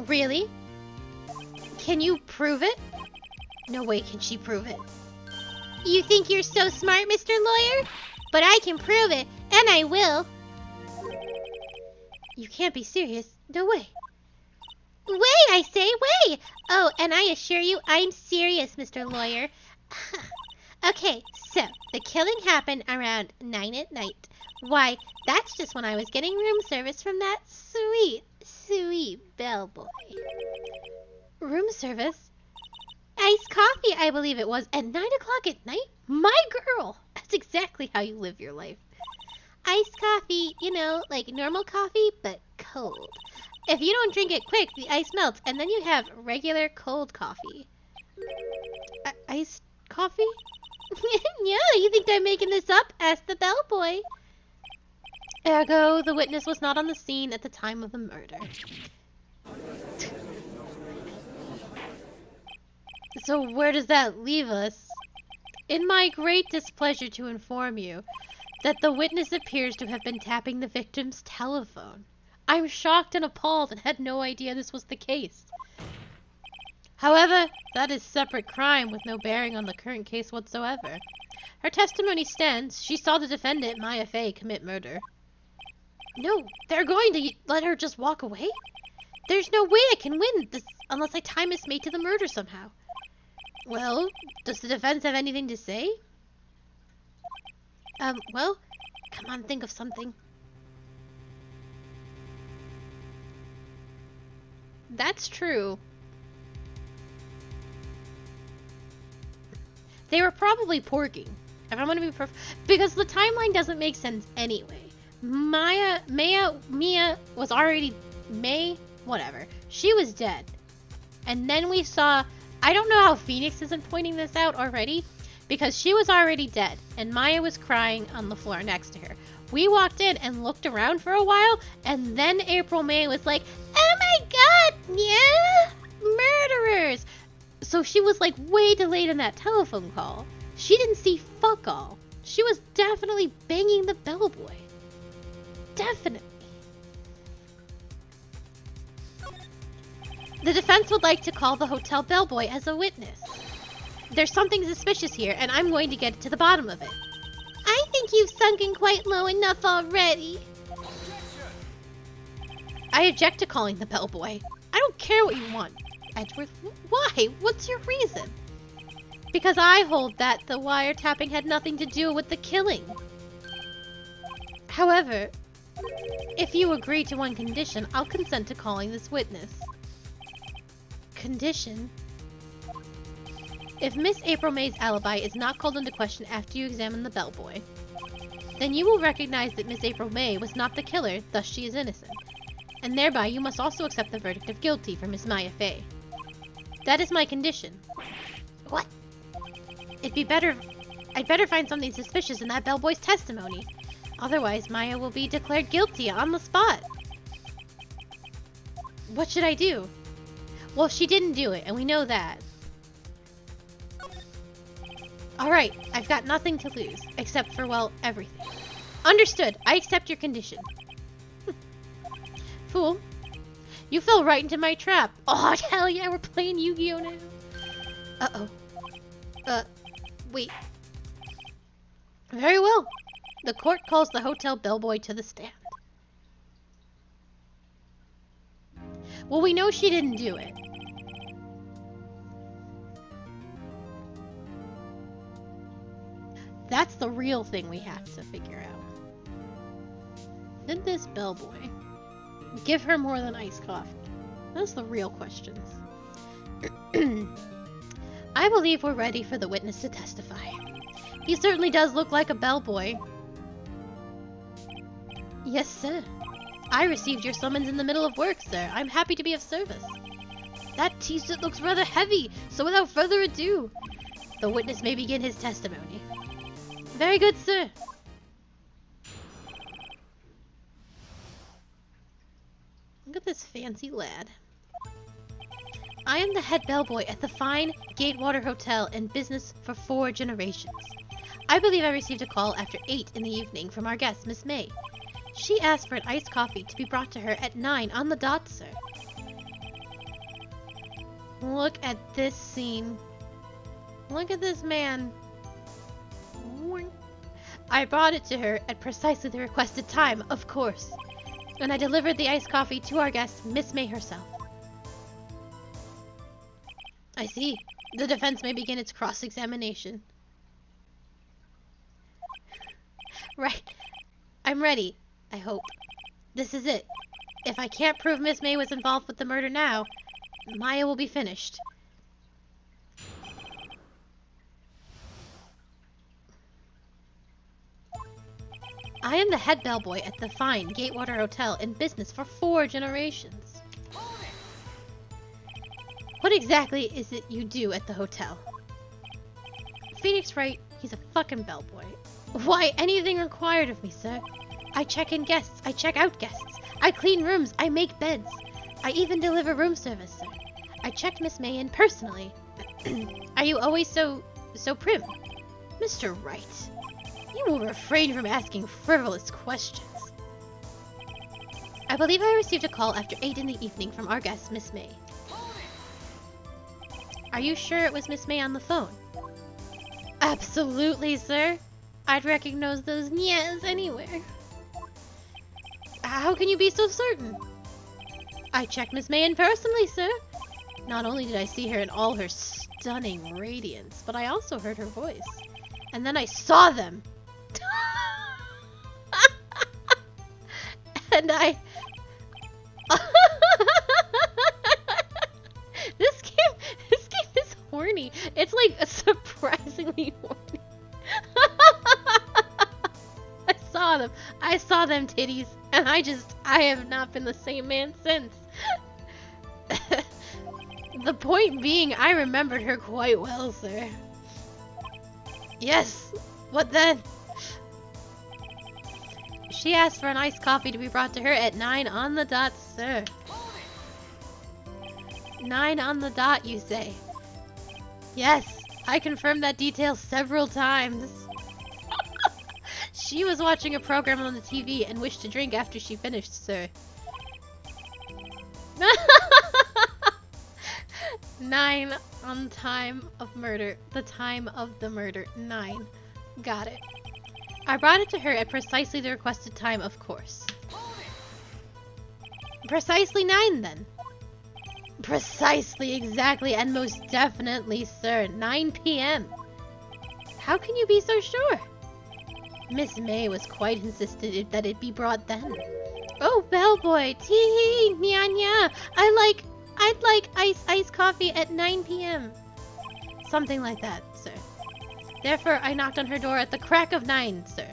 Really? Can you prove it? No way can she prove it. You think you're so smart, Mr. Lawyer? But I can prove it, and I will. You can't be serious. No way. Wait, I say, wait! Oh, and I assure you, I'm serious, Mr. Lawyer. Okay, so, the killing happened around 9 at night. Why, that's just when I was getting room service from that sweet, sweet bellboy. Room service? Iced coffee, I believe it was, at 9 o'clock at night? My girl! That's exactly how you live your life. Iced coffee, you know, like normal coffee, but cold. If you don't drink it quick, the ice melts, and then you have regular cold coffee. Iced coffee? Yeah, you think I'm making this up? Ask the bellboy. Ergo, the witness was not on the scene at the time of the murder. So where does that leave us? In my great displeasure to inform you that the witness appears to have been tapping the victim's telephone. I'm shocked and appalled and had no idea this was the case. However, that is separate crime with no bearing on the current case whatsoever. Her testimony stands. She saw the defendant, Maya Fey, commit murder. No, they're going to let her just walk away? There's no way I can win this unless I tie Miss May to the murder somehow. Well, does the defense have anything to say? Well, come on, think of something. That's true. They were probably porking. If I'm gonna be because the timeline doesn't make sense anyway. Mia was already whatever. She was dead. And then we saw, I don't know how Phoenix isn't pointing this out already, because she was already dead, and Maya was crying on the floor next to her. We walked in and looked around for a while, and then April May was like, oh my god, yeah, murderers! So she was like way delayed in that telephone call. She didn't see fuck all. She was definitely banging the bellboy. Definitely. The defense would like to call the hotel bellboy as a witness. There's something suspicious here, and I'm going to get to the bottom of it. I think you've sunken quite low enough already. I object to calling the bellboy. I don't care what you want, Edgeworth. Why? What's your reason? Because I hold that the wiretapping had nothing to do with the killing. However, if you agree to one condition, I'll consent to calling this witness. Condition? If Miss April May's alibi is not called into question after you examine the bellboy, then you will recognize that Miss April May was not the killer, thus she is innocent. And thereby you must also accept the verdict of guilty for Miss Maya Fey. That is my condition. What? I'd better find something suspicious in that bellboy's testimony. Otherwise, Maya will be declared guilty on the spot. What should I do? Well, she didn't do it, and we know that. Alright, I've got nothing to lose, except for, well, everything. Understood, I accept your condition. Fool. You fell right into my trap. Oh, hell yeah, we're playing Yu-Gi-Oh now. Uh-oh. Wait. Very well. The court calls the hotel bellboy to the stand. Well, we know she didn't do it. That's the real thing we have to figure out. Did this bellboy give her more than iced coffee? That's the real questions. I believe we're ready for the witness to testify. He certainly does look like a bellboy. Yes, sir. I received your summons in the middle of work, sir. I'm happy to be of service. That t-shirt looks rather heavy, so without further ado, the witness may begin his testimony. Very good, sir. Look at this fancy lad. I am the head bellboy at the fine Gatewater Hotel in business for 4 generations. I believe I received a call after 8 in the evening from our guest, Miss May. She asked for an iced coffee to be brought to her at 9 on the dot, sir. Look at this scene. Look at this man. I brought it to her at precisely the requested time, of course. And I delivered the iced coffee to our guest, Miss May herself. I see. The defense may begin its cross-examination. Right. I'm ready, I hope. This is it. If I can't prove Miss May was involved with the murder now, Maya will be finished. I am the head bellboy at the fine Gatewater Hotel in business for 4 generations. What exactly is it you do at the hotel? Phoenix Wright, he's a fucking bellboy. Why, anything required of me, sir. I check in guests, I check out guests. I clean rooms, I make beds. I even deliver room service, sir. I checked Miss May in personally. Are you always so prim? Mr. Wright, you will refrain from asking frivolous questions. I believe I received a call after 8 in the evening from our guest, Miss May. Are you sure it was Miss May on the phone? Absolutely, sir. I'd recognize those nyas anywhere. How can you be so certain? I checked Miss May in personally, sir. Not only did I see her in all her stunning radiance, but I also heard her voice. And then I saw them. And I... This game is horny. It's like surprisingly horny. I saw them titties, and I have not been the same man since. The point being, I remembered her quite well, sir. Yes, what then? She asked for an iced coffee to be brought to her at 9 on the dot, sir. 9 on the dot, you say? Yes, I confirmed that detail several times. She was watching a program on the TV and wished to drink after she finished, sir. 9 on time of murder. The time of the murder. 9. Got it. I brought it to her at precisely the requested time, of course. Precisely 9, then. Precisely, exactly, and most definitely, sir. 9 p.m. How can you be so sure? Miss May was quite insistent that it be brought then. Oh, bellboy, tee-hee, nya-nya. I'd like iced coffee at 9 p.m. Something like that, sir. Therefore, I knocked on her door at the crack of 9, sir.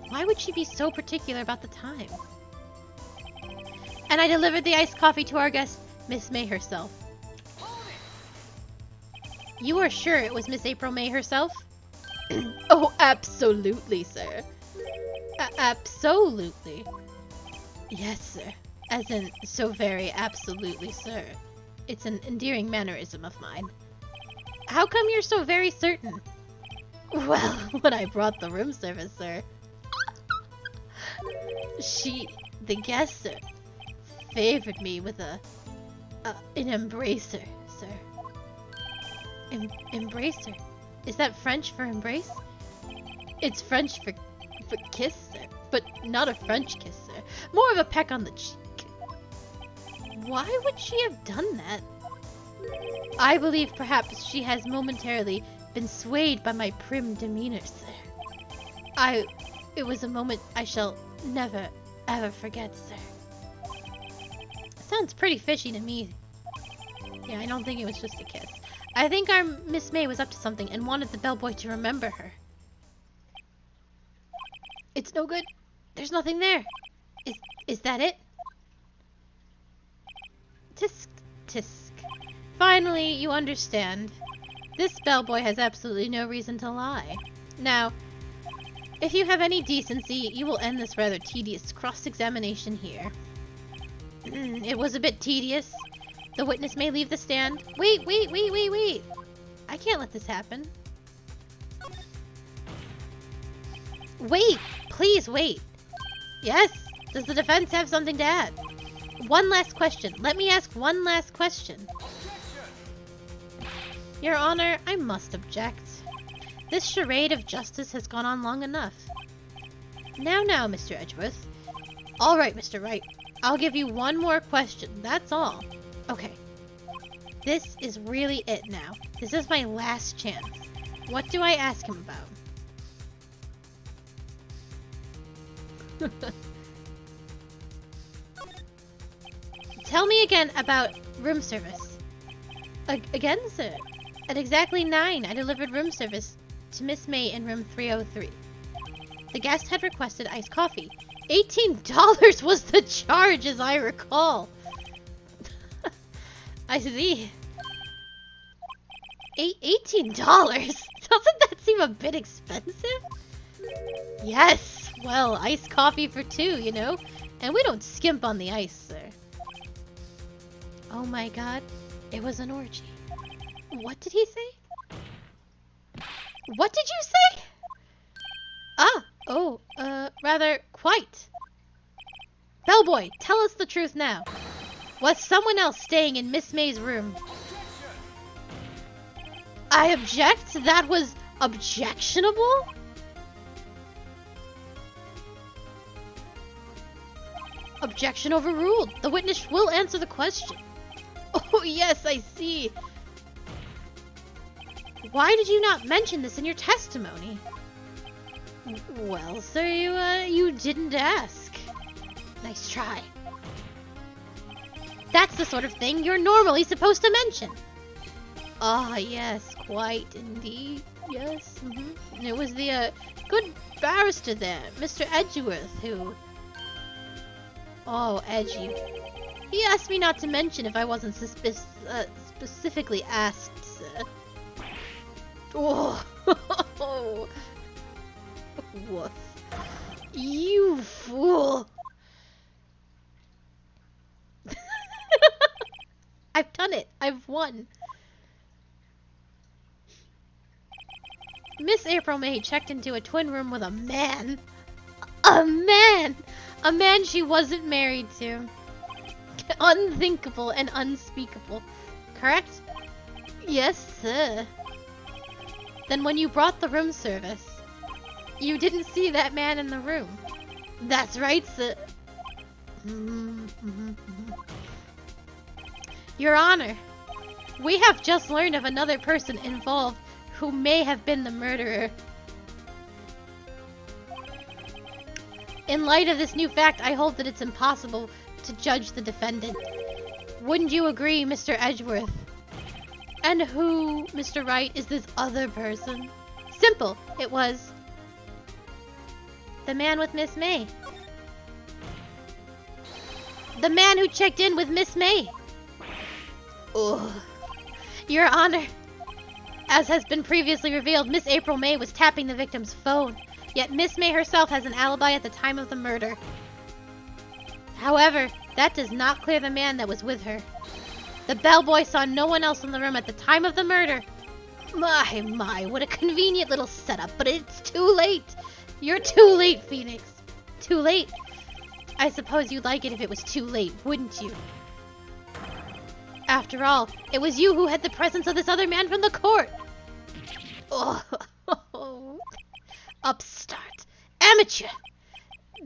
Why would she be so particular about the time? And I delivered the iced coffee to our guest, Miss May herself. You are sure it was Miss April May herself? Oh, absolutely, sir. Absolutely. Yes, sir. As in, so very absolutely, sir. It's an endearing mannerism of mine. How come you're so very certain? Well, when I brought the room service, sir. The guest, sir, favored me with an embracer, sir. Embracer? Is that French for embrace? It's French for kiss, sir. But not a French kiss, sir. More of a peck on the cheek. Why would she have done that? I believe perhaps she has momentarily been swayed by my prim demeanor, sir. It was a moment I shall never, ever forget, sir. Sounds pretty fishy to me. Yeah, I don't think it was just a kiss. I think our Miss May was up to something and wanted the bellboy to remember her. It's no good. There's nothing there. Is that it? Tisk, tisk. Finally, you understand. This bellboy has absolutely no reason to lie. Now, if you have any decency, you will end this rather tedious cross-examination here. It was a bit tedious. The witness may leave the stand. Wait! I can't let this happen. Wait! Please wait. Yes? Does the defense have something to add? One last question. Let me ask one last question. Your Honor, I must object. This charade of justice has gone on long enough. Now, Mr. Edgeworth. Alright, Mr. Wright. I'll give you one more question. That's all. Okay. This is really it now. This is my last chance. What do I ask him about? Tell me again about room service. Again, sir? At exactly 9, I delivered room service to Miss May in room 303. The guest had requested iced coffee. $18 was the charge, as I recall. I see. $18? Doesn't that seem a bit expensive? Yes. Well, iced coffee for 2, you know? And we don't skimp on the ice, sir. Oh my god. It was an orgy. What did he say? What did you say? Rather, quite. Bellboy, tell us the truth now. Was someone else staying in Miss May's room? I object? That was objectionable? Objection overruled. The witness will answer the question. Oh, yes, I see. Why did you not mention this in your testimony? Well, sir, you didn't ask. Nice try. That's the sort of thing you're normally supposed to mention. Ah, yes, quite indeed. Yes, It was the, good barrister there, Mr. Edgeworth, who... Oh, Edgy. He asked me not to mention if I wasn't specifically asked, sir. Oh, woof. You fool. I've done it. I've won. Miss April May checked into a twin room with a man. A man! A man she wasn't married to. Unthinkable and unspeakable. Correct? Yes, sir. Then when you brought the room service, you didn't see that man in the room. That's right, sir. Your Honor, we have just learned of another person involved who may have been the murderer. In light of this new fact, I hold that it's impossible to judge the defendant. Wouldn't you agree, Mr. Edgeworth? And who, Mr. Wright, is this other person? Simple. It was the man with Miss May. The man who checked in with Miss May. Ugh. Your Honor, as has been previously revealed, Miss April May was tapping the victim's phone. Yet Miss May herself has an alibi at the time of the murder. However, that does not clear the man that was with her. The bellboy saw no one else in the room at the time of the murder. My, what a convenient little setup, but it's too late. You're too late, Phoenix. Too late. I suppose you'd like it if it was too late, wouldn't you? After all, it was you who had the presence of this other man from the court! Oh, upstart, amateur!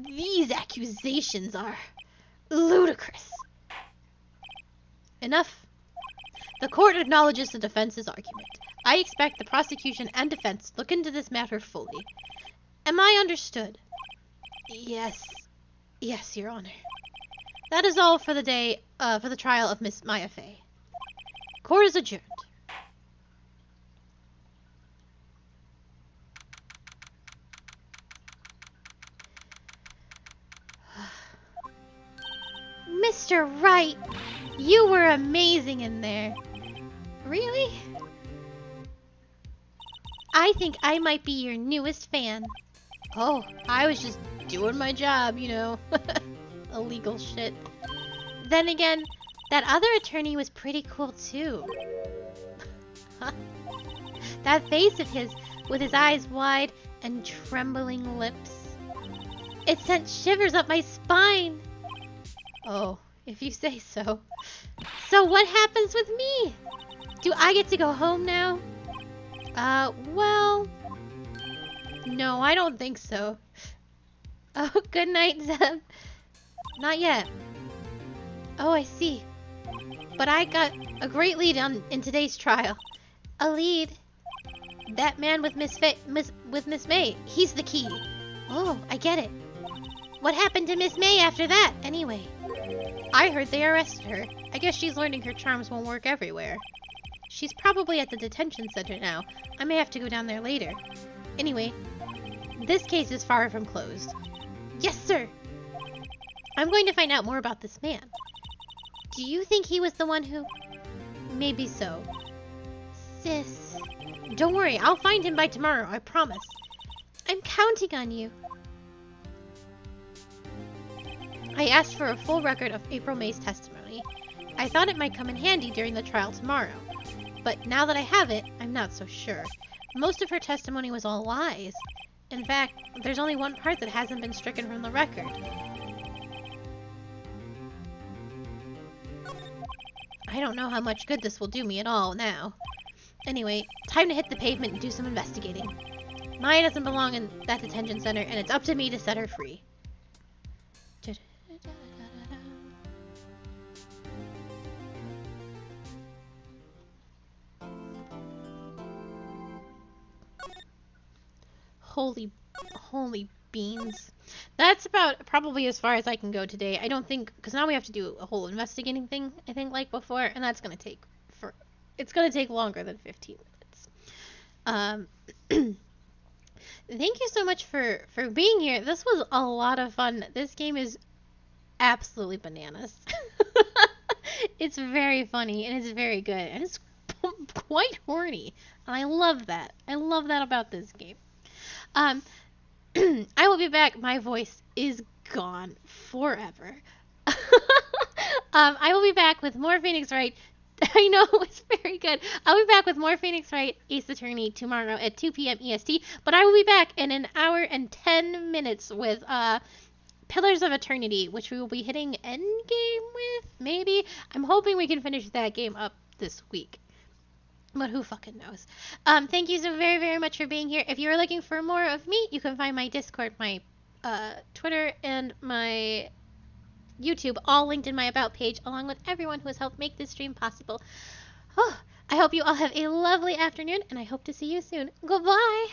These accusations are ludicrous. Enough. The court acknowledges the defense's argument. I expect the prosecution and defense look into this matter fully. Am I understood? Yes. Yes, Your Honor. That is all for the day, for the trial of Miss Maya Fey. Court is adjourned. Mr. Wright, you were amazing in there. Really? I think I might be your newest fan. Oh, I was just doing my job, you know. Illegal shit. Then again, that other attorney was pretty cool too. That face of his, with his eyes wide and trembling lips. It sent shivers up my spine. Oh, if you say so. So what happens with me? Do I get to go home now? Well... No, I don't think so. Oh, good night, Zeb. Not yet. Oh, I see. But I got a great lead in today's trial. A lead? That man with Miss May. He's the key. Oh, I get it. What happened to Miss May after that, anyway? I heard they arrested her. I guess she's learning her charms won't work everywhere. She's probably at the detention center now. I may have to go down there later. Anyway, this case is far from closed. Yes, sir! I'm going to find out more about this man. Do you think he was the one who... Maybe so. Sis... Don't worry, I'll find him by tomorrow, I promise. I'm counting on you. I asked for a full record of April May's testimony. I thought it might come in handy during the trial tomorrow. But now that I have it, I'm not so sure. Most of her testimony was all lies. In fact, there's only one part that hasn't been stricken from the record. I don't know how much good this will do me at all now. Anyway, time to hit the pavement and do some investigating. Maya doesn't belong in that detention center, and it's up to me to set her free. Holy beans. That's about probably as far as I can go today. I don't think, because now we have to do a whole investigating thing, I think, like before, and that's going to take, it's going to take longer than 15 minutes. Thank you so much for being here. This was a lot of fun. This game is absolutely bananas. It's very funny, and it's very good, and it's quite horny, and I love that. I love that about this game. I will be back. My voice is gone forever. I will be back with more Phoenix Wright. I know, it's very good. I'll be back with more Phoenix Wright Ace Attorney tomorrow at 2 p.m. EST, but I will be back in an hour and 10 minutes with Pillars of Eternity, which we will be hitting endgame with, maybe? I'm hoping we can finish that game up this week. But who fucking knows? Thank you so very, very much for being here. If you're looking for more of me, you can find my Discord, my Twitter, and my YouTube all linked in my About page, along with everyone who has helped make this stream possible. Oh, I hope you all have a lovely afternoon, and I hope to see you soon. Goodbye!